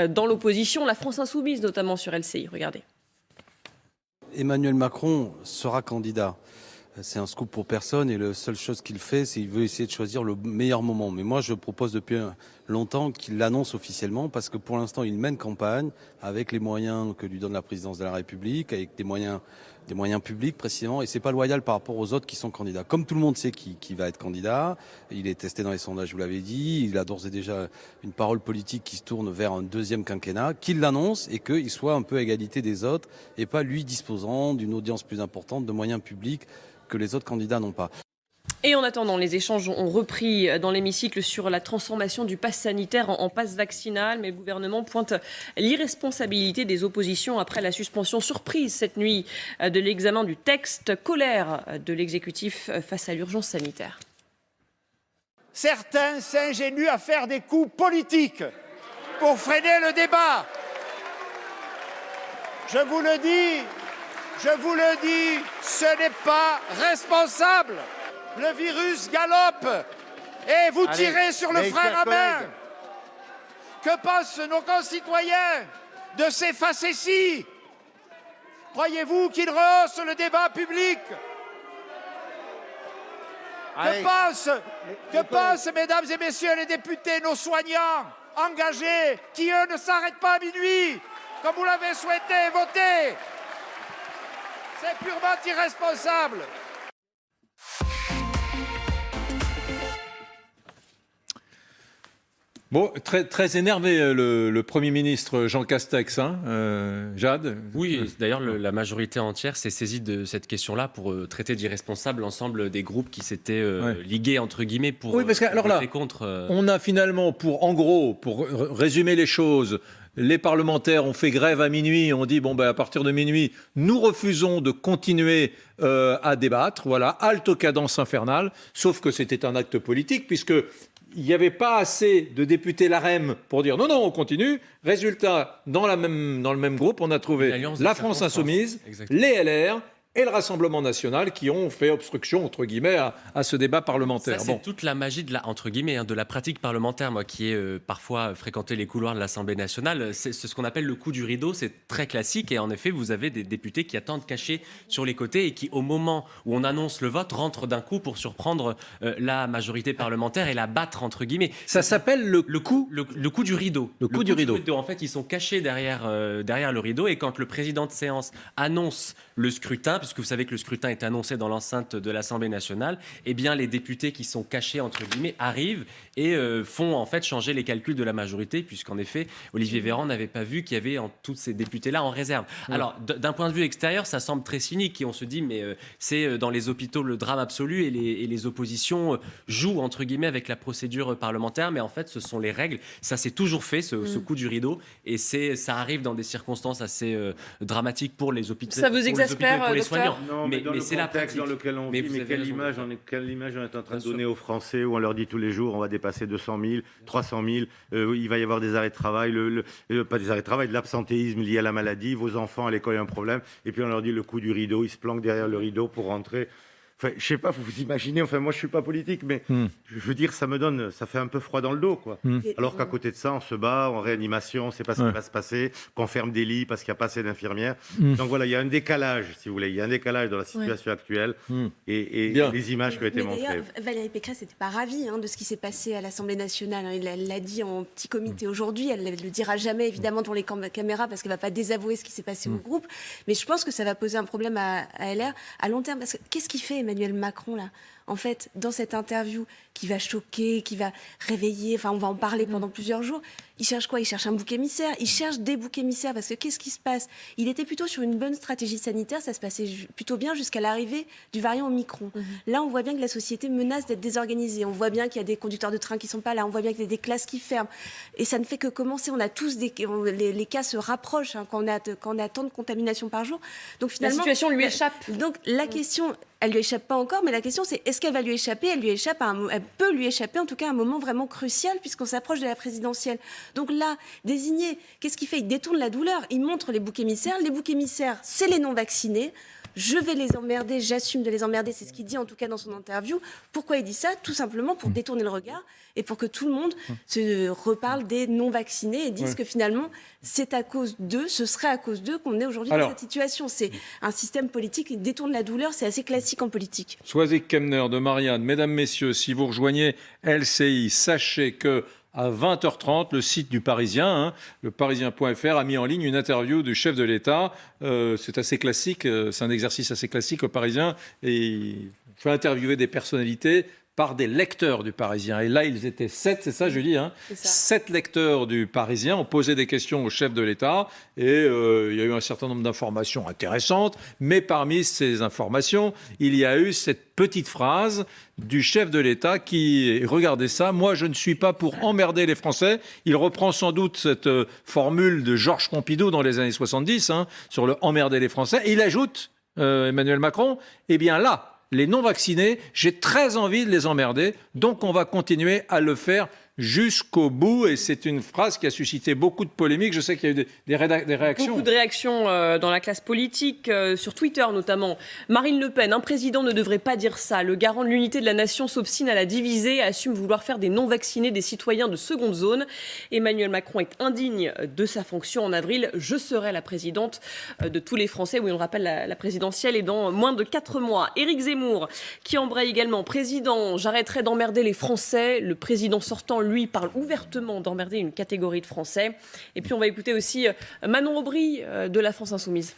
dans l'opposition, la France Insoumise notamment sur LCI. Regardez. Emmanuel Macron sera candidat. C'est un scoop pour personne et la seule chose qu'il fait, c'est qu'il veut essayer de choisir le meilleur moment. Mais moi, je propose depuis longtemps qu'il l'annonce officiellement parce que pour l'instant, il mène campagne avec les moyens que lui donne la présidence de la République, avec des moyens publics précisément, et c'est pas loyal par rapport aux autres qui sont candidats. Comme tout le monde sait qui va être candidat, il est testé dans les sondages, vous l'avez dit, il a d'ores et déjà une parole politique qui se tourne vers un deuxième quinquennat, qu'il l'annonce et qu'il soit un peu à égalité des autres et pas lui disposant d'une audience plus importante, de moyens publics que les autres candidats n'ont pas. Et en attendant, les échanges ont repris dans l'hémicycle sur la transformation du pass sanitaire en pass vaccinal. Mais le gouvernement pointe l'irresponsabilité des oppositions après la suspension surprise cette nuit de l'examen du texte. Colère de l'exécutif face à l'urgence sanitaire. Certains s'ingénuent à faire des coups politiques pour freiner le débat. Je vous le dis, ce n'est pas responsable. Le virus galope et vous tirez sur le frein à main. Que pensent nos concitoyens de ces facéties? Croyez-vous qu'ils rehaussent le débat public? Que pensent, mesdames et messieurs les députés, nos soignants engagés, qui eux ne s'arrêtent pas à minuit, comme vous l'avez souhaité voter? C'est purement irresponsable. Bon, très énervé le Premier ministre Jean Castex, hein, Jade. Oui, d'ailleurs la majorité entière s'est saisie de cette question-là pour traiter d'irresponsable l'ensemble des groupes qui s'étaient ligués entre guillemets pour voter contre. On a finalement, pour résumer les choses, les parlementaires ont fait grève à minuit, on dit à partir de minuit, nous refusons de continuer à débattre, voilà, halte aux cadences infernales, sauf que c'était un acte politique puisque il n'y avait pas assez de députés LaREM pour dire non, on continue. Résultat, dans le même groupe, on a trouvé la France Insoumise, les LR et le Rassemblement national qui ont fait obstruction, entre guillemets, à ce débat parlementaire. Ça, c'est toute la magie entre guillemets, de la pratique parlementaire. Moi qui ai parfois fréquenté les couloirs de l'Assemblée nationale, c'est ce qu'on appelle le coup du rideau. C'est très classique et en effet, vous avez des députés qui attendent cachés sur les côtés et qui, au moment où on annonce le vote, rentrent d'un coup pour surprendre la majorité parlementaire et la battre, entre guillemets. Ça s'appelle le coup du rideau. Le coup du rideau. En fait, ils sont cachés derrière le rideau et quand le président de séance annonce le scrutin, puisque vous savez que le scrutin est annoncé dans l'enceinte de l'Assemblée nationale, eh bien les députés qui sont cachés, entre guillemets, arrivent et font en fait changer les calculs de la majorité, puisqu'en effet, Olivier Véran n'avait pas vu qu'il y avait tous ces députés-là en réserve. Alors, d'un point de vue extérieur, ça semble très cynique et on se dit, mais c'est dans les hôpitaux le drame absolu et les oppositions jouent, entre guillemets, avec la procédure parlementaire, mais en fait, ce sont les règles. Ça s'est toujours fait, ce coup du rideau, et ça arrive dans des circonstances assez dramatiques pour les hôpitaux. Ça vous exaspère, pour les docteur? soignants. Non, mais c'est la pratique dans lequel on vit. Mais quelle image on est en train de donner aux Français où on leur dit tous les jours on va dépasser 200 000, 300 000, il va y avoir des arrêts de travail, pas des arrêts de travail, de l'absentéisme lié à la maladie, vos enfants à l'école ont un problème, et puis on leur dit le coup du rideau, ils se planquent derrière le rideau pour rentrer. Enfin, je sais pas, vous vous imaginez, enfin moi je suis pas politique, mais je veux dire, ça fait un peu froid dans le dos, quoi. Alors qu'à côté de ça, on se bat en réanimation, on ne sait pas ce qui va se passer, qu'on ferme des lits parce qu'il n'y a pas assez d'infirmières. Donc voilà, il y a un décalage, si vous voulez, il y a un décalage dans la situation actuelle et les images qui ont été montrées. D'ailleurs, Valérie Pécresse n'était pas ravie de ce qui s'est passé à l'Assemblée nationale. Elle l'a dit en petit comité aujourd'hui, elle ne le dira jamais évidemment devant les caméras parce qu'elle ne va pas désavouer ce qui s'est passé au groupe. Mais je pense que ça va poser un problème à LR à long terme. Parce que qu'est-ce qu'il fait Emmanuel Macron là, en fait, dans cette interview qui va choquer, qui va réveiller, enfin on va en parler pendant plusieurs jours, il cherche quoi? Il cherche un bouc émissaire, il cherche des boucs émissaires, parce que qu'est-ce qui se passe? Il était plutôt sur une bonne stratégie sanitaire, ça se passait plutôt bien jusqu'à l'arrivée du variant Omicron. Là, on voit bien que la société menace d'être désorganisée, on voit bien qu'il y a des conducteurs de train qui ne sont pas là, on voit bien qu'il y a des classes qui ferment, et ça ne fait que commencer, on a tous les cas se rapprochent quand on a tant de contaminations par jour. Donc finalement, la situation lui échappe. Donc la question... Elle lui échappe pas encore, mais la question c'est est-ce qu'elle va lui échapper? Elle peut lui échapper en tout cas à un moment vraiment crucial puisqu'on s'approche de la présidentielle. Donc là, désigné, qu'est-ce qu'il fait? Il détourne la douleur, il montre les boucs émissaires. Les boucs émissaires, c'est les non-vaccinés. Je vais les emmerder, j'assume de les emmerder, c'est ce qu'il dit en tout cas dans son interview. Pourquoi il dit ça? Tout simplement pour détourner le regard et pour que tout le monde se reparle des non-vaccinés et dise que finalement, c'est à cause d'eux, ce serait à cause d'eux qu'on est aujourd'hui dans cette situation. C'est un système politique qui détourne la douleur, c'est assez classique en politique. Soazic Kemner de Marianne, mesdames, messieurs, si vous rejoignez LCI, sachez que à 20h30, le site du Parisien, le parisien.fr, a mis en ligne une interview du chef de l'État. C'est assez classique, c'est un exercice assez classique au Parisien. Et il faut interviewer des personnalités par des lecteurs du Parisien. Et là, ils étaient 7, c'est ça, Julie, 7 lecteurs du Parisien ont posé des questions au chef de l'État. Et il y a eu un certain nombre d'informations intéressantes. Mais parmi ces informations, il y a eu cette petite phrase du chef de l'État qui, regardez ça, moi je ne suis pas pour emmerder les Français. Il reprend sans doute cette formule de Georges Pompidou dans les années 70 sur le emmerder les Français. Et il ajoute, Emmanuel Macron, eh bien là, les non-vaccinés, j'ai très envie de les emmerder, donc on va continuer à le faire jusqu'au bout. Et c'est une phrase qui a suscité beaucoup de polémiques. Je sais qu'il y a eu des réactions. Beaucoup de réactions dans la classe politique, sur Twitter notamment. Marine Le Pen, un président ne devrait pas dire ça. Le garant de l'unité de la nation s'obstine à la diviser et assume vouloir faire des non-vaccinés des citoyens de seconde zone. Emmanuel Macron est indigne de sa fonction. En avril, je serai la présidente de tous les Français. Oui, on le rappelle, la présidentielle est dans moins de 4 mois. Éric Zemmour, qui embraye également. Président, j'arrêterai d'emmerder les Français. Le président sortant, lui, parle ouvertement d'emmerder une catégorie de Français. Et puis on va écouter aussi Manon Aubry de la France Insoumise.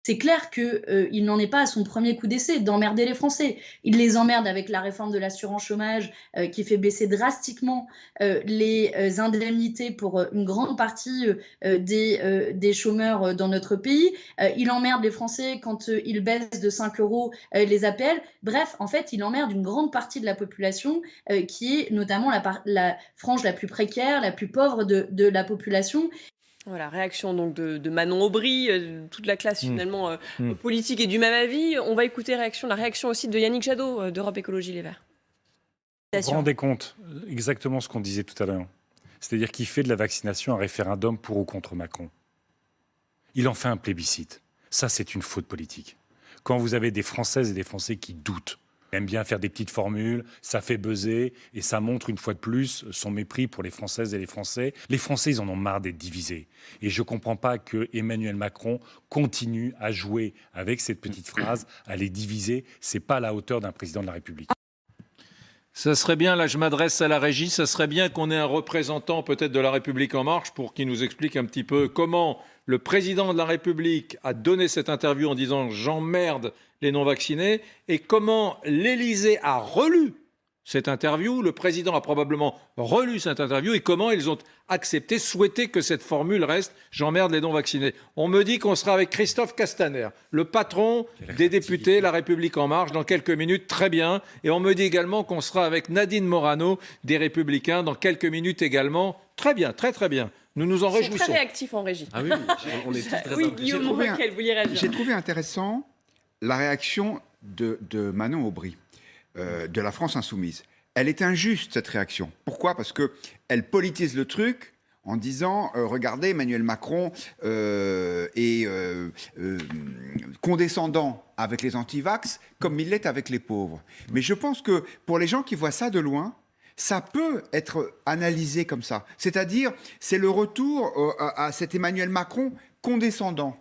C'est clair qu'il n'en est pas à son premier coup d'essai d'emmerder les Français. Il les emmerde avec la réforme de l'assurance chômage qui fait baisser drastiquement les indemnités pour une grande partie des chômeurs dans notre pays. Il emmerde les Français quand il baisse de 5 € les APL. Bref, en fait, il emmerde une grande partie de la population qui est notamment la frange la plus précaire, la plus pauvre de la population. Voilà, réaction donc de Manon Aubry, toute la classe finalement politique est du même avis. On va écouter la réaction aussi de Yannick Jadot d'Europe Écologie Les Verts. Vous vous rendez compte exactement ce qu'on disait tout à l'heure. C'est-à-dire qu'il fait de la vaccination un référendum pour ou contre Macron. Il en fait un plébiscite. Ça, c'est une faute politique. Quand vous avez des Françaises et des Français qui doutent, aiment bien faire des petites formules, ça fait buzzer et ça montre une fois de plus son mépris pour les Françaises et les Français. Les Français, ils en ont marre d'être divisés. Et je ne comprends pas que Emmanuel Macron continue à jouer avec cette petite phrase, à les diviser. Ce n'est pas à la hauteur d'un président de la République. Ça serait bien, là je m'adresse à la régie, ça serait bien qu'on ait un représentant peut-être de La République En Marche pour qu'il nous explique un petit peu comment le président de la République a donné cette interview en disant « j'emmerde les non-vaccinés » et comment l'Élysée a relu cette interview, le président a probablement relu cette interview et comment ils ont accepté, souhaité que cette formule reste « j'emmerde les non-vaccinés ». On me dit qu'on sera avec Christophe Castaner, le patron des députés La République En Marche, dans quelques minutes, très bien. Et on me dit également qu'on sera avec Nadine Morano, des Républicains, dans quelques minutes également. Très bien, très très bien. Nous nous en réjouissons. Ils sont très réactifs en régie. Ah oui, on est tous très oui, Guillaume Monrequel, vous vouliez réagir. J'ai trouvé intéressant la réaction de Manon Aubry, de la France Insoumise. Elle est injuste, cette réaction. Pourquoi? Parce qu'elle politise le truc en disant regardez, Emmanuel Macron est condescendant avec les antivax comme il l'est avec les pauvres. Mais je pense que pour les gens qui voient ça de loin, ça peut être analysé comme ça. C'est-à-dire, c'est le retour à cet Emmanuel Macron condescendant,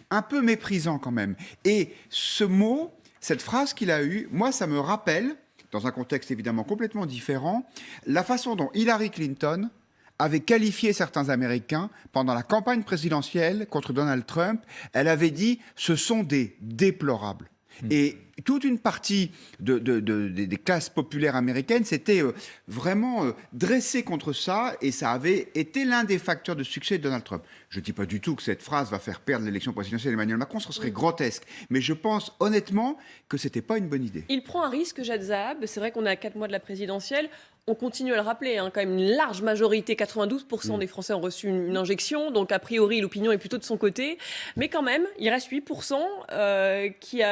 un peu méprisant quand même. Et ce mot, cette phrase qu'il a eue, moi, ça me rappelle, dans un contexte évidemment complètement différent, la façon dont Hillary Clinton avait qualifié certains Américains pendant la campagne présidentielle contre Donald Trump. Elle avait dit « ce sont des déplorables ». Et toute une partie des classes populaires américaines s'était vraiment dressée contre ça, et ça avait été l'un des facteurs de succès de Donald Trump. Je ne dis pas du tout que cette phrase va faire perdre l'élection présidentielle d'Emmanuel Macron, ce serait grotesque. Mais je pense honnêtement que ce n'était pas une bonne idée. Il prend un risque, Jad Zahab. C'est vrai qu'on est à 4 mois de la présidentielle. On continue à le rappeler, hein, quand même une large majorité, 92% des Français ont reçu une injection, donc a priori l'opinion est plutôt de son côté, mais quand même il reste 8% qui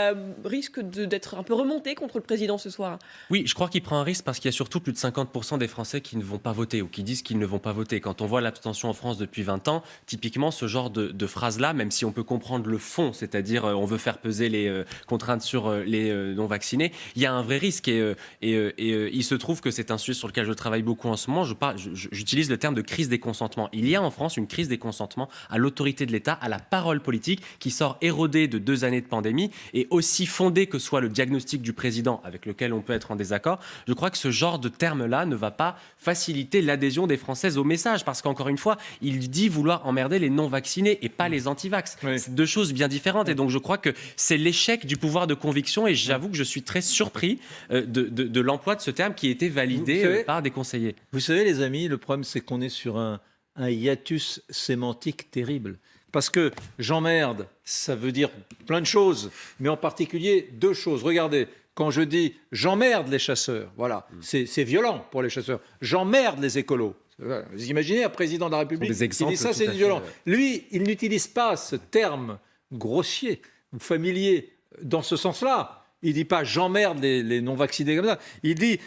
risque d'être un peu remonté contre le président ce soir. Oui, je crois qu'il prend un risque parce qu'il y a surtout plus de 50% des Français qui ne vont pas voter ou qui disent qu'ils ne vont pas voter. Quand on voit l'abstention en France depuis 20 ans, typiquement ce genre de phrase-là, même si on peut comprendre le fond, c'est-à-dire on veut faire peser les contraintes sur les non-vaccinés, il y a un vrai risque et il se trouve que c'est un sujet sur lequel je travaille beaucoup en ce moment. J'utilise le terme de crise des consentements. Il y a en France une crise des consentements à l'autorité de l'État, à la parole politique, qui sort érodée de 2 années de pandémie, et aussi fondée que soit le diagnostic du président, avec lequel on peut être en désaccord. Je crois que ce genre de terme-là ne va pas faciliter l'adhésion des Françaises au message, parce qu'encore une fois, il dit vouloir emmerder les non-vaccinés et pas les anti-vax. Oui. C'est 2 choses bien différentes, et donc je crois que c'est l'échec du pouvoir de conviction, et j'avoue que je suis très surpris de l'emploi de ce terme qui a été validé par des conseillers. Vous savez, les amis, le problème, c'est qu'on est sur un hiatus sémantique terrible. Parce que j'emmerde, ça veut dire plein de choses, mais en particulier 2 choses. Regardez, quand je dis j'emmerde les chasseurs, voilà, c'est violent pour les chasseurs. J'emmerde les écolos. Vous imaginez un président de la République qui dit ça, c'est violent. Lui, il n'utilise pas ce terme grossier ou familier dans ce sens-là. Il ne dit pas j'emmerde les non-vaccinés comme ça. Il dit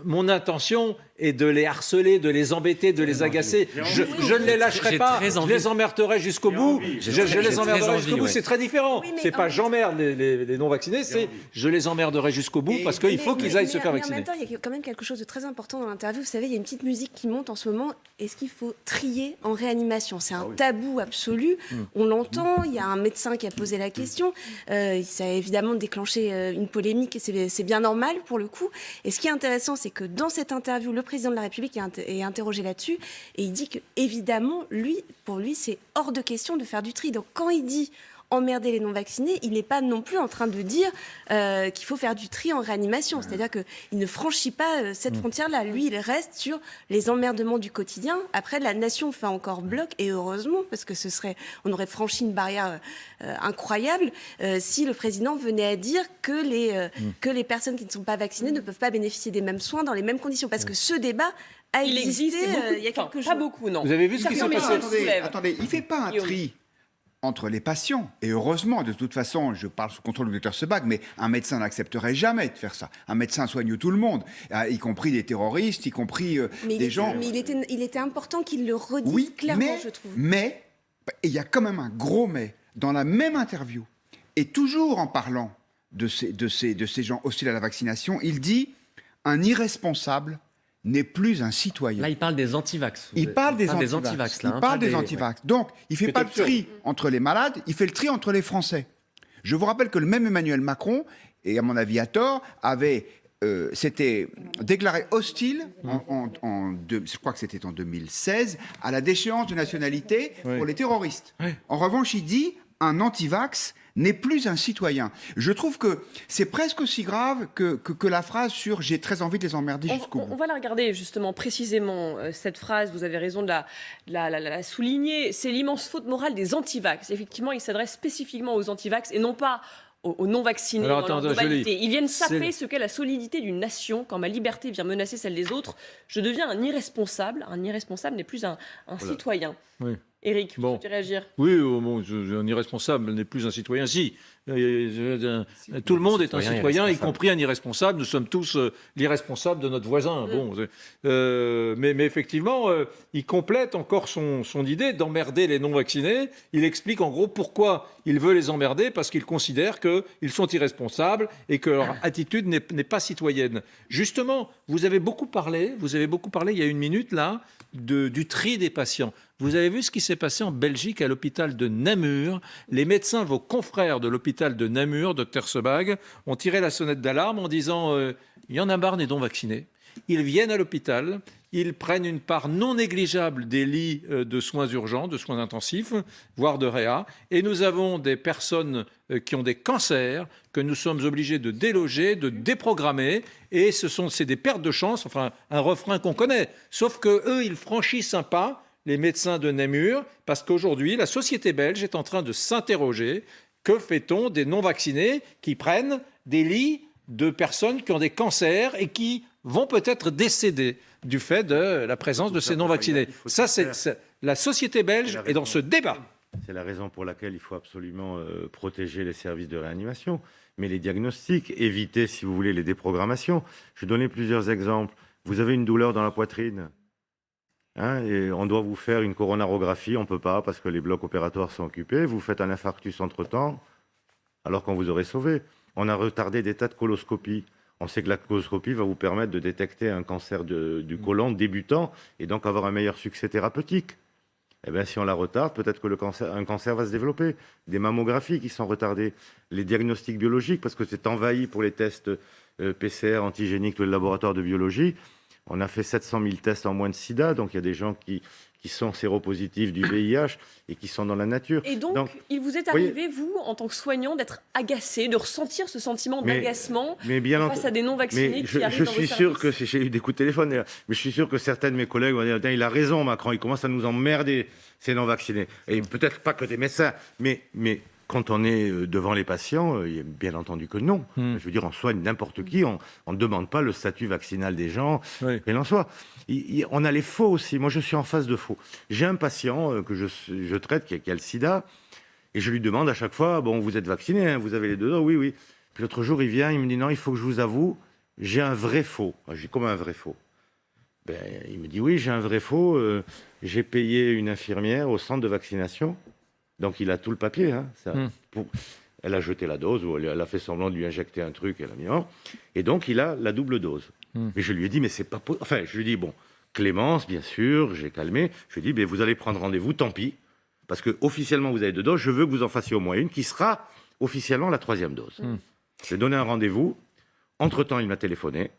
mon intention est de les harceler, de les embêter, de les agacer. Je ne les lâcherai pas, je les emmerderai jusqu'au bout. Je les emmerderai jusqu'au bout, c'est très différent. Oui, c'est pas j'emmerde les non-vaccinés, c'est je les emmerderai jusqu'au bout parce qu'il faut qu'ils aillent se faire vacciner. En même temps, il y a quand même quelque chose de très important dans l'interview. Vous savez, il y a une petite musique qui monte en ce moment. Est-ce qu'il faut trier en réanimation? C'est un tabou absolu. On l'entend, il y a un médecin qui a posé la question. Ça a évidemment déclenché une polémique et c'est bien normal pour le coup. Et ce qui est intéressant, c'est que dans cette interview, le président de la République est interrogé là-dessus et il dit que évidemment, pour lui, c'est hors de question de faire du tri. Donc quand il dit emmerder les non-vaccinés, il n'est pas non plus en train de dire qu'il faut faire du tri en réanimation. C'est-à-dire qu'il ne franchit pas cette frontière-là. Lui, il reste sur les emmerdements du quotidien. Après, la nation fait encore bloc, et heureusement, parce que on aurait franchi une barrière incroyable si le président venait à dire que les personnes qui ne sont pas vaccinées ne peuvent pas bénéficier des mêmes soins dans les mêmes conditions. Parce que ce débat a existé il y a quelques jours. Pas beaucoup, non. Vous avez vu ce qui s'est passé? Attendez, il ne fait pas un tri entre les patients. Et heureusement, de toute façon, je parle sous contrôle du Dr Sebag, mais un médecin n'accepterait jamais de faire ça. Un médecin soigne tout le monde, y compris des terroristes, y compris des gens... Mais il était important qu'il le redise clairement, je trouve. Mais, il y a quand même un gros mais. Dans la même interview, Et toujours en parlant de ces gens hostiles à la vaccination, il dit « un irresponsable n'est plus un citoyen ». Là, il parle des antivax. Il parle des antivax. Il parle des antivax. Donc, il ne fait pas le tri entre les malades, il fait le tri entre les Français. Je vous rappelle que le même Emmanuel Macron, et à mon avis à tort, s'était déclaré hostile, je crois que c'était en 2016, à la déchéance de nationalité pour les terroristes. En revanche, il dit « un antivax n'est plus un citoyen ». Je trouve que c'est presque aussi grave que la phrase sur « j'ai très envie de les emmerder jusqu'au bout ». On va la regarder justement précisément, cette phrase, vous avez raison de la souligner, c'est l'immense faute morale des antivax. Effectivement, il s'adresse spécifiquement aux antivax et non pas aux non-vaccinés. Alors, dans leur attends, globalité. Ils viennent saper ce qu'est la solidité d'une nation. Quand ma liberté vient menacer celle des autres, je deviens un irresponsable. Un irresponsable n'est plus un citoyen. Oui. Éric, vous souhaitez réagir? Oui, un irresponsable n'est plus un citoyen. Si, tout le monde est un citoyen, y compris un irresponsable. Nous sommes tous l'irresponsable de notre voisin. Bon, mais effectivement, il complète encore son idée d'emmerder les non-vaccinés. Il explique en gros pourquoi il veut les emmerder, parce qu'il considère qu'ils sont irresponsables et que leur attitude n'est pas citoyenne. Justement, vous avez beaucoup parlé il y a une minute là, du tri des patients. Vous avez vu ce qui s'est passé en Belgique à l'hôpital de Namur. Les médecins, vos confrères de l'hôpital de Namur, Dr Sebag, ont tiré la sonnette d'alarme en disant il y en a marre des non-vaccinés. Ils viennent à l'hôpital, ils prennent une part non négligeable des lits de soins urgents, de soins intensifs, voire de réa. Et nous avons des personnes qui ont des cancers que nous sommes obligés de déloger, de déprogrammer. Et c'est des pertes de chance, enfin un refrain qu'on connaît. Sauf qu'eux, ils franchissent un pas, les médecins de Namur, parce qu'aujourd'hui, la société belge est en train de s'interroger. Que fait-on des non-vaccinés qui prennent des lits de personnes qui ont des cancers et qui vont peut-être décéder du fait de la présence de ces non-vaccinés? Ça, c'est la société belge est dans ce débat. C'est la raison pour laquelle il faut absolument protéger les services de réanimation, mais les diagnostics, éviter, si vous voulez, les déprogrammations. Je vais donner plusieurs exemples. Vous avez une douleur dans la poitrine, et on doit vous faire une coronarographie, on ne peut pas parce que les blocs opératoires sont occupés. Vous faites un infarctus entre-temps, alors qu'on vous aurait sauvé. On a retardé des tas de coloscopies. On sait que la coloscopie va vous permettre de détecter un cancer du côlon débutant et donc avoir un meilleur succès thérapeutique. Eh bien, si on la retarde, peut-être que un cancer va se développer. Des mammographies qui sont retardées, les diagnostics biologiques, parce que c'est envahi pour les tests PCR, antigéniques, tous les laboratoires de biologie. On a fait 700 000 tests en moins de sida, donc il y a des gens qui sont séropositifs du VIH et qui sont dans la nature. Et donc il vous est arrivé, vous, en tant que soignant, d'être agacé, de ressentir ce sentiment d'agacement face à des non-vaccinés qui arrivent dans vos services? Je suis sûr que j'ai eu des coups de téléphone, mais je suis sûr que certains de mes collègues vont dire « il a raison, Macron, il commence à nous emmerder, ces non-vaccinés ». Et peut-être pas que des médecins, mais quand on est devant les patients, bien entendu que non. Je veux dire, on soigne n'importe qui, on ne demande pas le statut vaccinal des gens, quel en soit. On a les faux aussi. Moi, je suis en face de faux. J'ai un patient que je traite qui a le sida, et je lui demande à chaque fois, bon, vous êtes vacciné, vous avez les 2 doses? Oui, oui. Puis l'autre jour, il vient, il me dit, non, il faut que je vous avoue, j'ai un vrai faux. Je dis, comment un vrai faux? Il me dit, oui, j'ai un vrai faux. J'ai payé une infirmière au centre de vaccination. Donc, il a tout le papier. Elle a jeté la dose, ou elle a fait semblant de lui injecter un truc, elle a mis un. Et donc, il a la double dose. Mais je lui ai dit, mais c'est pas possible. Enfin, je lui ai dit, bon, clémence, bien sûr, j'ai calmé. Je lui ai dit, vous allez prendre rendez-vous, tant pis. Parce que officiellement, vous avez 2 doses. Je veux que vous en fassiez au moins une, qui sera officiellement la 3e dose. Je lui ai donné un rendez-vous. Entre-temps, il m'a téléphoné.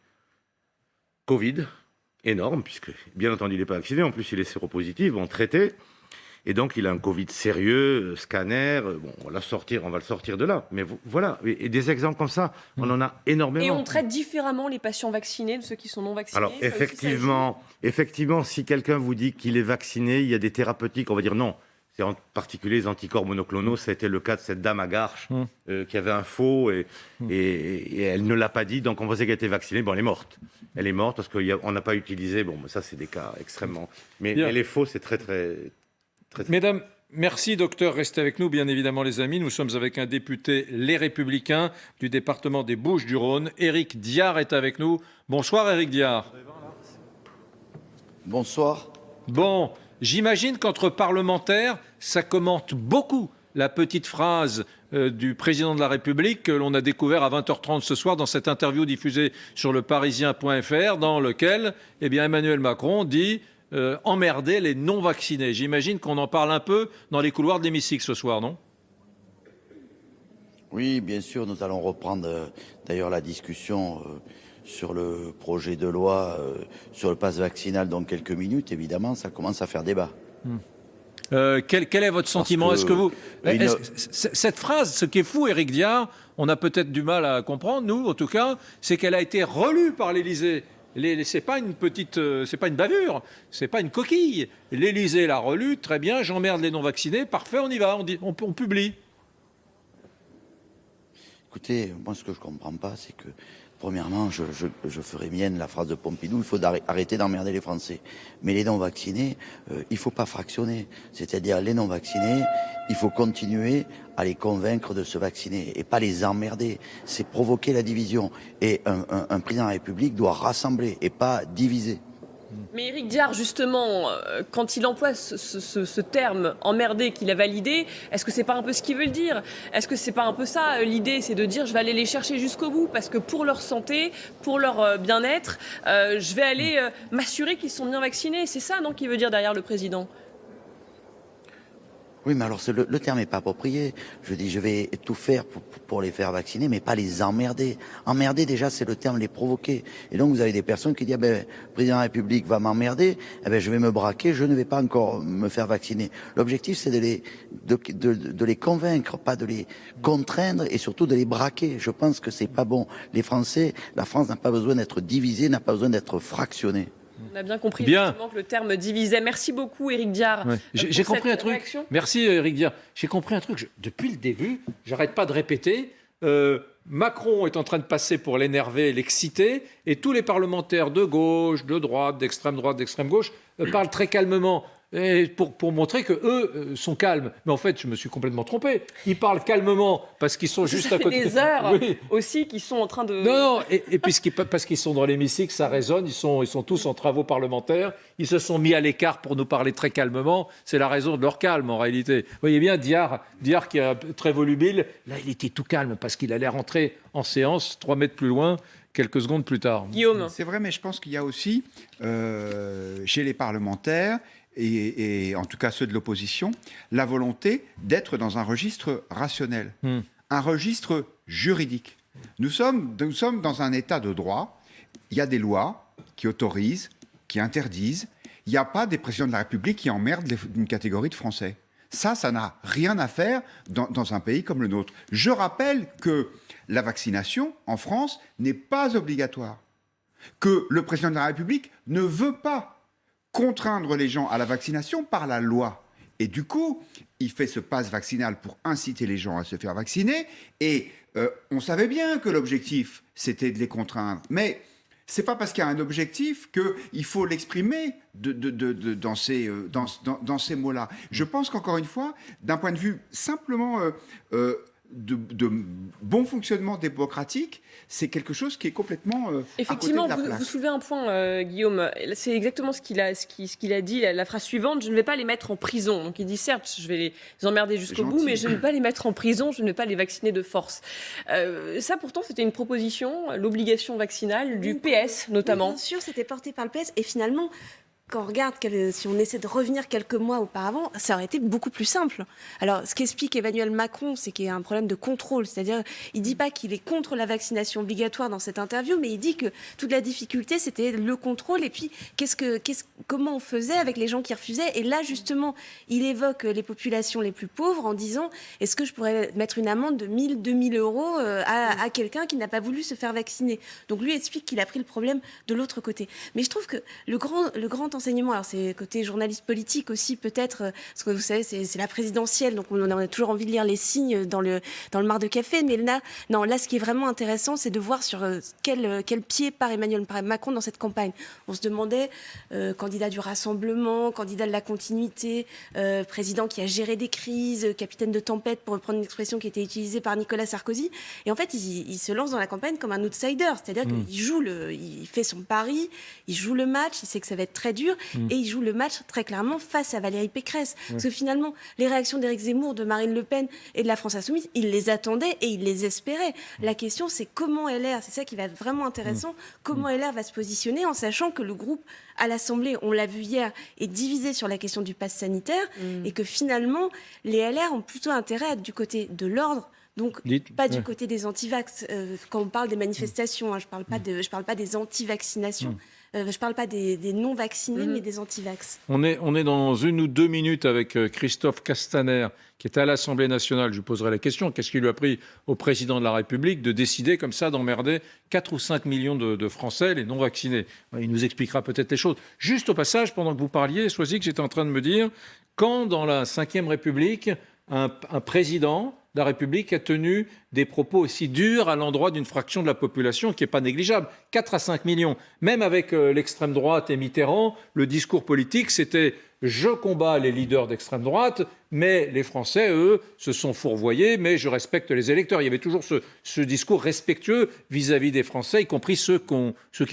Covid, énorme, puisque, bien entendu, il n'est pas vacciné. En plus, il est séropositif, bon, traité. Et donc, il a un Covid sérieux, scanner. Bon, on va le sortir de là. Mais voilà. Et des exemples comme ça, on en a énormément. Et on traite différemment les patients vaccinés de ceux qui sont non vaccinés? Alors, effectivement, si quelqu'un vous dit qu'il est vacciné, il y a des thérapeutiques, on va dire non. C'est en particulier les anticorps monoclonaux. Ça a été le cas de cette dame à Garches qui avait un faux et elle ne l'a pas dit. Donc, on pensait qu'elle était vaccinée. Bon, elle est morte. Elle est morte parce qu'on n'a pas utilisé. Bon, ça, c'est des cas extrêmement. Mais les faux, c'est très. Mesdames, merci docteur, restez avec nous bien évidemment les amis. Nous sommes avec un député Les Républicains du département des Bouches-du-Rhône. Éric Diard est avec nous. Bonsoir Éric Diard. Bonsoir. Bon, j'imagine qu'entre parlementaires, ça commente beaucoup la petite phrase du président de la République que l'on a découvert à 20h30 ce soir dans cette interview diffusée sur le parisien.fr dans lequel Emmanuel Macron dit emmerder les non-vaccinés. J'imagine qu'on en parle un peu dans les couloirs de l'hémicycle ce soir, non ? Oui, bien sûr, nous allons reprendre d'ailleurs la discussion sur le projet de loi sur le pass vaccinal dans quelques minutes. Évidemment, ça commence à faire débat. Quel est votre sentiment ? Est-ce que vous... Cette phrase, ce qui est fou, Éric Diard, on a peut-être du mal à comprendre, nous en tout cas, c'est qu'elle a été relue par l'Élysée. C'est pas une petite, c'est pas une bavure, c'est pas une coquille. L'Élysée l'a relue, très bien, j'emmerde les non-vaccinés, parfait, on y va, on publie. Écoutez, moi ce que je comprends pas, c'est que premièrement, je ferai mienne la phrase de Pompidou, il faut arrêter d'emmerder les Français. Mais les non-vaccinés, il faut pas fractionner. C'est-à-dire les non-vaccinés, il faut continuer à les convaincre de se vacciner et pas les emmerder. C'est provoquer la division. Et un président de la République doit rassembler et pas diviser. Mais Éric Diard, justement, quand il emploie ce terme « emmerder » qu'il a validé, est-ce que c'est pas un peu ce qu'il veut le dire ? Est-ce que c'est pas un peu ça, l'idée, c'est de dire « je vais aller les chercher jusqu'au bout » parce que pour leur santé, pour leur bien-être, je vais aller m'assurer qu'ils sont bien vaccinés. C'est ça, non, qu'il veut dire derrière le président ? Oui, mais alors le terme n'est pas approprié. Je dis, je vais tout faire pour les faire vacciner, mais pas les emmerder. Emmerder, déjà, c'est le terme les provoquer. Et donc, vous avez des personnes qui disent, le président de la République va m'emmerder, je vais me braquer, je ne vais pas encore me faire vacciner. L'objectif, c'est de les convaincre, pas de les contraindre et surtout de les braquer. Je pense que c'est pas bon. Les Français, la France n'a pas besoin d'être divisée, n'a pas besoin d'être fractionnée. On a bien compris effectivement que le terme divisait. Merci beaucoup, Éric Diard. Ouais. J'ai compris un truc. Réaction. Merci, Éric Diard. J'ai compris un truc. Depuis le début, j'arrête pas de répéter. Macron est en train de passer pour l'énerver, l'exciter, et tous les parlementaires de gauche, de droite, d'extrême gauche parlent très calmement. Et pour montrer que eux sont calmes. Mais en fait, je me suis complètement trompé. Ils parlent calmement parce qu'ils sont juste à côté. Ça fait des heures aussi qu'ils sont en train de... Non, et puis parce qu'ils sont dans l'hémicycle, ça résonne, ils sont tous en travaux parlementaires, ils se sont mis à l'écart pour nous parler très calmement, c'est la raison de leur calme en réalité. Vous voyez bien, Diard qui est très volubile, là il était tout calme parce qu'il allait rentrer en séance 3 mètres plus loin, quelques secondes plus tard. Guillaume. C'est vrai, mais je pense qu'il y a aussi, chez les parlementaires, et en tout cas ceux de l'opposition, la volonté d'être dans un registre rationnel, un registre juridique. Nous sommes dans un état de droit, il y a des lois qui autorisent, qui interdisent, il n'y a pas des présidents de la République qui emmerdent une catégorie de Français. Ça n'a rien à faire dans un pays comme le nôtre. Je rappelle que la vaccination en France n'est pas obligatoire, que le président de la République ne veut pas contraindre les gens à la vaccination par la loi. Et du coup, il fait ce pass vaccinal pour inciter les gens à se faire vacciner. Et on savait bien que l'objectif, c'était de les contraindre. Mais c'est pas parce qu'il y a un objectif qu'il faut l'exprimer dans ces mots-là. Je pense qu'encore une fois, d'un point de vue simplement de bon fonctionnement démocratique, c'est quelque chose qui est complètement effectivement, à côté de la place. Vous soulevez un point, Guillaume. C'est exactement ce qu'il a dit, la phrase suivante, je ne vais pas les mettre en prison. Donc il dit, certes, je vais les emmerder jusqu'au bout, mais je ne vais pas les mettre en prison, je ne vais pas les vacciner de force. Ça, pourtant, c'était une proposition, l'obligation vaccinale du PS, notamment. Bien sûr, c'était porté par le PS, et finalement... Quand on regarde, si on essaie de revenir quelques mois auparavant, ça aurait été beaucoup plus simple. Alors, ce qu'explique Emmanuel Macron, c'est qu'il y a un problème de contrôle. C'est-à-dire, il ne dit pas qu'il est contre la vaccination obligatoire dans cette interview, mais il dit que toute la difficulté, c'était le contrôle. Et puis, comment on faisait avec les gens qui refusaient. Et là, justement, il évoque les populations les plus pauvres en disant, est-ce que je pourrais mettre une amende de 1 000, 2 000 euros à quelqu'un qui n'a pas voulu se faire vacciner. Donc, lui explique qu'il a pris le problème de l'autre côté. Mais je trouve que le grand enseignement, alors c'est côté journaliste politique aussi peut-être, parce que vous savez c'est la présidentielle, donc on a toujours envie de lire les signes dans le mar de café, mais là ce qui est vraiment intéressant, c'est de voir sur quel pied part Emmanuel Macron dans cette campagne. On se demandait, candidat du rassemblement, candidat de la continuité, président qui a géré des crises, capitaine de tempête, pour reprendre une expression qui était utilisée par Nicolas Sarkozy, et en fait il se lance dans la campagne comme un outsider, c'est-à-dire qu'il joue il fait son pari, il joue le match, il sait que ça va être très dur. dur et il joue le match très clairement face à Valérie Pécresse. Parce que finalement, les réactions d'Éric Zemmour, de Marine Le Pen et de la France Insoumise, il les attendait et il les espérait. La question, c'est comment LR, c'est ça qui va être vraiment intéressant, comment LR va se positionner en sachant que le groupe à l'Assemblée, on l'a vu hier, est divisé sur la question du pass sanitaire et que finalement, les LR ont plutôt intérêt à être du côté de l'ordre. Donc, pas du côté des anti-vax. Quand on parle des manifestations, hein, je ne parle pas des anti-vaccinations. Je ne parle pas des non-vaccinés, mais des anti-vax. On est dans 1 ou 2 minutes avec Christophe Castaner, qui est à l'Assemblée nationale. Je lui poserai la question, qu'est-ce qui lui a pris au président de la République de décider comme ça d'emmerder 4 ou 5 millions de Français, les non-vaccinés? Il nous expliquera peut-être les choses. Juste au passage, pendant que vous parliez, Soisy, que j'étais en train de me dire, quand dans la Ve République, un président de la République a tenu des propos aussi durs à l'endroit d'une fraction de la population qui n'est pas négligeable. 4 à 5 millions. Même avec l'extrême droite et Mitterrand, le discours politique, c'était « je combats les leaders d'extrême droite, mais les Français, eux, se sont fourvoyés, mais je respecte les électeurs ». Il y avait toujours ce discours respectueux vis-à-vis des Français, y compris ceux qui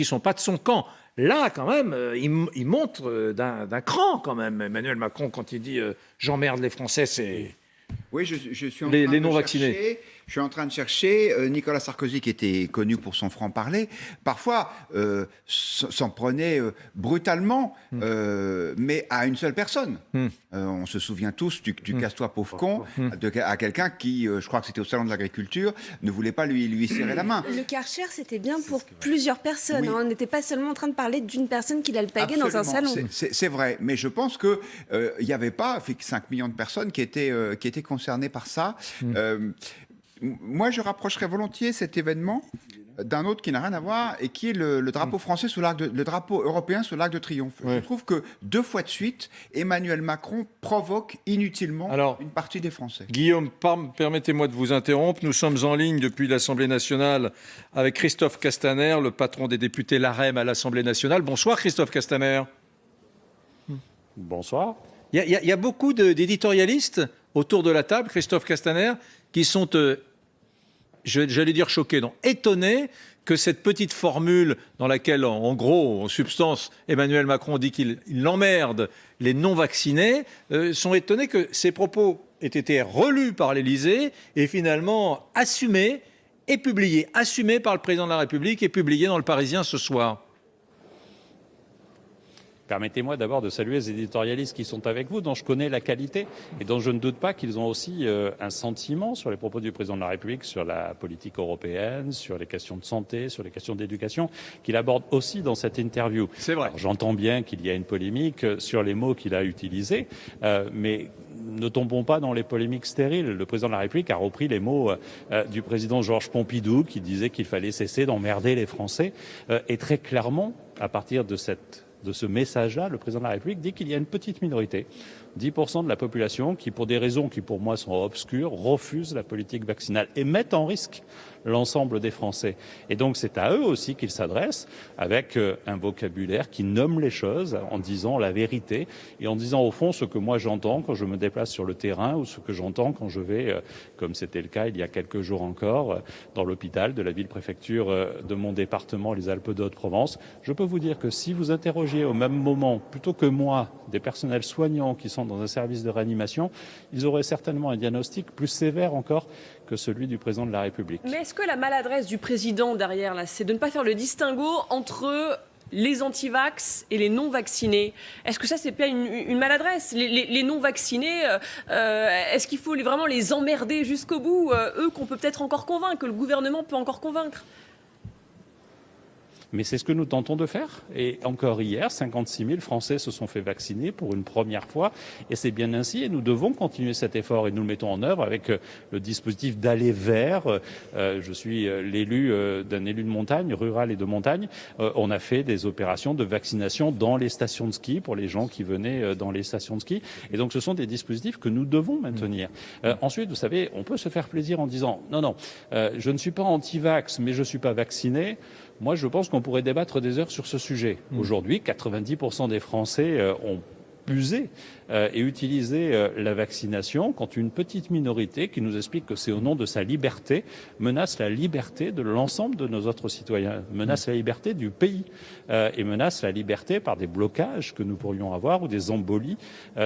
ne sont pas de son camp. Là, quand même, il montre d'un cran, quand même, Emmanuel Macron, quand il dit « j'emmerde les Français », c'est... Oui, je suis en les train non-vaccinés. Je suis en train de chercher Nicolas Sarkozy, qui était connu pour son franc-parler, parfois s'en prenait brutalement, mais à une seule personne. On se souvient tous du casse-toi pauvre con, à quelqu'un qui, je crois que c'était au Salon de l'Agriculture, ne voulait pas lui serrer la main. Le Karcher, c'était bien pour plusieurs personnes. Oui. On n'était pas seulement en train de parler d'une personne qui l'alpaguait dans un salon. C'est vrai, mais je pense qu'il n'y avait pas 5 millions de personnes qui étaient concernées par ça. Moi, je rapprocherais volontiers cet événement d'un autre qui n'a rien à voir et qui est le drapeau français le drapeau européen sous l'Arc de Triomphe. Je trouve que 2 fois de suite, Emmanuel Macron provoque inutilement une partie des Français. Guillaume, permettez-moi de vous interrompre. Nous sommes en ligne depuis l'Assemblée nationale avec Christophe Castaner, le patron des députés LaREM à l'Assemblée nationale. Bonsoir Christophe Castaner. Bonsoir. Il y a beaucoup d'éditorialistes autour de la table, Christophe Castaner, qui sont, j'allais dire choqués, non, étonnés que cette petite formule dans laquelle, en gros, en substance, Emmanuel Macron dit qu'il emmerde les non-vaccinés, sont étonnés que ces propos aient été relus par l'Élysée et finalement assumés et publiés, assumés par le président de la République et publiés dans Le Parisien ce soir. Permettez-moi d'abord de saluer les éditorialistes qui sont avec vous, dont je connais la qualité et dont je ne doute pas qu'ils ont aussi un sentiment sur les propos du président de la République, sur la politique européenne, sur les questions de santé, sur les questions d'éducation, qu'il aborde aussi dans cette interview. C'est vrai. J'entends bien qu'il y a une polémique sur les mots qu'il a utilisés, mais ne tombons pas dans les polémiques stériles. Le président de la République a repris les mots du président Georges Pompidou qui disait qu'il fallait cesser d'emmerder les Français. Et très clairement, à partir de ce message-là, le président de la République dit qu'il y a une petite minorité, 10% de la population, qui, pour des raisons qui pour moi sont obscures, refuse la politique vaccinale et met en risque l'ensemble des Français. Et donc c'est à eux aussi qu'il s'adresse avec un vocabulaire qui nomme les choses en disant la vérité et en disant au fond ce que moi j'entends quand je me déplace sur le terrain ou ce que j'entends quand je vais, comme c'était le cas il y a quelques jours encore, dans l'hôpital de la ville-préfecture de mon département, les Alpes de Haute-Provence. Je peux vous dire que si vous interrogiez au même moment, plutôt que moi, des personnels soignants qui sont dans un service de réanimation, ils auraient certainement un diagnostic plus sévère encore que celui du président de la République. Mais est-ce que la maladresse du président derrière, là, c'est de ne pas faire le distinguo entre les anti-vax et les non-vaccinés? Est-ce que ça, c'est pas une maladresse? Les non-vaccinés, est-ce qu'il faut vraiment les emmerder jusqu'au bout? Eux qu'on peut peut-être encore convaincre, que le gouvernement peut encore convaincre? Mais c'est ce que nous tentons de faire. Et encore hier, 56 000 Français se sont fait vacciner pour une première fois. Et c'est bien ainsi. Et nous devons continuer cet effort. Et nous le mettons en œuvre avec le dispositif d'aller vers. Je suis l'élu d'un élu de montagne, rural et de montagne. On a fait des opérations de vaccination dans les stations de ski pour les gens qui venaient dans les stations de ski. Et donc ce sont des dispositifs que nous devons maintenir. Ensuite, vous savez, on peut se faire plaisir en disant non, je ne suis pas anti-vax, mais je ne suis pas vacciné. Moi, je pense qu'on pourrait débattre des heures sur ce sujet. Aujourd'hui, 90% des Français ont abuser et utiliser la vaccination quand une petite minorité qui nous explique que c'est au nom de sa liberté menace la liberté de l'ensemble de nos autres citoyens, menace la liberté du pays et menace la liberté par des blocages que nous pourrions avoir ou des embolies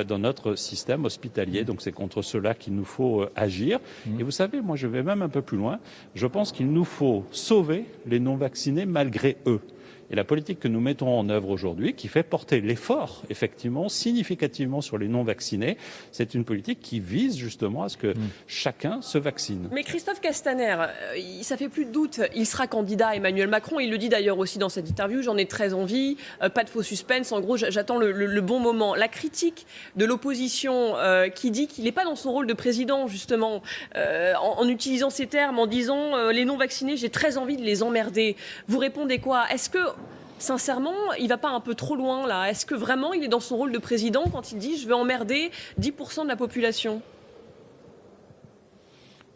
dans notre système hospitalier. Donc c'est contre cela qu'il nous faut agir. Et vous savez, moi je vais même un peu plus loin. Je pense qu'il nous faut sauver les non-vaccinés malgré eux. Et la politique que nous mettons en œuvre aujourd'hui, qui fait porter l'effort, effectivement, significativement sur les non-vaccinés, c'est une politique qui vise justement à ce que chacun se vaccine. Mais Christophe Castaner, ça fait plus de doute, il sera candidat Emmanuel Macron, il le dit d'ailleurs aussi dans cette interview, j'en ai très envie, pas de faux suspense, en gros j'attends le bon moment. La critique de l'opposition qui dit qu'il n'est pas dans son rôle de président, justement, en utilisant ces termes, en disant les non-vaccinés, j'ai très envie de les emmerder. Vous répondez quoi? Est-ce que sincèrement, il va pas un peu trop loin là? Est-ce que vraiment il est dans son rôle de président quand il dit je vais emmerder 10% de la population?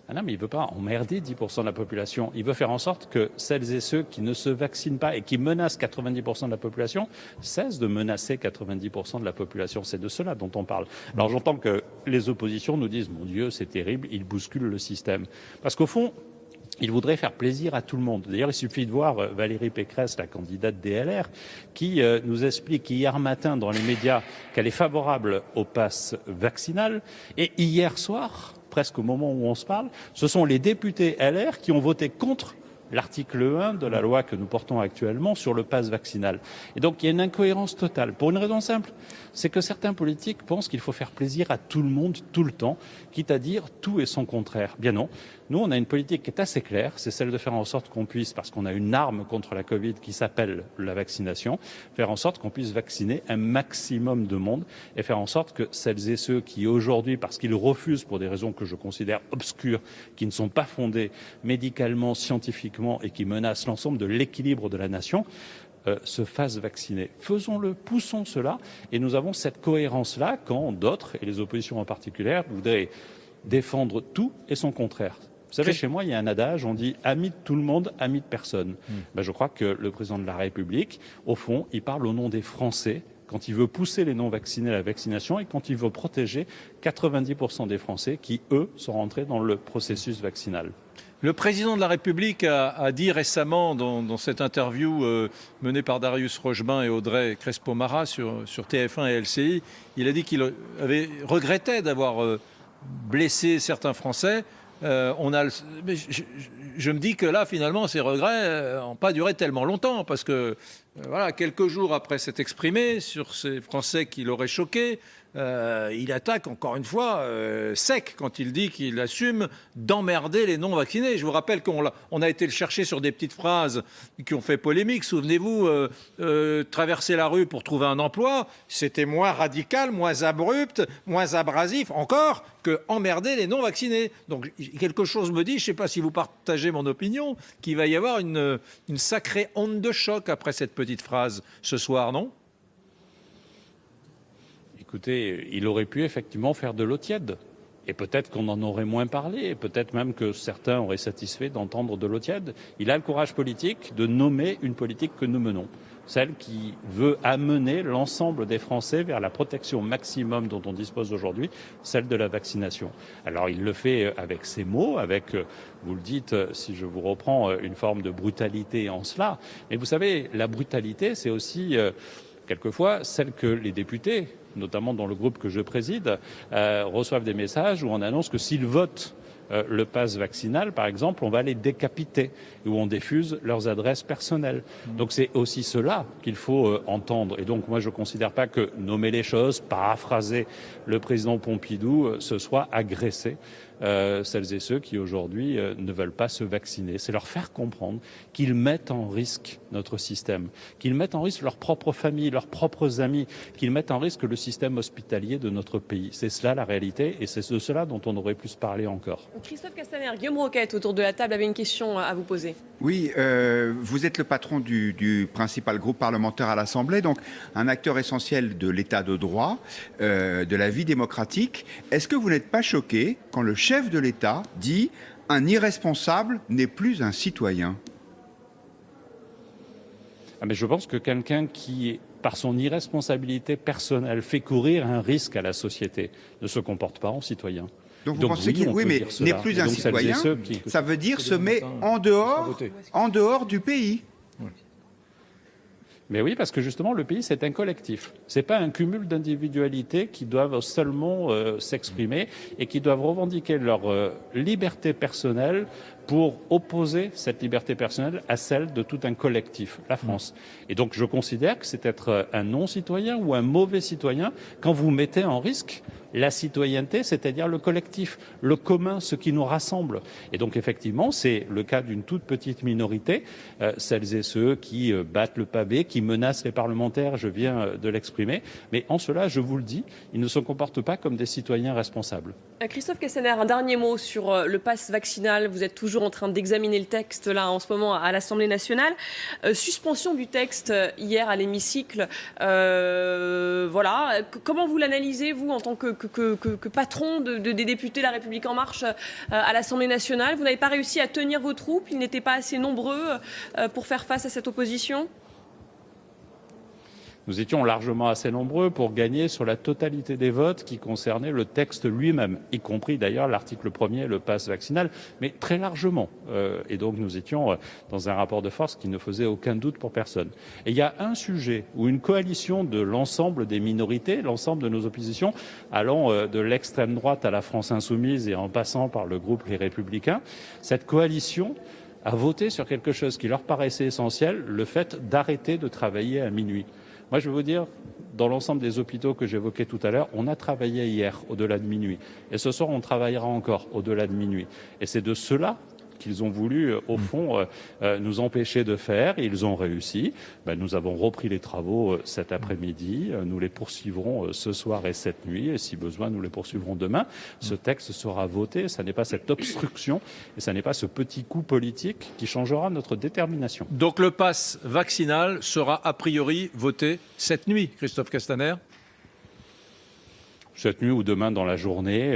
Ah non, mais il ne veut pas emmerder 10% de la population. Il veut faire en sorte que celles et ceux qui ne se vaccinent pas et qui menacent 90% de la population cessent de menacer 90% de la population. C'est de cela dont on parle. Alors j'entends que les oppositions nous disent « Mon Dieu, c'est terrible, ils bousculent le système ». Parce qu'au fond, il voudrait faire plaisir à tout le monde. D'ailleurs, il suffit de voir Valérie Pécresse, la candidate DLR, qui nous explique hier matin dans les médias qu'elle est favorable au pass vaccinal. Et hier soir, presque au moment où on se parle, ce sont les députés LR qui ont voté contre l'article 1 de la loi que nous portons actuellement sur le pass vaccinal. Et donc il y a une incohérence totale. Pour une raison simple, c'est que certains politiques pensent qu'il faut faire plaisir à tout le monde, tout le temps, quitte à dire tout et son contraire. Bien non. Nous, on a une politique qui est assez claire, c'est celle de faire en sorte qu'on puisse, parce qu'on a une arme contre la Covid qui s'appelle la vaccination, faire en sorte qu'on puisse vacciner un maximum de monde et faire en sorte que celles et ceux qui aujourd'hui, parce qu'ils refusent pour des raisons que je considère obscures, qui ne sont pas fondées médicalement, scientifiquement et qui menacent l'ensemble de l'équilibre de la nation, se fassent vacciner. Faisons-le, poussons cela, et nous avons cette cohérence-là quand d'autres, et les oppositions en particulier, voudraient défendre tout et son contraire. Vous savez, chez moi, il y a un adage, on dit « ami de tout le monde, ami de personne ». Je crois que le président de la République, au fond, il parle au nom des Français quand il veut pousser les non-vaccinés à la vaccination et quand il veut protéger 90% des Français qui, eux, sont rentrés dans le processus vaccinal. Le président de la République a dit récemment dans cette interview menée par Darius Rochebain et Audrey Crespo-Mara sur TF1 et LCI, il a dit qu'il regrettait d'avoir blessé certains Français. Je me dis que là, finalement, ces regrets n'ont pas duré tellement longtemps parce que, voilà, quelques jours après s'être exprimé sur ces Français qui l'auraient choqué, il attaque encore une fois sec quand il dit qu'il assume d'emmerder les non-vaccinés. Je vous rappelle qu'on a été le chercher sur des petites phrases qui ont fait polémique. Souvenez-vous, traverser la rue pour trouver un emploi, c'était moins radical, moins abrupt, moins abrasif encore que emmerder les non-vaccinés. Donc quelque chose me dit, je ne sais pas si vous partagez mon opinion, qu'il va y avoir une sacrée onde de choc après cette petite phrase ce soir, non ? Écoutez, il aurait pu effectivement faire de l'eau tiède. Et peut-être qu'on en aurait moins parlé, et peut-être même que certains auraient satisfait d'entendre de l'eau tiède. Il a le courage politique de nommer une politique que nous menons, celle qui veut amener l'ensemble des Français vers la protection maximum dont on dispose aujourd'hui, celle de la vaccination. Alors il le fait avec ses mots, avec, vous le dites, si je vous reprends, une forme de brutalité en cela. Mais vous savez, la brutalité, c'est aussi quelquefois celle que les députés, notamment dans le groupe que je préside, reçoivent des messages où on annonce que s'ils votent le pass vaccinal, par exemple, on va les décapiter, où on diffuse leurs adresses personnelles. Donc c'est aussi cela qu'il faut entendre. Et donc moi je ne considère pas que nommer les choses, paraphraser le président Pompidou, ce soit agresser celles et ceux qui aujourd'hui ne veulent pas se vacciner. C'est leur faire comprendre qu'ils mettent en risque notre système, qu'ils mettent en risque leur propre famille, leurs propres amis, qu'ils mettent en risque le système hospitalier de notre pays. C'est cela la réalité et c'est de cela dont on aurait pu se parler encore. Christophe Castaner, Guillaume Roquette, autour de la table, avait une question à vous poser. Oui, vous êtes le patron du principal groupe parlementaire à l'Assemblée, donc un acteur essentiel de l'état de droit, de la vie démocratique. Est-ce que vous n'êtes pas choqué quand le chef de l'État dit « un irresponsable n'est plus un citoyen » ? Mais je pense que quelqu'un qui par son irresponsabilité personnelle, fait courir un risque à la société, ne se comporte pas en citoyen. Donc vous pensez qu'il n'est plus un citoyen, ça veut dire se met en dehors du pays. Mais oui, parce que justement, le pays, c'est un collectif. Ce n'est pas un cumul d'individualités qui doivent seulement s'exprimer et qui doivent revendiquer leur liberté personnelle pour opposer cette liberté personnelle à celle de tout un collectif, la France. Et donc, je considère que c'est être un non-citoyen ou un mauvais citoyen quand vous mettez en risque la citoyenneté, c'est-à-dire le collectif, le commun, ce qui nous rassemble. Et donc, effectivement, c'est le cas d'une toute petite minorité, celles et ceux qui battent le pavé, qui menacent les parlementaires, je viens de l'exprimer. Mais en cela, je vous le dis, ils ne se comportent pas comme des citoyens responsables. Christophe Castaner, un dernier mot sur le pass vaccinal. Vous êtes toujours en train d'examiner le texte là en ce moment à l'Assemblée nationale. Suspension du texte hier à l'hémicycle. Voilà. Comment vous l'analysez, vous, en tant que patron des députés La République En Marche à l'Assemblée nationale? Vous n'avez pas réussi à tenir vos troupes? Ils n'étaient pas assez nombreux pour faire face à cette opposition? Nous étions largement assez nombreux pour gagner sur la totalité des votes qui concernaient le texte lui-même, y compris d'ailleurs l'article 1er, le pass vaccinal, mais très largement. Et donc nous étions dans un rapport de force qui ne faisait aucun doute pour personne. Et il y a un sujet où une coalition de l'ensemble des minorités, l'ensemble de nos oppositions, allant de l'extrême droite à la France insoumise et en passant par le groupe Les Républicains, cette coalition a voté sur quelque chose qui leur paraissait essentiel, le fait d'arrêter de travailler à minuit. Moi, je vais vous dire, dans l'ensemble des hôpitaux que j'évoquais tout à l'heure, on a travaillé hier au-delà de minuit. Et ce soir, on travaillera encore au-delà de minuit. Et c'est de cela qu'ils ont voulu, au fond, nous empêcher de faire. Et ils ont réussi. Nous avons repris les travaux cet après-midi. Nous les poursuivrons ce soir et cette nuit. Et si besoin, nous les poursuivrons demain. Ce texte sera voté. Ce n'est pas cette obstruction et ce n'est pas ce petit coup politique qui changera notre détermination. Donc le pass vaccinal sera a priori voté cette nuit, Christophe Castaner? Cette nuit ou demain dans la journée,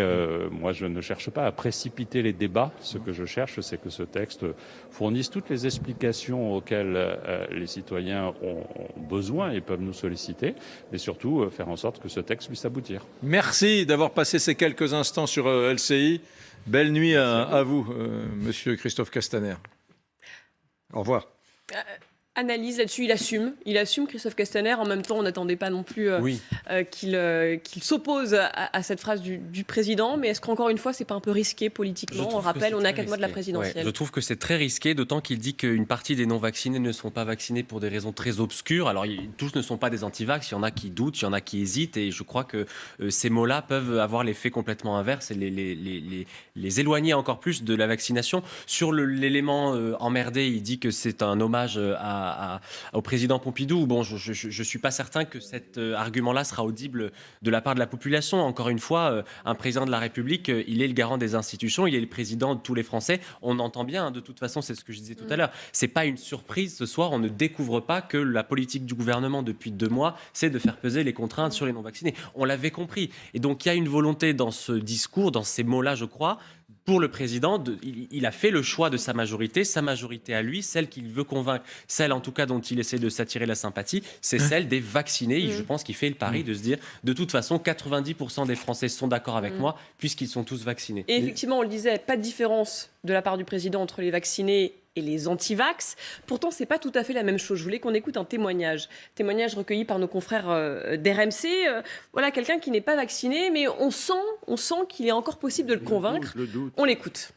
moi je ne cherche pas à précipiter les débats. Ce que je cherche, c'est que ce texte fournisse toutes les explications auxquelles les citoyens ont besoin et peuvent nous solliciter, mais surtout faire en sorte que ce texte puisse aboutir. Merci d'avoir passé ces quelques instants sur LCI. Belle nuit à vous, monsieur Christophe Castaner. Au revoir. Analyse là-dessus, il assume Christophe Castaner. En même temps, on n'attendait pas non plus qu'il s'oppose à cette phrase du président. Mais est-ce qu'encore une fois, c'est pas un peu risqué politiquement? On rappelle, on est à 4 mois de la présidentielle. Ouais, je trouve que c'est très risqué, d'autant qu'il dit qu'une partie des non-vaccinés ne sont pas vaccinés pour des raisons très obscures. Alors, tous ne sont pas des anti-vax, il y en a qui doutent, il y en a qui hésitent, et je crois que ces mots-là peuvent avoir l'effet complètement inverse et les éloigner encore plus de la vaccination. Sur l'élément emmerdé, il dit que c'est un hommage au président Pompidou. Bon, je suis pas certain que cet argument-là sera audible de la part de la population. Encore une fois, un président de la République, il est le garant des institutions, il est le président de tous les Français. On entend bien, de toute façon, c'est ce que je disais tout à l'heure. C'est pas une surprise ce soir, on ne découvre pas que la politique du gouvernement depuis 2 mois, c'est de faire peser les contraintes sur les non-vaccinés. On l'avait compris. Et donc, il y a une volonté dans ce discours, dans ces mots-là, je crois, pour le président, il a fait le choix de sa majorité à lui, celle qu'il veut convaincre, celle en tout cas dont il essaie de s'attirer la sympathie, c'est celle des vaccinés. Je pense qu'il fait le pari de se dire, de toute façon, 90% des Français sont d'accord avec moi, puisqu'ils sont tous vaccinés. Et effectivement, on le disait, pas de différence de la part du président entre les vaccinés et les anti-vax. Pourtant, c'est pas tout à fait la même chose. Je voulais qu'on écoute un témoignage recueilli par nos confrères d'RMC. Voilà, quelqu'un qui n'est pas vacciné, mais on sent qu'il est encore possible de le convaincre. On l'écoute.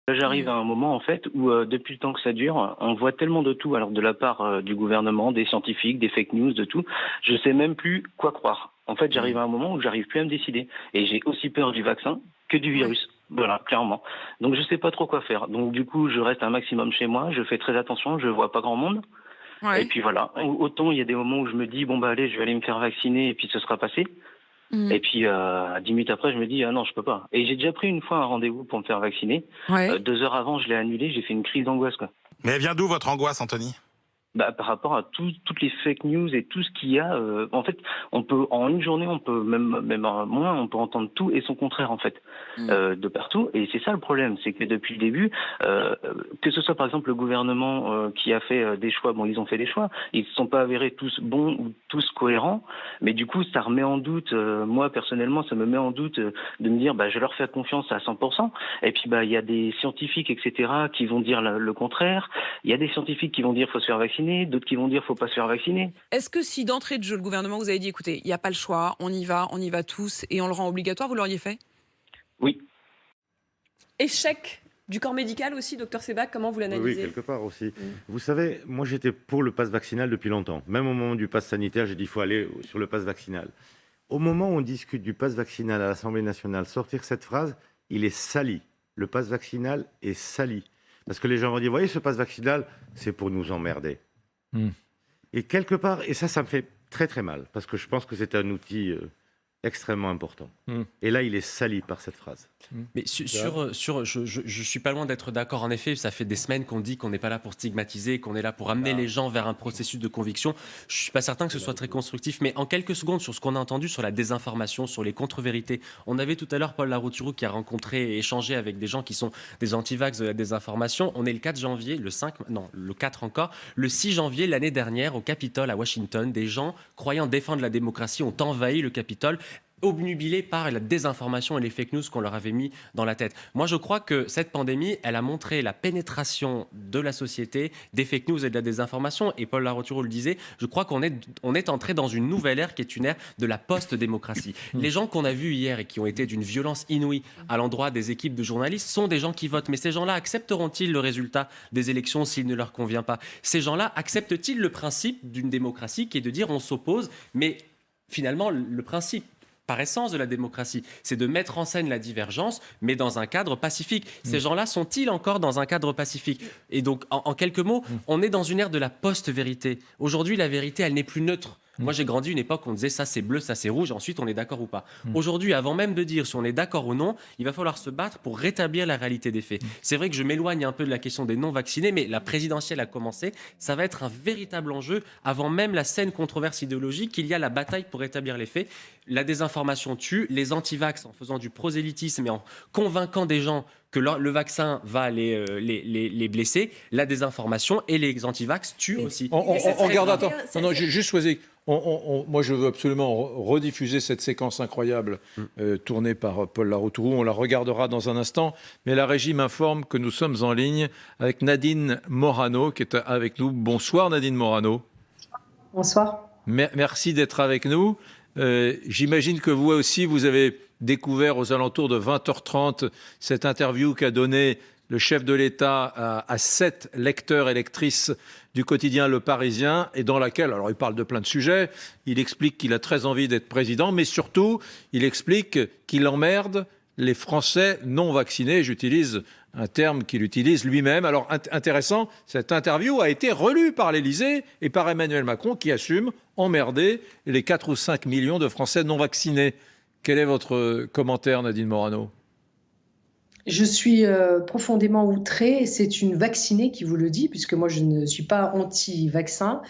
J'arrive à un moment, en fait, où depuis le temps que ça dure, on voit tellement de tout, alors de la part du gouvernement, des scientifiques, des fake news, de tout. Je sais même plus quoi croire. En fait, j'arrive à un moment où j'arrive plus à me décider. Et j'ai aussi peur du vaccin que du virus. Voilà, clairement. Donc, je sais pas trop quoi faire. Donc, du coup, je reste un maximum chez moi. Je fais très attention. Je vois pas grand monde. Ouais. Et puis voilà. Autant, il y a des moments où je me dis, bon, bah, allez, je vais aller me faire vacciner et puis ce sera passé. Et puis, 10 minutes après, je me dis, ah non, je peux pas. Et j'ai déjà pris une fois un rendez-vous pour me faire vacciner. 2 heures avant, je l'ai annulé. J'ai fait une crise d'angoisse, quoi. Mais elle vient d'où votre angoisse, Anthony ? par rapport à toutes les fake news et tout ce qu'il y a. En fait, on peut en une journée, on peut même en moins, on peut entendre tout et son contraire en fait, de partout. Et c'est ça le problème, c'est que depuis le début, que ce soit par exemple le gouvernement qui a fait des choix, bon, ils ont fait des choix, ils ne se sont pas avérés tous bons ou tous cohérents, mais du coup, ça remet en doute. Moi personnellement, ça me met en doute de me dire, je leur fais confiance à 100%. Et puis, il y a des scientifiques, etc., qui vont dire le contraire. Il y a des scientifiques qui vont dire faut se faire vacciner, d'autres qui vont dire faut pas se faire vacciner. Est-ce que si d'entrée de jeu, le gouvernement vous avait dit, écoutez, il n'y a pas le choix, on y va tous et on le rend obligatoire, vous l'auriez fait? Oui. Échec du corps médical aussi, docteur Sebag, comment vous l'analysez? Oui, quelque part aussi. Vous savez, moi j'étais pour le pass vaccinal depuis longtemps. Même au moment du pass sanitaire, j'ai dit qu'il faut aller sur le pass vaccinal. Au moment où on discute du pass vaccinal à l'Assemblée nationale, sortir cette phrase, il est sali. Le pass vaccinal est sali. Parce que les gens vont dire, vous voyez, ce pass vaccinal, c'est pour nous emmerder. Et quelque part, et ça me fait très très mal, parce que je pense que c'est un outil extrêmement important. Et là, il est sali par cette phrase. Mais je suis pas loin d'être d'accord. En effet, ça fait des semaines qu'on dit qu'on n'est pas là pour stigmatiser, qu'on est là pour amener les gens vers un processus de conviction. Je suis pas certain que ce soit très constructif. Mais en quelques secondes, sur ce qu'on a entendu sur la désinformation, sur les contre-vérités, on avait tout à l'heure Paul Larouturou qui a rencontré et échangé avec des gens qui sont des anti-vax de la désinformation. On est le 4 janvier, le 4 encore, le 6 janvier l'année dernière au Capitole à Washington, des gens croyant défendre la démocratie ont envahi le Capitole, obnubilés par la désinformation et les fake news qu'on leur avait mis dans la tête. Moi, je crois que cette pandémie, elle a montré la pénétration de la société, des fake news et de la désinformation. Et Paul Larouturou le disait, je crois qu'on est entré dans une nouvelle ère qui est une ère de la post-démocratie. Les gens qu'on a vus hier et qui ont été d'une violence inouïe à l'endroit des équipes de journalistes sont des gens qui votent. Mais ces gens-là accepteront-ils le résultat des élections s'il ne leur convient pas? Ces gens-là acceptent-ils le principe d'une démocratie qui est de dire on s'oppose, mais finalement, le principe par essence de la démocratie, c'est de mettre en scène la divergence, mais dans un cadre pacifique. Ces gens-là sont-ils encore dans un cadre pacifique? Et donc, en quelques mots, on est dans une ère de la post-vérité. Aujourd'hui, la vérité, elle n'est plus neutre. Moi, j'ai grandi une époque où on disait ça c'est bleu, ça c'est rouge, ensuite on est d'accord ou pas. Aujourd'hui, avant même de dire si on est d'accord ou non, il va falloir se battre pour rétablir la réalité des faits. C'est vrai que je m'éloigne un peu de la question des non-vaccinés, mais la présidentielle a commencé. Ça va être un véritable enjeu. Avant même la saine controverse idéologique, il y a la bataille pour rétablir les faits. La désinformation tue, les anti-vax en faisant du prosélytisme et en convainquant des gens que le vaccin va les blesser, la désinformation et les anti-vax tuent aussi. On regarde, attends, non, juste choisi. Moi, je veux absolument rediffuser cette séquence incroyable tournée par Paul Larouturou. On la regardera dans un instant. Mais la régie m'informe que nous sommes en ligne avec Nadine Morano, qui est avec nous. Bonsoir, Nadine Morano. Bonsoir. Merci d'être avec nous. J'imagine que vous aussi, vous avez découvert aux alentours de 20h30 cette interview qu'a donnée le chef de l'État à 7 lecteurs et lectrices du quotidien Le Parisien, et dans laquelle, alors il parle de plein de sujets, il explique qu'il a très envie d'être président, mais surtout, il explique qu'il emmerde les Français non vaccinés. J'utilise un terme qu'il utilise lui-même. Alors, intéressant, cette interview a été relue par l'Élysée et par Emmanuel Macron, qui assume emmerder les 4 ou 5 millions de Français non vaccinés. Quel est votre commentaire, Nadine Morano ? Je suis profondément outrée, c'est une vaccinée qui vous le dit, puisque moi je ne suis pas anti-vaccin,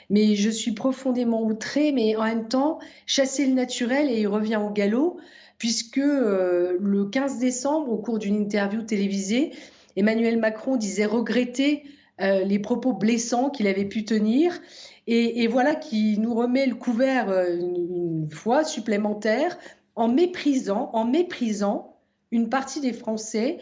mais je suis profondément outrée, mais en même temps, chasser le naturel et il revient au galop, puisque le 15 décembre, au cours d'une interview télévisée, Emmanuel Macron disait regretter les propos blessants qu'il avait pu tenir, et voilà qui nous remet le couvert une fois supplémentaire en méprisant une partie des Français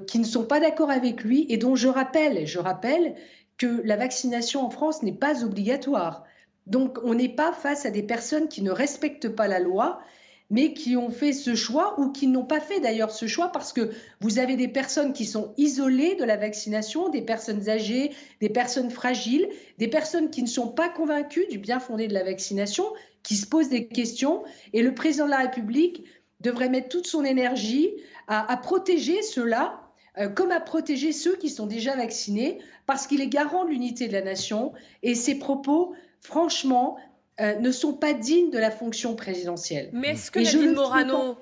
qui ne sont pas d'accord avec lui et dont je rappelle que la vaccination en France n'est pas obligatoire. Donc on n'est pas face à des personnes qui ne respectent pas la loi, mais qui ont fait ce choix ou qui n'ont pas fait d'ailleurs ce choix, parce que vous avez des personnes qui sont isolées de la vaccination, des personnes âgées, des personnes fragiles, des personnes qui ne sont pas convaincues du bien fondé de la vaccination, qui se posent des questions, et le président de la République devrait mettre toute son énergie à protéger ceux-là, comme à protéger ceux qui sont déjà vaccinés, parce qu'il est garant de l'unité de la nation, et ses propos, franchement, ne sont pas dignes de la fonction présidentielle. Mais est-ce que, Nadine Morano,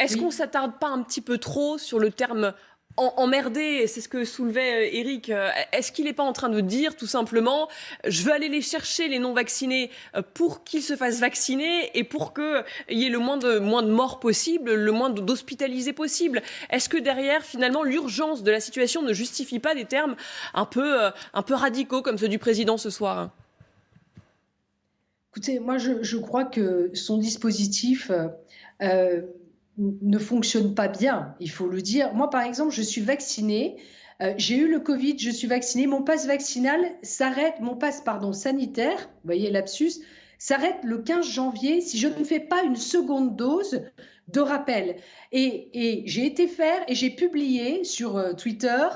est-ce qu'on ne s'attarde pas un petit peu trop sur le terme emmerdé, c'est ce que soulevait Éric. Est-ce qu'il n'est pas en train de dire tout simplement je veux aller les chercher, les non-vaccinés, pour qu'ils se fassent vacciner et pour qu'il y ait le moins de morts possible, le moins d'hospitalisés possible? Est-ce que derrière, finalement, l'urgence de la situation ne justifie pas des termes un peu radicaux comme ceux du président ce soir? Écoutez, moi je crois que son dispositif ne fonctionne pas bien, il faut le dire. Moi, par exemple, je suis vaccinée, j'ai eu le Covid, je suis vaccinée, mon pass vaccinal s'arrête, mon pass sanitaire, vous voyez lapsus, s'arrête le 15 janvier si je ne fais pas une seconde dose de rappel. Et j'ai été faire et j'ai publié sur Twitter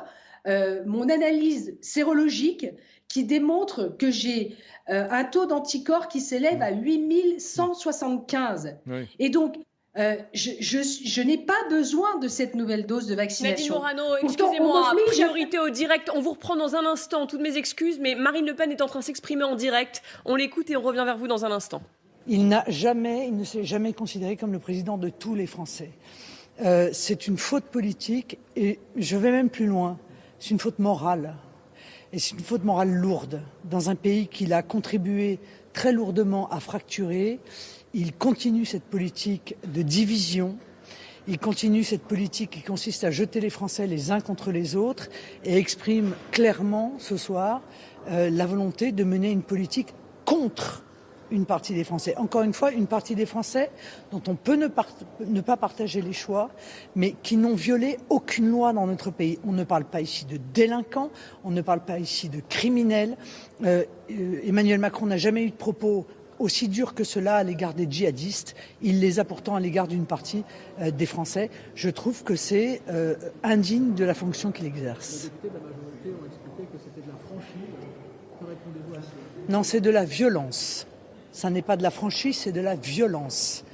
mon analyse sérologique qui démontre que j'ai un taux d'anticorps qui s'élève à 8175. Oui. Et donc, je n'ai pas besoin de cette nouvelle dose de vaccination. Nadine Morano, excusez-moi, priorité au direct. On vous reprend dans un instant. Toutes mes excuses, mais Marine Le Pen est en train de s'exprimer en direct. On l'écoute et on revient vers vous dans un instant. Il ne s'est jamais considéré comme le président de tous les Français. C'est une faute politique et je vais même plus loin. C'est une faute morale. Et c'est une faute morale lourde. Dans un pays qu'il a contribué très lourdement à fracturer, il continue cette politique de division, il continue cette politique qui consiste à jeter les Français les uns contre les autres et exprime clairement ce soir la volonté de mener une politique contre une partie des Français. Encore une fois, une partie des Français dont on peut ne pas partager les choix, mais qui n'ont violé aucune loi dans notre pays. On ne parle pas ici de délinquants, on ne parle pas ici de criminels. Emmanuel Macron n'a jamais eu de propos aussi durs que cela à l'égard des djihadistes. Il les a pourtant à l'égard d'une partie des Français. Je trouve que c'est indigne de la fonction qu'il exerce. Les députés de la majorité ont expliqué que c'était de la franchise. Que répondez-vous à cela ? Non, c'est de la violence. Ça n'est pas de la franchise, c'est de la violence.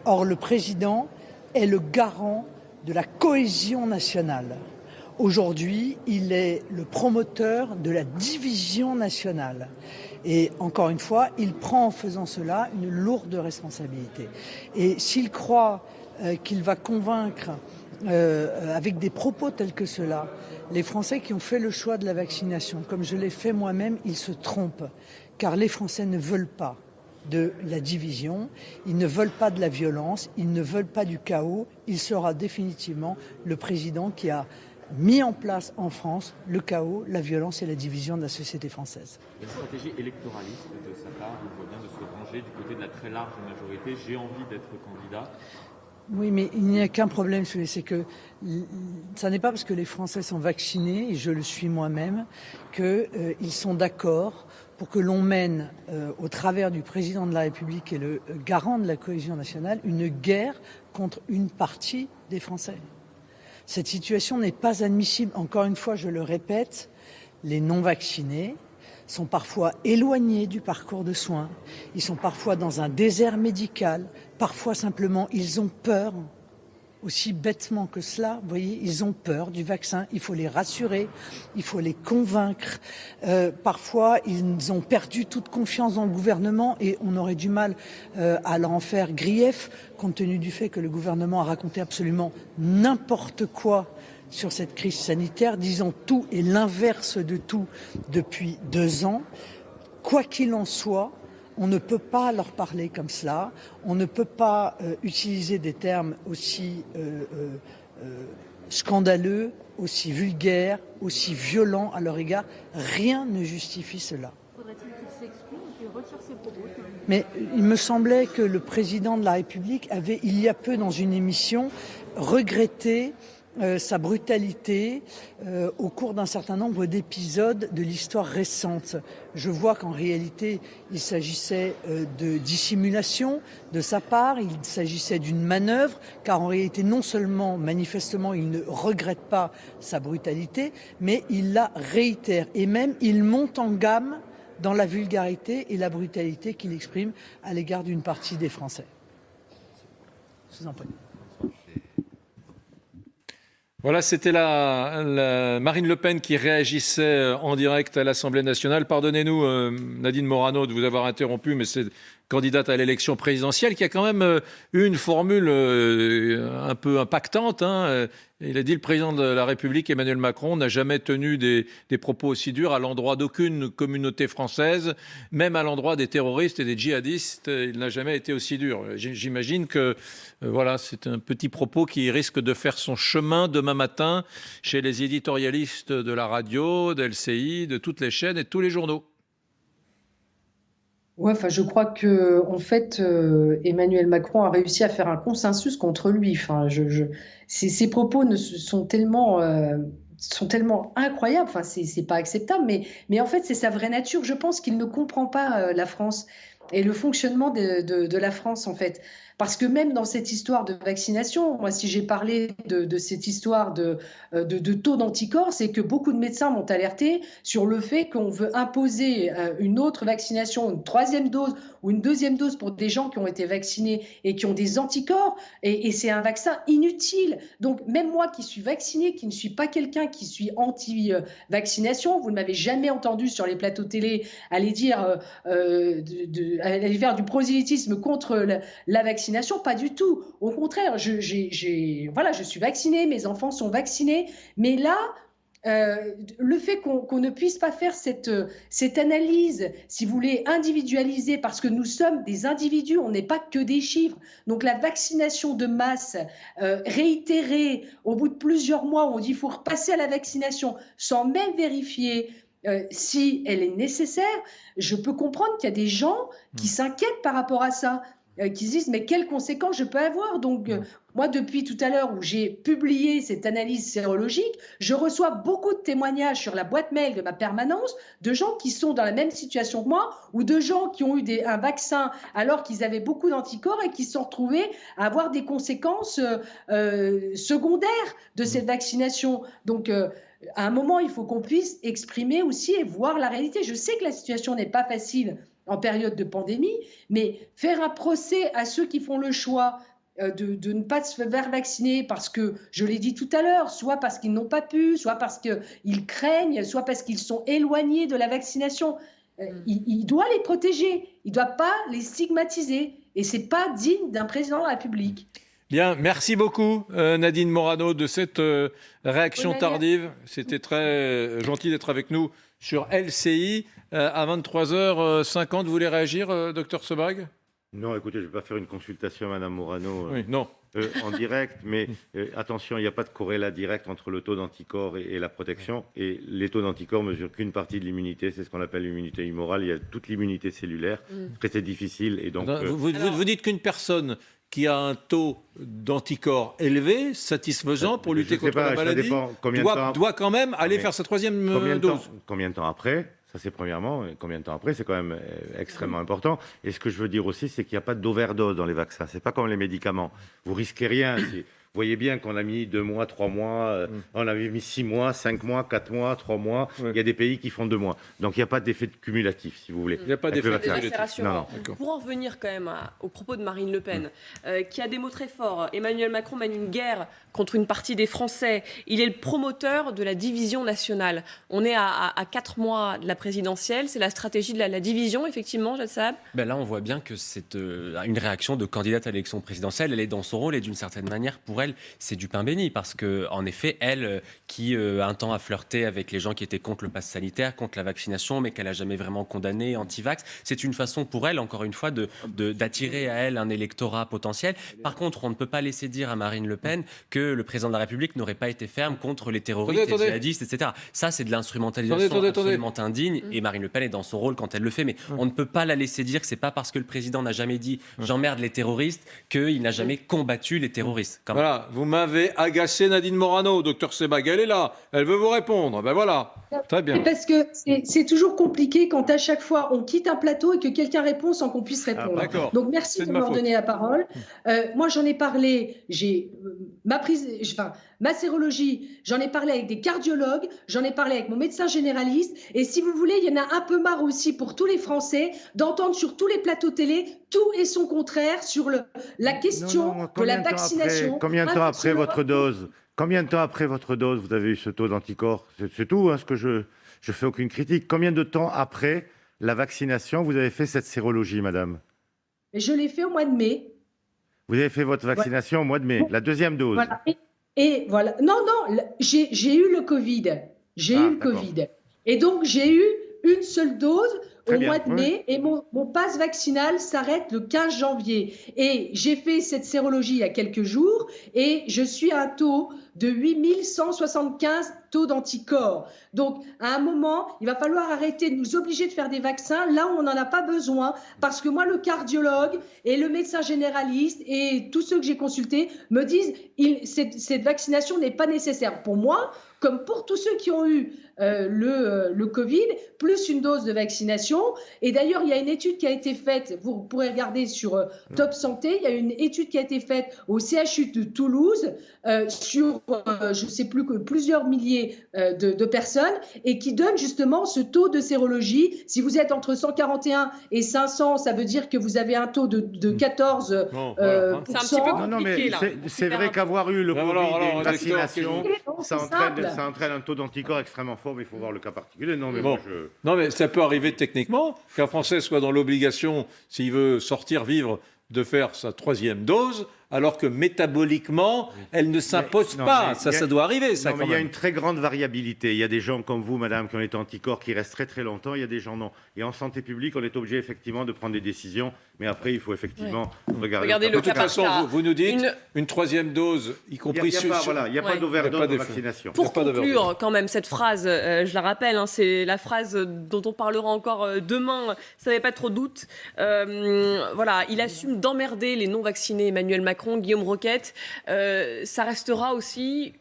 Or, le président est le garant de la cohésion nationale. Aujourd'hui, il est le promoteur de la division nationale. Et encore une fois, il prend en faisant cela une lourde responsabilité. Et s'il croit qu'il va convaincre avec des propos tels que cela, les Français qui ont fait le choix de la vaccination, comme je l'ai fait moi-même, ils se trompent. Car les Français ne veulent pas de la division, ils ne veulent pas de la violence, ils ne veulent pas du chaos. Il sera définitivement le président qui a mis en place en France le chaos, la violence et la division de la société française. Une stratégie électoraliste de sa part, on voit bien de se ranger du côté de la très large majorité. J'ai envie d'être candidat. Oui, mais il n'y a qu'un problème, c'est que ça n'est pas parce que les Français sont vaccinés, et je le suis moi-même, qu'ils sont d'accord pour que l'on mène, au travers du président de la République et le garant de la cohésion nationale, une guerre contre une partie des Français. Cette situation n'est pas admissible. Encore une fois, je le répète, les non-vaccinés sont parfois éloignés du parcours de soins. Ils sont parfois dans un désert médical. Parfois, simplement, ils ont peur. Aussi bêtement que cela, vous voyez, ils ont peur du vaccin. Il faut les rassurer, il faut les convaincre. Parfois, ils ont perdu toute confiance dans le gouvernement et on aurait du mal à leur en faire grief, compte tenu du fait que le gouvernement a raconté absolument n'importe quoi sur cette crise sanitaire, disant tout et l'inverse de tout depuis 2 ans. Quoi qu'il en soit, on ne peut pas leur parler comme cela, on ne peut pas utiliser des termes aussi scandaleux, aussi vulgaires, aussi violents à leur égard. Rien ne justifie cela. Faudrait-il qu'il s'exprime et qu'il retire ses propos ? Mais il me semblait que le président de la République avait, il y a peu dans une émission, regretté sa brutalité au cours d'un certain nombre d'épisodes de l'histoire récente. Je vois qu'en réalité, il s'agissait de dissimulation de sa part, il s'agissait d'une manœuvre, car en réalité, non seulement, manifestement, il ne regrette pas sa brutalité, mais il la réitère. Et même, il monte en gamme dans la vulgarité et la brutalité qu'il exprime à l'égard d'une partie des Français. Je vous en prie. Voilà, c'était la Marine Le Pen qui réagissait en direct à l'Assemblée nationale. Pardonnez-nous, Nadine Morano, de vous avoir interrompu, mais c'est candidate à l'élection présidentielle, qui a quand même eu une formule un peu impactante. Il a dit: le président de la République, Emmanuel Macron, n'a jamais tenu des propos aussi durs à l'endroit d'aucune communauté française, même à l'endroit des terroristes et des djihadistes. Il n'a jamais été aussi dur. J'imagine que voilà, c'est un petit propos qui risque de faire son chemin demain matin chez les éditorialistes de la radio, d'LCI, de toutes les chaînes et de tous les journaux. Ouais, enfin, je crois que en fait, Emmanuel Macron a réussi à faire un consensus contre lui. Enfin, ses propos sont tellement incroyables. Enfin, c'est pas acceptable. Mais en fait, c'est sa vraie nature. Je pense qu'il ne comprend pas la France et le fonctionnement de la France, en fait. Parce que même dans cette histoire de vaccination, moi, si j'ai parlé de cette histoire de taux d'anticorps, c'est que beaucoup de médecins m'ont alerté sur le fait qu'on veut imposer une autre vaccination, une troisième dose ou une deuxième dose pour des gens qui ont été vaccinés et qui ont des anticorps. Et c'est un vaccin inutile. Donc, même moi qui suis vaccinée, qui ne suis pas quelqu'un qui suis anti-vaccination, vous ne m'avez jamais entendu sur les plateaux télé aller dire, aller faire du prosélytisme contre la vaccination. Pas du tout. Au contraire, je suis vaccinée, mes enfants sont vaccinés. Mais là, le fait qu'on ne puisse pas faire cette analyse, si vous voulez, individualisée, parce que nous sommes des individus, on n'est pas que des chiffres. Donc la vaccination de masse réitérée au bout de plusieurs mois, où on dit qu'il faut repasser à la vaccination sans même vérifier si elle est nécessaire, je peux comprendre qu'il y a des gens qui s'inquiètent par rapport à ça. Qui se disent mais quelles conséquences je peux avoir. Donc moi, depuis tout à l'heure où j'ai publié cette analyse sérologique, je reçois beaucoup de témoignages sur la boîte mail de ma permanence de gens qui sont dans la même situation que moi, ou de gens qui ont eu un vaccin alors qu'ils avaient beaucoup d'anticorps et qui se sont retrouvés à avoir des conséquences secondaires de cette vaccination. Donc à un moment, il faut qu'on puisse exprimer aussi et voir la réalité. Je sais que la situation n'est pas facile en période de pandémie, mais faire un procès à ceux qui font le choix de ne pas se faire vacciner parce que, je l'ai dit tout à l'heure, soit parce qu'ils n'ont pas pu, soit parce qu'ils craignent, soit parce qu'ils sont éloignés de la vaccination, il doit les protéger, il ne doit pas les stigmatiser. Et ce n'est pas digne d'un président de la République. Bien, merci beaucoup Nadine Morano de cette réaction tardive. C'était très gentil d'être avec nous sur LCI. À 23h50, vous voulez réagir, docteur Sebag ? Non, écoutez, je ne vais pas faire une consultation à Mme Morano non. En direct, mais attention, il n'y a pas de corrélat direct entre le taux d'anticorps et la protection. Et les taux d'anticorps ne mesurent qu'une partie de l'immunité, c'est ce qu'on appelle l'immunité humorale. Il y a toute l'immunité cellulaire, très difficile. Et donc, vous dites qu'une personne qui a un taux d'anticorps élevé, satisfaisant pour lutter contre la maladie, doit quand même aller faire sa troisième dose. Combien de temps après ? Ça, c'est premièrement. Et combien de temps après ? C'est quand même extrêmement important. Et ce que je veux dire aussi, c'est qu'il n'y a pas d'overdose dans les vaccins. Ce n'est pas comme les médicaments. Vous risquez rien. Vous voyez bien qu'on a mis 2 mois, 3 mois, on avait mis 6 mois, 5 mois, 4 mois, 3 mois. Il y a des pays qui font 2 mois. Donc il n'y a pas d'effet cumulatif, si vous voulez. Il n'y a pas d'effet cumulatif. C'est rassurant. Pour en revenir quand même aux propos de Marine Le Pen, qui a des mots très forts. Emmanuel Macron mène une guerre contre une partie des Français. Il est le promoteur de la division nationale. On est à 4 mois de la présidentielle. C'est la stratégie de la division, effectivement, Jad Saab ? Là, on voit bien que c'est une réaction de candidate à l'élection présidentielle. Elle est dans son rôle et d'une certaine manière, pour elle, c'est du pain béni parce que, en effet, elle, qui un temps a flirté avec les gens qui étaient contre le pass sanitaire, contre la vaccination, mais qu'elle n'a jamais vraiment condamné, anti-vax, c'est une façon pour elle, encore une fois, d'attirer à elle un électorat potentiel. Par contre, on ne peut pas laisser dire à Marine Le Pen que le président de la République n'aurait pas été ferme contre les terroristes, les djihadistes, etc. Ça, c'est de l'instrumentalisation absolument indigne et Marine Le Pen est dans son rôle quand elle le fait, mais on ne peut pas la laisser dire que c'est pas parce que le président n'a jamais dit « j'emmerde les terroristes » qu'il n'a jamais combattu les terroristes. Voilà, vous m'avez agacé Nadine Morano, docteur Sebag, elle est là, elle veut vous répondre, ben voilà, très bien. Parce que c'est toujours compliqué quand à chaque fois on quitte un plateau et que quelqu'un répond sans qu'on puisse répondre. Donc merci de m'avoir donné la parole. Moi j'en ai parlé, j'ai ma sérologie, j'en ai parlé avec des cardiologues, j'en ai parlé avec mon médecin généraliste et si vous voulez, il y en a un peu marre aussi pour tous les Français d'entendre sur tous les plateaux télé tout et son contraire sur la question de la vaccination. Combien de temps après votre dose ? Combien de temps après votre dose vous avez eu ce taux d'anticorps ? C'est tout, ce que je fais aucune critique. Combien de temps après la vaccination vous avez fait cette sérologie, madame ? Et je l'ai fait au mois de mai. Vous avez fait votre vaccination au mois de mai, la deuxième dose. Voilà. Et voilà. Non, j'ai eu le Covid. J'ai eu le Covid. Et donc, j'ai eu une seule dose au mois de mai et mon passe vaccinal s'arrête le 15 janvier. Et j'ai fait cette sérologie il y a quelques jours et je suis à un taux de 8175 taux d'anticorps. Donc, à un moment, il va falloir arrêter de nous obliger de faire des vaccins là où on n'en a pas besoin, parce que moi, le cardiologue et le médecin généraliste et tous ceux que j'ai consultés me disent cette vaccination n'est pas nécessaire. Pour moi, comme pour tous ceux qui ont eu le Covid, plus une dose de vaccination. Et d'ailleurs, il y a une étude qui a été faite, vous pourrez regarder sur Top Santé, il y a une étude qui a été faite au CHU de Toulouse sur, je ne sais plus, que plusieurs milliers de personnes et qui donne justement ce taux de sérologie. Si vous êtes entre 141 et 500, ça veut dire que vous avez un taux de 14 C'est un petit peu compliqué, là. C'est vrai qu'avoir eu le Covid et une vaccination, ça entraîne un taux d'anticorps extrêmement fort, mais il faut voir le cas particulier. Non, mais ça peut arriver techniquement qu'un Français soit dans l'obligation, s'il veut sortir vivre, de faire sa 3e dose, alors que métaboliquement, elle ne s'impose pas. Ça doit arriver, ça, quand même. Il y a une très grande variabilité. Il y a des gens comme vous, madame, qui ont été anticorps, qui restent très très longtemps. Il y a des gens non. Et en santé publique, on est obligé effectivement de prendre des décisions. Mais après, il faut effectivement regarder de toute façon, vous nous dites une 3e dose, y compris il n'y a pas d'overdose de vaccination. Pour conclure, quand même, cette phrase, je la rappelle, c'est la phrase dont on parlera encore demain, ça n'avait pas trop de doute. Voilà, il assume d'emmerder les non-vaccinés, Emmanuel Macron, Guillaume Roquette. Ça restera aussi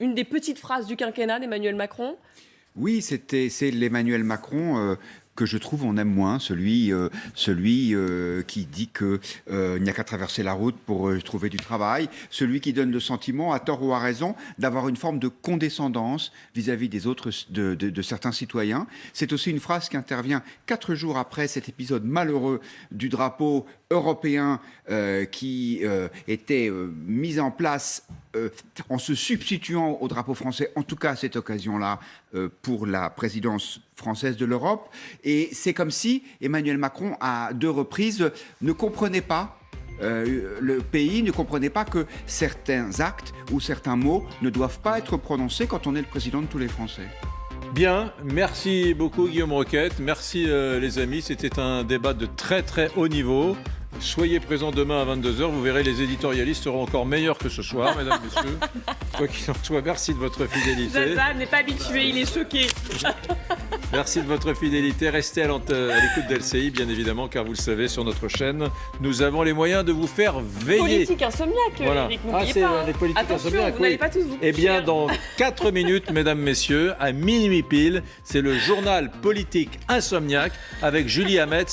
une des petites phrases du quinquennat d'Emmanuel Macron. Oui, c'est l'Emmanuel Macron que je trouve on aime moins, celui qui dit qu'il n'y a qu'à traverser la route pour trouver du travail, celui qui donne le sentiment, à tort ou à raison, d'avoir une forme de condescendance vis-à-vis des autres, de certains citoyens. C'est aussi une phrase qui intervient 4 jours après cet épisode malheureux du drapeau européen qui était mis en place en se substituant au drapeau français, en tout cas à cette occasion-là, pour la présidence française de l'Europe. Et c'est comme si Emmanuel Macron, à 2 reprises, ne comprenait pas, le pays ne comprenait pas que certains actes ou certains mots ne doivent pas être prononcés quand on est le président de tous les Français. Bien, merci beaucoup Guillaume Roquette, merci les amis, c'était un débat de très très haut niveau. Soyez présents demain à 22h, vous verrez les éditorialistes seront encore meilleurs que ce soir, mesdames, messieurs. Quoi qu'il en soit, merci de votre fidélité. Zaza n'est pas habitué, il est choqué. Merci de votre fidélité, restez à l'écoute d'LCI bien évidemment, car vous le savez, sur notre chaîne, nous avons les moyens de vous faire veiller. Politique insomniaque, voilà. Eric, n'oubliez pas. Les politiques attention, insomniaques, vous n'allez pas tous vous coucher. Eh bien, dans 4 minutes, mesdames, messieurs, à minuit pile, c'est le journal politique insomniaque avec Julie Hamet,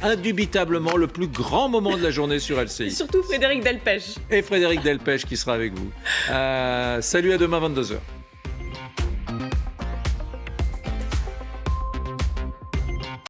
indubitablement le plus grand moment de la journée sur LCI. Et surtout Frédéric Delpech. Et Frédéric Delpech qui sera avec vous. Salut, à demain 22h.